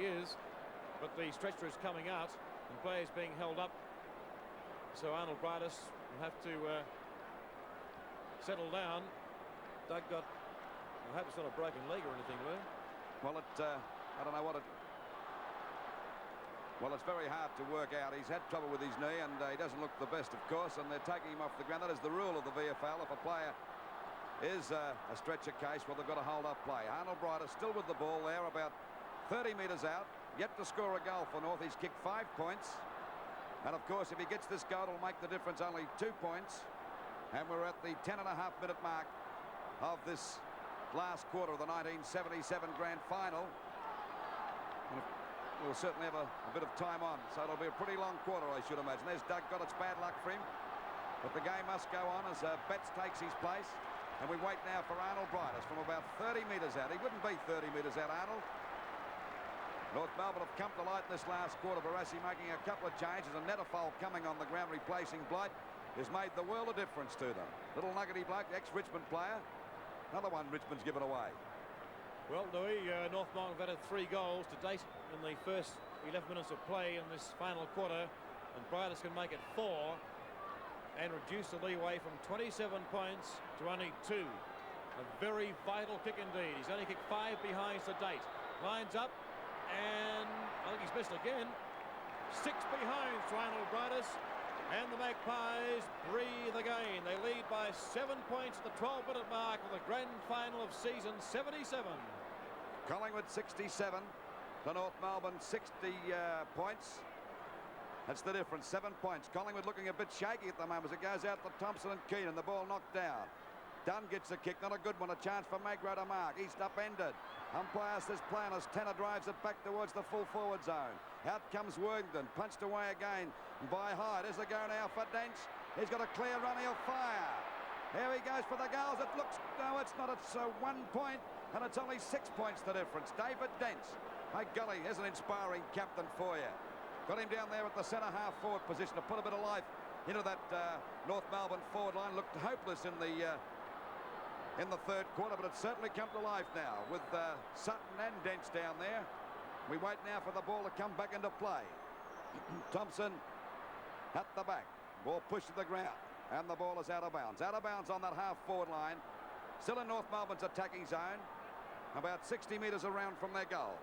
is, but the stretcher is coming out and players being held up. So Arnold Brighter will have to settle down. Doug Gott, I hope it's not a broken leg or anything, Lou. Well, I don't know what it. Well, it's very hard to work out. He's had trouble with his knee, and he doesn't look the best, of course, and they're taking him off the ground. That is the rule of the VFL. If a player is a stretcher case, well, they've got to hold up play. Arnold Brighter still with the ball there, about 30 metres out, yet to score a goal for North. He's kicked 5 points, and of course, if he gets this goal, it'll make the difference, only 2 points. And we're at the 10.5-minute mark of this last quarter of the 1977 grand final. And we'll certainly have a bit of time on, so it'll be a pretty long quarter, I should imagine. There's Doug Gott. It's bad luck for him, but the game must go on as Betts takes his place. And we wait now for Arnold Brighter from about 30 metres out. He wouldn't be 30 metres out, Arnold. North Melbourne have come to light in this last quarter. Barassi making a couple of changes. And Netterfold coming on the ground, replacing Blight, has made the world of difference to them. Little nuggety bloke, ex-Richmond player. Another one Richmond's given away. Well, Louis, North Melbourne have added 3 goals to date in the first 11 minutes of play in this final quarter. And Brighter can make it 4. And reduce the leeway from 27 points to only 2. A very vital kick indeed. He's only kicked 5 behinds to date. Lines up, and I think he's missed again. 6 behinds to Arnold Brighter, and the Magpies breathe again. They lead by 7 points at the 12-minute mark of the grand final of season 77. Collingwood 67 to North Melbourne 60 points. That's the difference, 7 points. Collingwood looking a bit shaky at the moment as it goes out to Thompson and Keenan. The ball knocked down. Dunn gets a kick, not a good one. A chance for Magro to mark. He's upended. Umpire says plan as Tanner drives it back towards the full forward zone. Out comes Worthington, punched away again by Hyde. There's a go now for Dench. He's got a clear run, he'll fire. Here he goes for the goals. It looks, no, it's not. It's 1 point, and it's only 6 points the difference. David Dench. My golly, here's an inspiring captain for you. Got him down there at the centre-half forward position to put a bit of life into that North Melbourne forward line. Looked hopeless in the third quarter, but it's certainly come to life now with Sutton and Dents down there. We wait now for the ball to come back into play. Thompson at the back. Ball pushed to the ground, and the ball is out of bounds. Out of bounds on that half-forward line. Still in North Melbourne's attacking zone, about 60 metres around from their goal.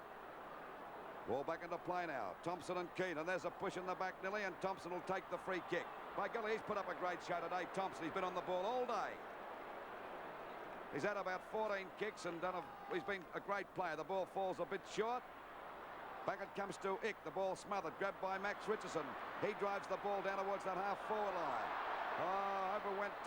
Ball back into play now. Thompson and Keenan. There's a push in the back nearly, and Thompson will take the free kick. By golly, he's put up a great show today, Thompson. He's been on the ball all day. He's had about 14 kicks and he's been a great player. The ball falls a bit short. Back it comes to Ick. The ball smothered. Grabbed by Max Richardson. He drives the ball down towards that half-forward line. Oh, over went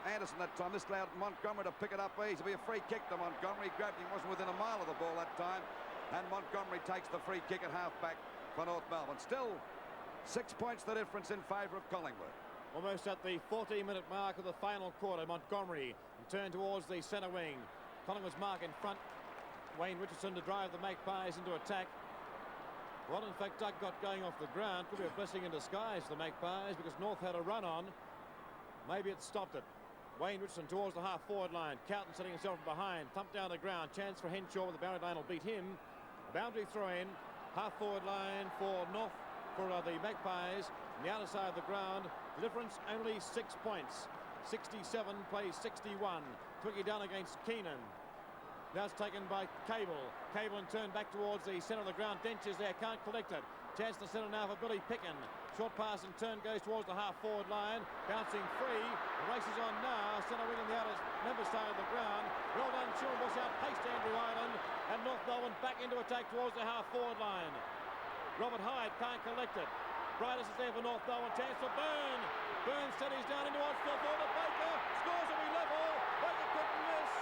Anderson that time. This allowed Montgomery to pick it up easy. It'll be a free kick to Montgomery. He grabbed him. Wasn't within a mile of the ball that time. And Montgomery takes the free kick at half-back for North Melbourne. Still 6 points the difference in favour of Collingwood. Almost at the 14-minute mark of the final quarter, Montgomery turned towards the centre wing. Collingwood's mark in front. Wayne Richardson to drive the Magpies into attack. Well, in fact, Doug got going off the ground. Could be a blessing in disguise for the Magpies because North had a run on. Maybe it stopped it. Wayne Richardson towards the half-forward line. Carlton setting himself from behind. Thumped down the ground. Chance for Henshaw with the boundary line will beat him. Boundary throw-in. Half-forward line for North, for the Magpies. On the outer side of the ground. The difference only 6 points. 67 plays 61. Twiggy down against Keenan. Now it's taken by Cable. Cable and turn back towards the centre of the ground. Dentures there, can't collect it. Chance to centre now for Billy Picken. Short pass and turn goes towards the half-forward line. Bouncing free. The race is on now. Centre wing on the outer member side of the ground. Well done, Schulbush outpaced Andrew Ireland. And North Melbourne back into attack towards the half-forward line. Robert Hyde can't collect it. Bridus is there for North Melbourne. Chance for Byrne. Byrne steadies down into towards full forward. Baker scores will be level. Baker couldn't miss.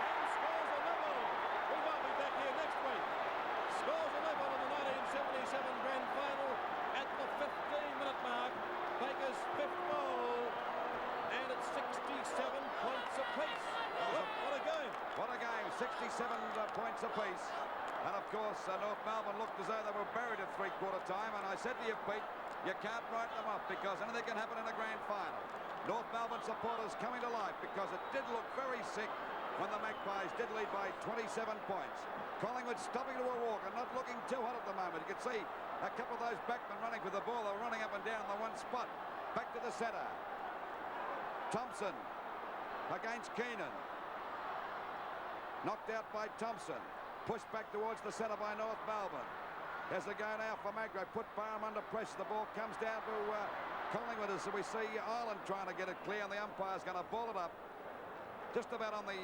And scores a level. We won't be back here next week. Scores a level in the 1977 grand final at the 15-minute mark. Baker's 5th goal. And it's 67 points apiece. What a game. What a game. 67 points apiece. And of course, North Melbourne looked as though they were buried at three-quarter time. And I said to you, Pete, you can't write them up because anything can happen in a grand final. North Melbourne supporters coming to life because it did look very sick when the Magpies did lead by 27 points. Collingwood stopping to a walk and not looking too hot at the moment. You can see a couple of those backmen running with the ball. They're running up and down the one spot. Back to the centre. Thompson against Keenan. Knocked out by Thompson. Pushed back towards the centre by North Melbourne. As they go now for Magro. Put Barham under pressure. The ball comes down to Collingwood as we see Ireland trying to get it clear, and the umpire's going to ball it up just about on the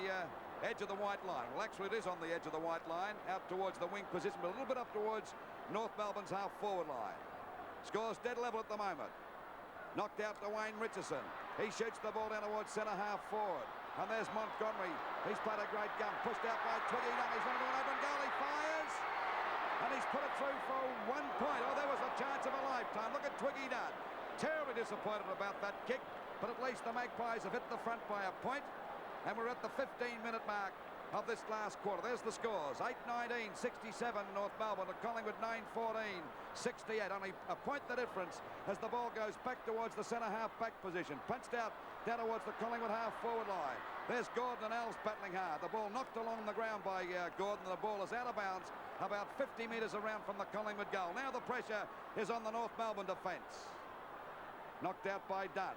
edge of the white line. Well, actually, it is on the edge of the white line, out towards the wing position, but a little bit up towards North Melbourne's half-forward line. Scores dead level at the moment. Knocked out to Wayne Richardson. He shoots the ball down towards centre half-forward. And there's Montgomery. He's played a great gun. Pushed out by Twiggy. He's running to an open goal. He fires. And he's put it through for 1 point. Oh, there was a chance of a lifetime. Look at Twiggy Dunn. Terribly disappointed about that kick. But at least the Magpies have hit the front by a point. And we're at the 15-minute mark of this last quarter. There's the scores. 8-19, 67 North Melbourne to Collingwood 9-14, 68. Only a point the difference as the ball goes back towards the centre half-back position. Punched out down towards the Collingwood half-forward line. There's Gordon and Els battling hard. The ball knocked along the ground by Gordon. The ball is out of bounds about 50 metres around from the Collingwood goal. Now the pressure is on the North Melbourne defence. Knocked out by Dunn.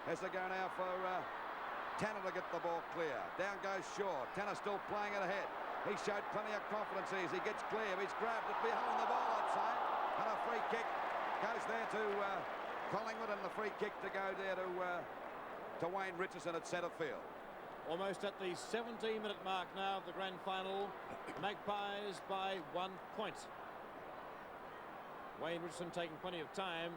As they go now for Tanner to get the ball clear. Down goes Shaw. Tanner still playing it ahead. He showed plenty of confidence as he gets clear. He's grabbed it behind the ball, I'd say. And a free kick goes there to Collingwood, and the free kick to go there to Wayne Richardson at centre field. Almost at the 17-minute mark now of the grand final. Magpies by 1 point. Wayne Richardson taking plenty of time.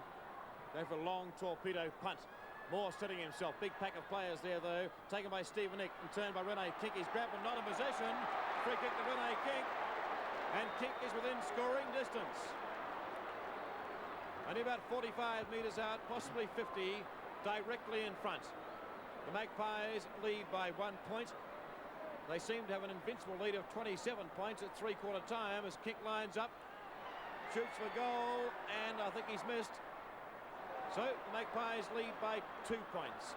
Going for a long torpedo punt. Moore setting himself. Big pack of players there, though. Taken by Stephen Ick and turned by Rene Kink. He's grabbed but not in possession. Free kick to Rene Kink. And Kink is within scoring distance. Only about 45 metres out, possibly 50, directly in front. The Magpies lead by 1 point. They seem to have an invincible lead of 27 points at three-quarter time as Kink lines up. Shoots for goal, and I think he's missed. So the Magpies lead by 2 points.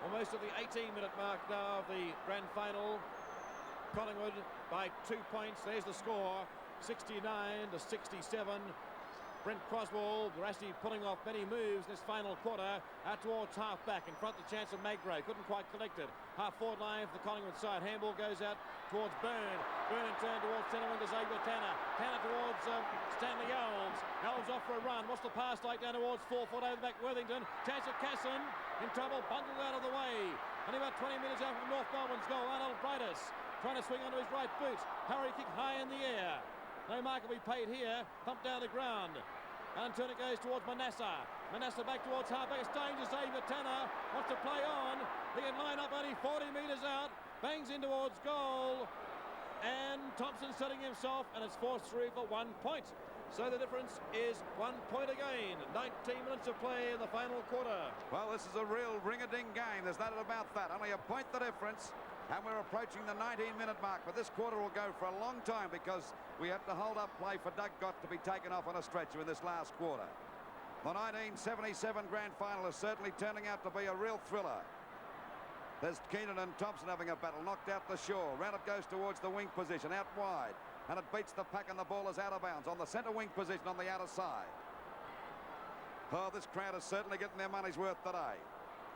Almost at the 18-minute mark now of the grand final. Collingwood by 2 points. There's the score, 69-67. Brent Croswell, Barassi pulling off many moves this final quarter out towards half-back. In front, the chance of Magro. Couldn't quite collect it. Half-forward line for the Collingwood side. Handball goes out towards Byrne. Byrne in turn towards centre wing to Xavier Tanner. Tanner towards Stanley Elves. Elves off for a run. What's the pass like down towards 4 foot over the back? Worthington. Chance of Casson. In trouble. Bundled out of the way. Only about 20 metres out from North Melbourne's goal. Arnold Brightus trying to swing onto his right boot. Harry kick high in the air. No mark will be paid here. Thumped down the ground. And turn it goes towards Manasseh. Manasseh back towards halfback. It's dangerous. Xavier Tanner wants to play on. He can line up only 40 metres out. Bangs in towards goal. And Thompson setting himself, and it's forced through for 1 point. So the difference is 1 point again. 19 minutes of play in the final quarter. Well, this is a real ring-a-ding game. There's no doubt about that. Only a point the difference. And we're approaching the 19-minute mark. But this quarter will go for a long time because we have to hold up play for Doug Gott to be taken off on a stretcher in this last quarter. The 1977 grand final is certainly turning out to be a real thriller. There's Keenan and Thompson having a battle. Knocked out the shore. Round it goes towards the wing position. Out wide. And it beats the pack and the ball is out of bounds on the centre wing position on the outer side. Oh, this crowd is certainly getting their money's worth today.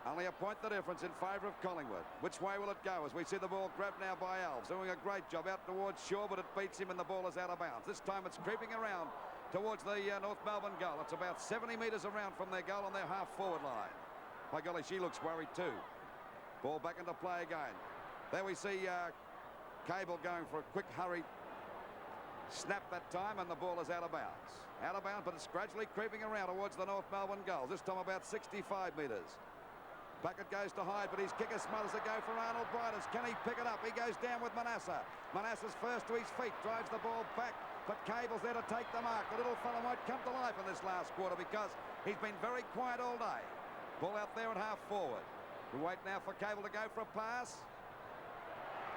Only a point the difference in favour of Collingwood. Which way will it go as we see the ball grabbed now by Alves, doing a great job out towards Shaw, but it beats him and the ball is out of bounds. This time it's creeping around towards the North Melbourne goal. It's about 70 metres around from their goal on their half-forward line. By golly, she looks worried too. Ball back into play again. There we see Cable going for a quick hurry snap that time, and the ball is out of bounds. Out of bounds, but it's gradually creeping around towards the North Melbourne goals. This time about 65 metres. Packett goes to Hyde, but his kicker smothers a go for Arnold Brightus. Can he pick it up? He goes down with Manasseh. Manasseh's first to his feet, drives the ball back, but Cable's there to take the mark. The little fella might come to life in this last quarter because he's been very quiet all day. Ball out there at half forward. We wait now for Cable to go for a pass.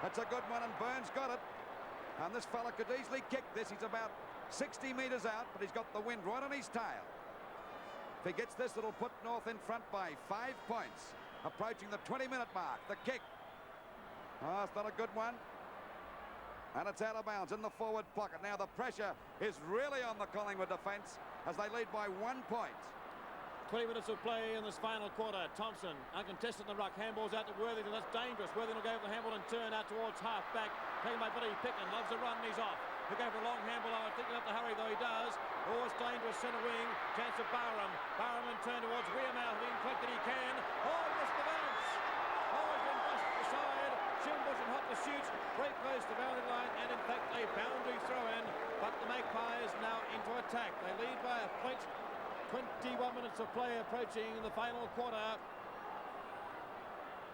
That's a good one, and Burns got it. And this fella could easily kick this. He's about 60 metres out, but he's got the wind right on his tail. If he gets this, it'll put North in front by 5 points. Approaching the 20-minute mark. The kick. Oh, it's not a good one. And it's out of bounds in the forward pocket. Now the pressure is really on the Collingwood defence as they lead by 1 point. 20 minutes of play in this final quarter. Thompson uncontested in the ruck. Handball's out to Worthington. That's dangerous. Worthington will go for the handball and turn out towards half-back. Taken by Billy Picken. Loves the run and he's off. He'll go for a long handball. I think he'll have to hurry, though he does. Oh, it's dangerous. Centre wing. Chance of Barham. Barham and turn towards Wearmouth. He can collect it. He can. Oh, he missed the bounce. Oh, he's been busted aside. Schimbush and Hot to shoot. Very close to the boundary line. And, in fact, a boundary throw-in. But the Magpies now into attack. They lead by a point. 21 minutes of play approaching the final quarter.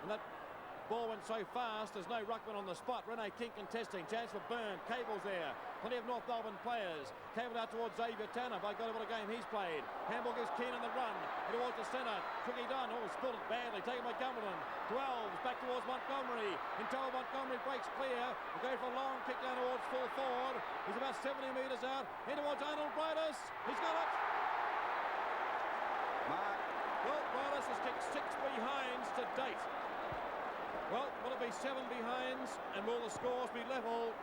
And that ball went so fast, there's no ruckman on the spot. Rene King contesting. Chance for Byrne. Cable's there. Plenty of North Melbourne players. Cable out towards Xavier Tanner. By God, what a game he's played. Handball gives Keane on the run. Towards the centre. Tricky done. Oh, spilled it badly. Taken by Gumberland. 12 back towards Montgomery. Until Montgomery breaks clear. Will go for a long kick down towards full forward. He's about 70 metres out. In towards Arnold Brightus. He's got it. Mark. Well, Brightus has kicked 6 behinds to date. Well, will it be 7 behinds, and will the scores be level,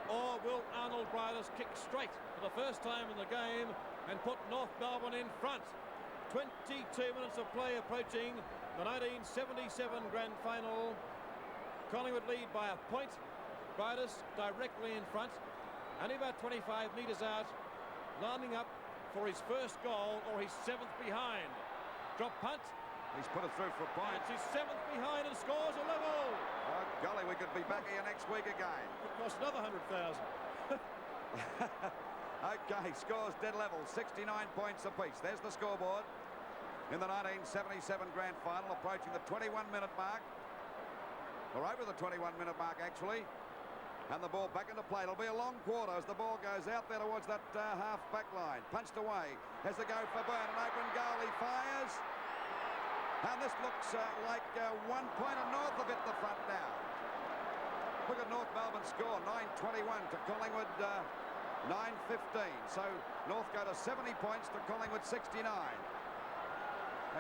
or will Arnold Brightus kick straight for the first time in the game and put North Melbourne in front? 22 minutes of play approaching the 1977 grand final. Collingwood lead by a point. Brightus directly in front, only about 25 metres out, lining up for his first goal or his 7th behind. Drop punt. He's put it through for a point. It's his 7th behind and scores a level. Oh, golly, we could be back here next week again. It cost another 100,000. Okay, scores dead level, 69 points apiece. There's the scoreboard in the 1977 grand final, approaching the 21-minute mark. Or over the 21-minute mark, actually. And the ball back into play. It'll be a long quarter as the ball goes out there towards that half-back line. Punched away. Has to go for Byrne. An open goal. He fires. And this looks like 1 point and North have hit the front now. Look at North Melbourne score, 9-21 to Collingwood 9-15. So North go to 70 points to Collingwood 69.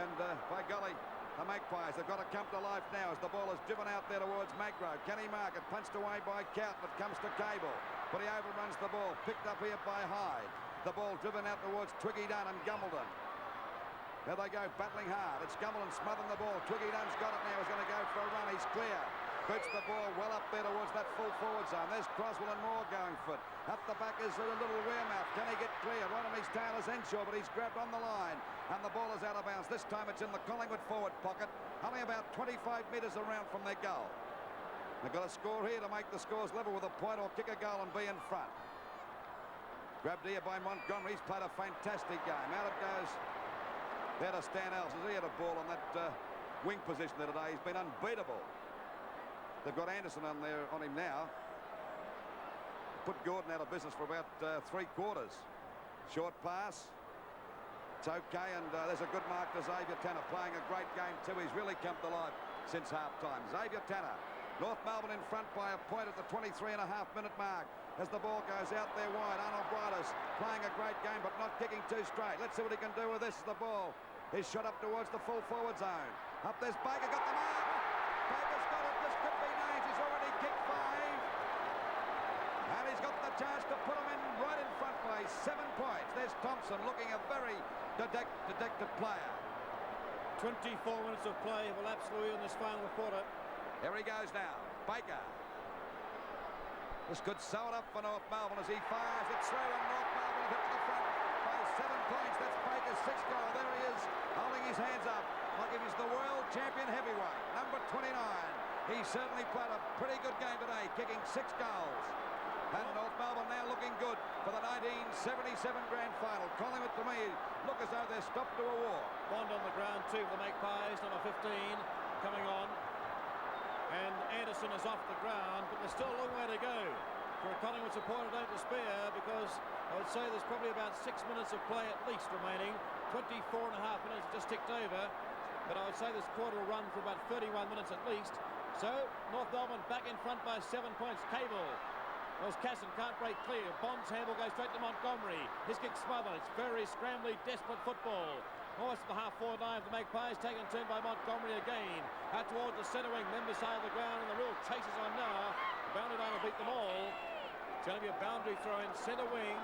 And by golly, the Magpies have got to come to life now as the ball is driven out there towards Magro. Kenny Market punched away by Count, but comes to Cable. But he overruns the ball, picked up here by Hyde. The ball driven out towards Twiggy Dunn and Gumbleton. There they go, battling hard. It's Gumbleton smothering the ball. Twiggy Dunn's got it now. He's going to go for a run. He's clear. Boots the ball well up there towards that full forward zone. There's Croswell and Moore going for it. Up the back is a little Wearmouth. Can he get clear? Right on his tail is Henshaw, but he's grabbed on the line. And the ball is out of bounds. This time it's in the Collingwood forward pocket. only about 25 metres around from their goal. They've got a score here to make the scores level with a point or kick a goal and be in front. Grabbed here by Montgomery. He's played a fantastic game. Out it goes there to Stan Alves. He had a ball on that wing position there today. He's been unbeatable. They've got Anderson on him now. Put Gordon out of business for about 3 quarters. Short pass. It's okay, and there's a good mark to Xavier Tanner, playing a great game too. He's really come to life since half-time. Xavier Tanner, North Melbourne in front by a point at the 23.5-minute mark. As the ball goes out there wide, Arnold Brightis playing a great game, but not kicking too straight. Let's see what he can do with this. The ball is shot up towards the full forward zone. Up there's Baker, got the mark. Baker's got it. This could be nice. He's already kicked 5. And he's got the chance to put him in right in front by 7 points. There's Thompson looking a very dejected player. 24 minutes of play will absolutely in this final quarter. Here he goes now. Baker. This could sew it up for North Melbourne as he fires it through, and North Melbourne hit the front by 7 points. That's Baker's 6th goal. There he is, holding his hands up like if he's the world champion heavyweight. Number 29. He certainly played a pretty good game today, kicking 6 goals. And North Melbourne now looking good for the 1977 grand final. Collingwood, to me, look as though they're stopped to a war. Bond on the ground too for the Magpies, number 15 coming on. And Anderson is off the ground, but there's still a long way to go. For a Collingwood supporter, don't despair, because I would say there's probably about 6 minutes of play at least remaining. 24.5 minutes just ticked over. But I would say this quarter will run for about 31 minutes at least. So North Melbourne back in front by 7 points. Cable. There's Casson, can't break clear. Bond's handle goes straight to Montgomery. His kick smothered. It's very scrambly, desperate football. Almost at the half-forward line of the Magpies, taken turn by Montgomery again. Out towards the centre wing, member side of the ground, and the real chase is on now. The boundary line will beat them all. It's going to be a boundary throw in centre wing.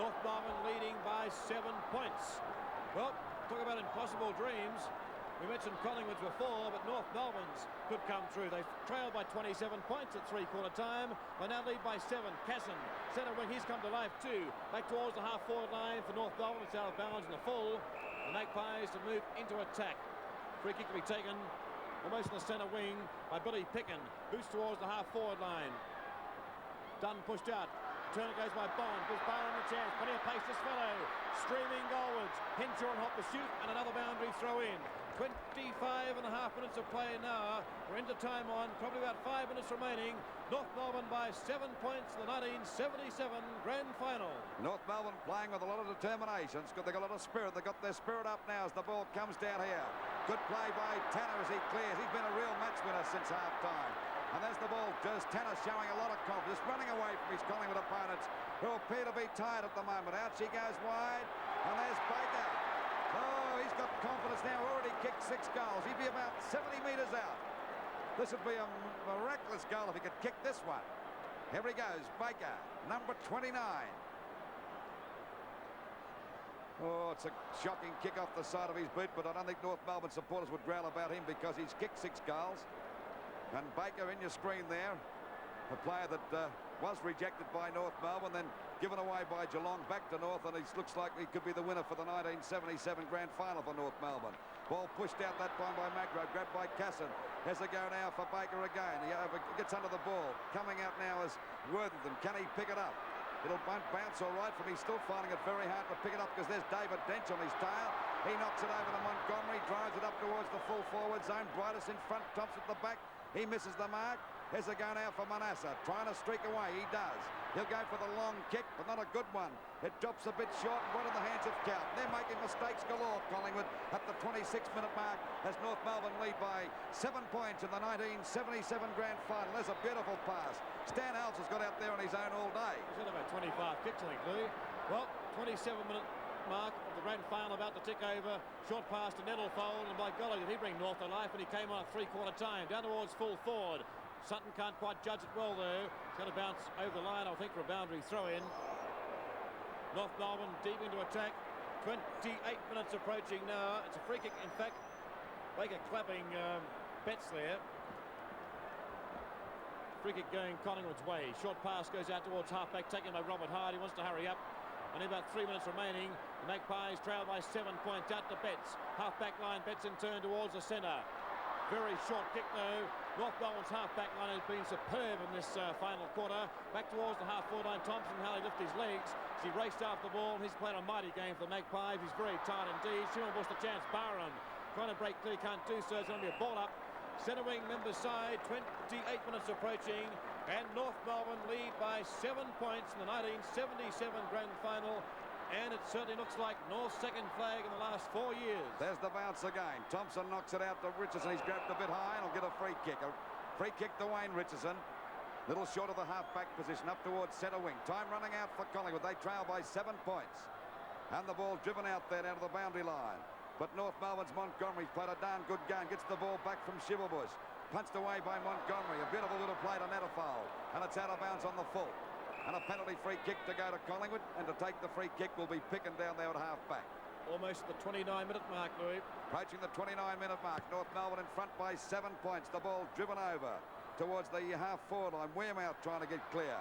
North Melbourne leading by 7 points. Well, talk about impossible dreams. We mentioned Collingwood's were 4, but North Melbourne's could come through. They've trailed by 27 points at 3/4 time. They now lead by 7. Casson, centre wing, he's come to life too. Back towards the half-forward line for North Melbourne. It's out of bounds in the full. The Magpies to move into attack. Free kick to be taken almost in the centre wing by Billy Picken. Boots towards the half-forward line. Dunn pushed out. Turner goes by Bond. Gives Barron a chance. Plenty of pace this fellow. Streaming goalwards. Henshaw and hot pursuit, and another boundary throw in. 25.5 minutes of play now. We're into time on. Probably about 5 minutes remaining. North Melbourne by 7 points in the 1977 grand final. North Melbourne playing with a lot of determination. They've got a lot of spirit. They've got their spirit up now as the ball comes down here. Good play by Tanner as he clears. He's been a real match winner since half-time. And there's the ball. Just Tanner showing a lot of confidence, running away from his Collingwood opponents who appear to be tired at the moment. Out she goes wide, and there's Baker. Oh, he's got confidence now. Already kicked 6 goals. He'd be about 70 metres out. This would be a miraculous goal if he could kick this one. Here he goes, Baker, number 29. Oh, it's a shocking kick off the side of his boot, but I don't think North Melbourne supporters would growl about him because he's kicked 6 goals. And Baker in your screen there, a player that was rejected by North Melbourne, then given away by Geelong back to North, and he looks like he could be the winner for the 1977 grand final for North Melbourne. Ball pushed out that time by Magro, grabbed by Casson. Has a go now for Baker again. He gets under the ball. Coming out now is Worthington. Can he pick it up? It'll bounce all right from him. He's still finding it very hard to pick it up because there's David Dench on his tail. He knocks it over to Montgomery, drives it up towards the full forward zone. Brightis in front, Thompson at the back. He misses the mark. Here's a go now for Manasseh, trying to streak away. He does. He'll go for the long kick, but not a good one. It drops a bit short, right in the hands of Count. They're making mistakes galore, Collingwood, at the 26-minute mark as North Melbourne lead by 7 points in the 1977 grand final. There's a beautiful pass. Stan Alves has got out there on his own all day. He's got about 25 kicks, I think, Lou. Well, 27-minute mark of the grand final about to tick over. Short pass to Nettlefold, and by golly, did he bring North to life, and he came on at 3/4 time. Down towards full forward. Sutton can't quite judge it well, though. It's going to bounce over the line, I think, for a boundary throw-in. North Melbourne deep into attack. 28 minutes approaching now. It's a free kick, in fact. Baker clapping Betts there. Free kick going Collingwood's way. Short pass goes out towards half-back, taken by Robert Hyde. He wants to hurry up. Only about 3 minutes remaining. The Magpies trail by 7 points out to Betts. Half-back line, Betts in turn towards the centre. Very short kick though. North Melbourne's half-back line has been superb in this final quarter. Back towards the half-forward line. Thompson, how he lifted his legs. He raced after the ball. He's played a mighty game for the Magpies. He's very tight indeed. Shimon Bush the chance. Barron trying to break clear. Can't do so. It's going to be a ball up. Centre wing, member side. 28 minutes approaching. And North Melbourne lead by 7 points in the 1977 grand final. And it certainly looks like North's second flag in the last 4 years. There's the bounce again. Thompson knocks it out to Richardson. He's grabbed a bit high and he'll get a free kick. A free kick to Wayne Richardson. Little short of the half-back position up towards centre wing. Time running out for Collingwood. They trail by 7 points. And the ball driven out there down to the boundary line. But North Melbourne's Montgomery's played a darn good game. Gets the ball back from Shiverbush. Punched away by Montgomery. A beautiful little play to Netterfowl. And it's out of bounds on the full. And a penalty free kick to go to Collingwood. And to take the free kick will be Picken down there at half-back. Almost the 29-minute mark, Louis. Approaching the 29-minute mark. North Melbourne in front by 7 points. The ball driven over towards the half-forward line. Wearmouth trying to get clear.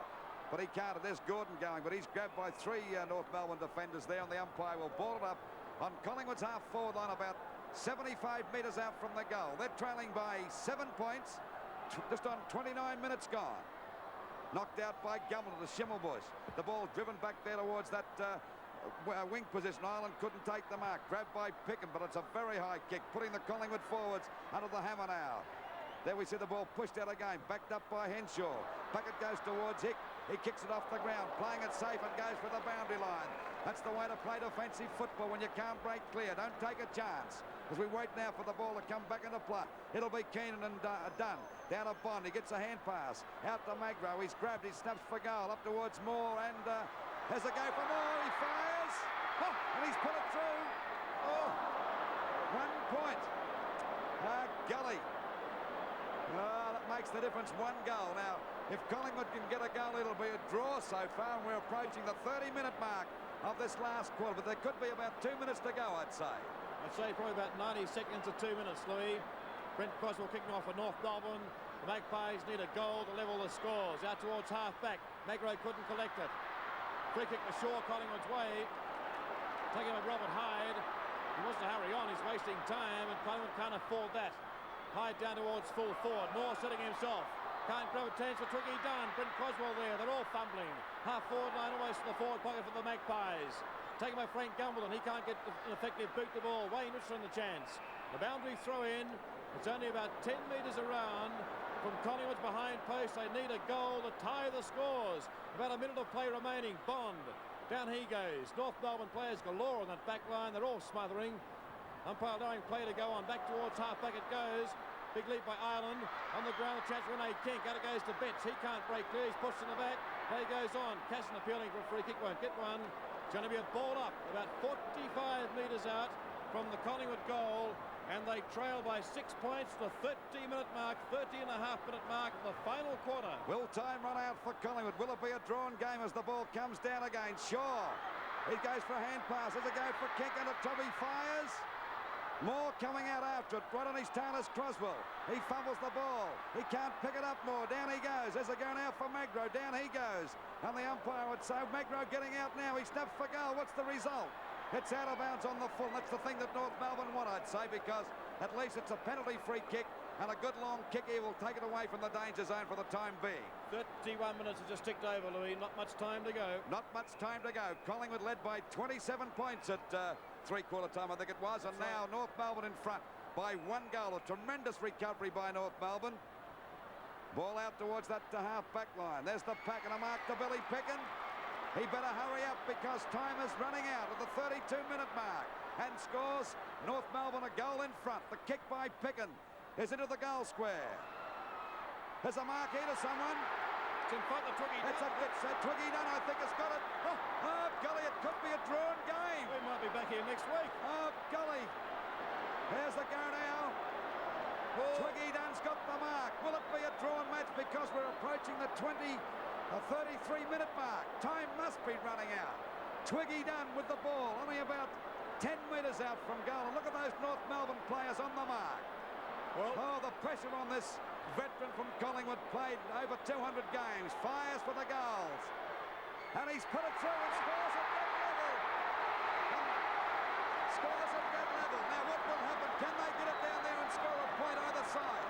But he can't. There's Gordon going. But he's grabbed by 3 North Melbourne defenders there. And the umpire will ball it up on Collingwood's half-forward line about 75 metres out from the goal. They're trailing by 7 points. Just on 29 minutes gone. Knocked out by Gumbel to Schimmelbush. The ball driven back there towards that wing position. Ireland couldn't take the mark. Grabbed by Picken, but it's a very high kick, putting the Collingwood forwards under the hammer now. There we see the ball pushed out again, backed up by Henshaw. Packet goes towards Hick. He kicks it off the ground, playing it safe and goes for the boundary line. That's the way to play defensive football when you can't break clear. Don't take a chance. As we wait now for the ball to come back into play. It'll be Keenan and Dunn. Down to Bond. He gets a hand pass. Out to Magro. He's grabbed. He snaps for goal. Up towards Moore. And has a go for Moore. He fires. Oh, and he's put it through. Oh, 1 point. Gully. That makes the difference. 1 goal. Now, if Collingwood can get a goal, it'll be a draw so far. And we're approaching the 30-minute mark of this last quarter. But there could be about 2 minutes to go, I'd say. I'd say probably about 90 seconds to 2 minutes, Louis. Brent Croswell kicking off for North Melbourne. The Magpies need a goal to level the scores. Out towards half-back. Magro couldn't collect it. Free kick to Shaw, Collingwood's way. Taking him at Robert Hyde. He wants to hurry on. He's wasting time, and Collingwood can't afford that. Hyde down towards full forward. Moore setting himself. Can't grab a chance for Tricky Dunn. Brent Croswell there. They're all fumbling. Half-forward line almost to the forward pocket for the Magpies. Taken by Frank Gumbel, and he can't get an effective boot the ball. Wayne Richardson the chance. The boundary throw in. It's only about 10 metres around from Collingwood's behind post. They need a goal to tie the scores. About a minute of play remaining. Bond. Down he goes. North Melbourne players galore on that back line. They're all smothering. Umpire allowing play to go on. Back towards half-back it goes. Big leap by Ireland. On the ground, a chance for Renee King. Out it goes to Betts. He can't break clear. He's pushed in the back. Play goes on. Casson appealing for a free kick. Won't get one. It's going to be a ball up about 45 metres out from the Collingwood goal. And they trail by 6 points to the 30-minute mark, 30-and-a-half-minute mark in the final quarter. Will time run out for Collingwood? Will it be a drawn game as the ball comes down again? Shaw. He goes for a hand pass. There's a go for kick under Tommy fires. Moore coming out after it. Right on his tail is Croswell. He fumbles the ball. He can't pick it up more. Down he goes. There's a go now for Magro. Down he goes. And the umpire would say, Magro getting out now. He snaps for goal. What's the result? It's out of bounds on the full. That's the thing that North Melbourne want, I'd say, because at least it's a penalty free kick and a good long kick here will take it away from the danger zone for the time being. 31 minutes have just ticked over, Louis. Not much time to go. Not much time to go. Collingwood led by 27 points at three-quarter time, I think it was. And now North Melbourne in front by 1 goal. A tremendous recovery by North Melbourne. Ball out towards that half-back line. There's the pack and a mark to Billy Picken. He better hurry up because time is running out at the 32-minute mark. And scores North Melbourne a goal in front. The kick by Picken is into the goal square. There's a mark here to someone. It's in front of Twiggy Dunn. It's Twiggy Dunn, I think, has got it. Oh, golly, it could be a drawn game. We might be back here next week. Oh, golly. There's the go now. Oh. Twiggy Dunn's got the mark. Will it be a drawn match because we're approaching the 33-minute mark? Time must be running out. Twiggy Dunn with the ball, only about 10 metres out from goal. And look at those North Melbourne players on the mark. Well, oh, the pressure on this veteran from Collingwood, played over 200 games, fires for the goals. And he's put it through and scores at that level. Scores at that level. Now, what will happen Can they get it down there and score a point either side?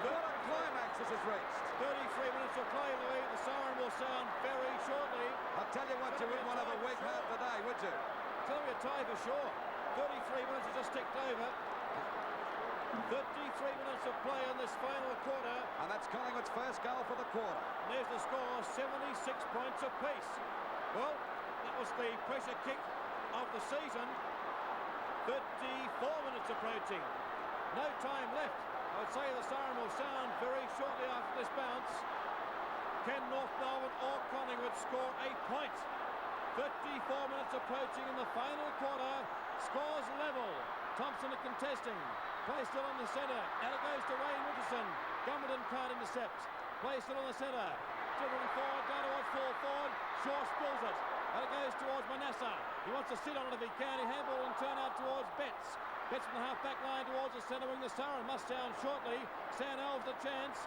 What a climax this has reached. 33 minutes of play, Louis. The siren will sound very shortly. I'll tell you what, you wouldn't want to have a weak heart today, would you? Tell me a tie for sure. 33 minutes has just ticked over. 33 minutes of play in this final quarter. And that's Collingwood's first goal for the quarter. And there's the score, 76 points apiece. Well, that was the pressure kick of the season. 34 minutes approaching. No time left. I'd say the siren will sound very shortly after this bounce. Can North Melbourne or Collingwood score a point? 34 minutes approaching in the final quarter. Scores level. Thompson contesting. Play still on the centre. And it goes to Wayne Richardson. Gumbleton can't intercept. Play still on the centre. Driven forward, down towards full forward. Shaw spills it. And it goes towards Manasseh. He wants to sit on it if he can. He handball and turn out towards Betts. Betts from the half-back line towards the centre wing. The siren must sound shortly. Stan Elves a chance.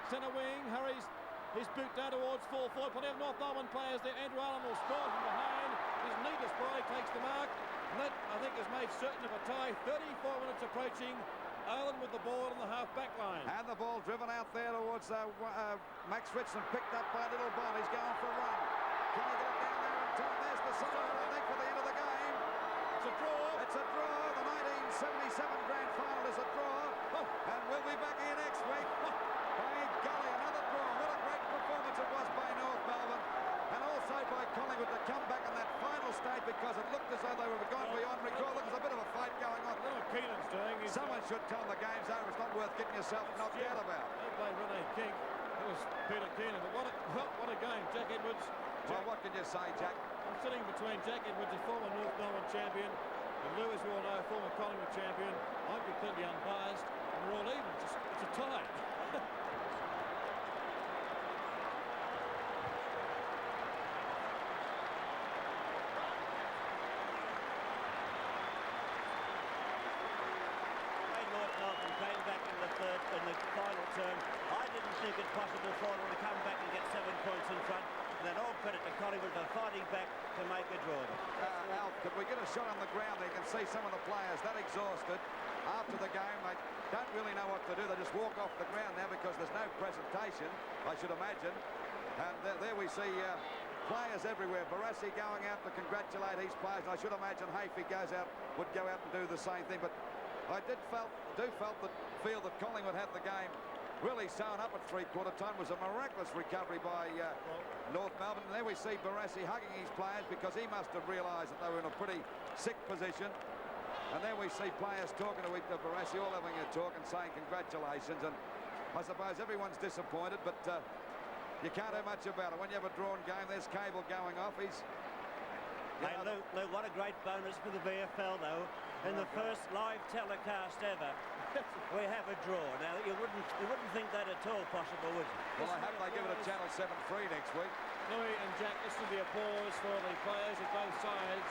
Centre wing hurries his boot down towards full forward. Plenty of North Melbourne players there. Andrew Allen will score from behind. His neatest body takes the mark. And that, I think, has made certain of a tie. 34 minutes approaching. Allen with the ball on the half-back line. And the ball driven out there towards Max Richardson, picked up by Little Bond. He's going for a run. Can he get it down there in time? There's the siren, I think, for the end of the game. It's a draw. It's a draw. The 1977 grand final is a draw. And we'll be back here next week. By golly, another draw. What a great performance it was by North Melbourne. And also by Collingwood to come back in that final stage because it looked as though they were gone beyond recall. Look, there's a bit of a fight going on. What Keenan's doing. Someone should tell him the game's over. It's not worth getting yourself knocked out about. Don't blame Rene King. It was Peter Keenan. But what a game. Jack Edwards. Well, what can you say, Jack? I'm sitting between Jack Edwards, a former North Melbourne champion, and Lou, as we all know, former Collingwood champion. I'm completely unbiased, and we're all even. It's a tie. Came back in the final term. I didn't think it possible for them to come back and get 7 points in front. And then all credit to Collingwood for fighting back to make a draw. Alf, could we get a shot on the ground there? You can see some of the players that exhausted after the game. They don't really know what to do. They just walk off the ground now because there's no presentation, I should imagine. And there we see players everywhere. Barassi going out to congratulate his players. And I should imagine Hafey would go out and do the same thing. But I feel that Collingwood had the game really sewn up at three-quarter time. Was a miraculous recovery by North Melbourne. And there we see Barassi hugging his players because he must have realised that they were in a pretty sick position. And there we see players talking to Barassi, all having a talk and saying congratulations. And I suppose everyone's disappointed, but you can't do much about it. When you have a drawn game, there's Cable going off. Hey, Lou, what a great bonus for the VFL, though. In the first live telecast ever, we have a draw. Now, you wouldn't think that at all possible, would you? Well, I hope they give it a Channel 7 free next week. Louis and Jack, this will be applause for the players at both sides.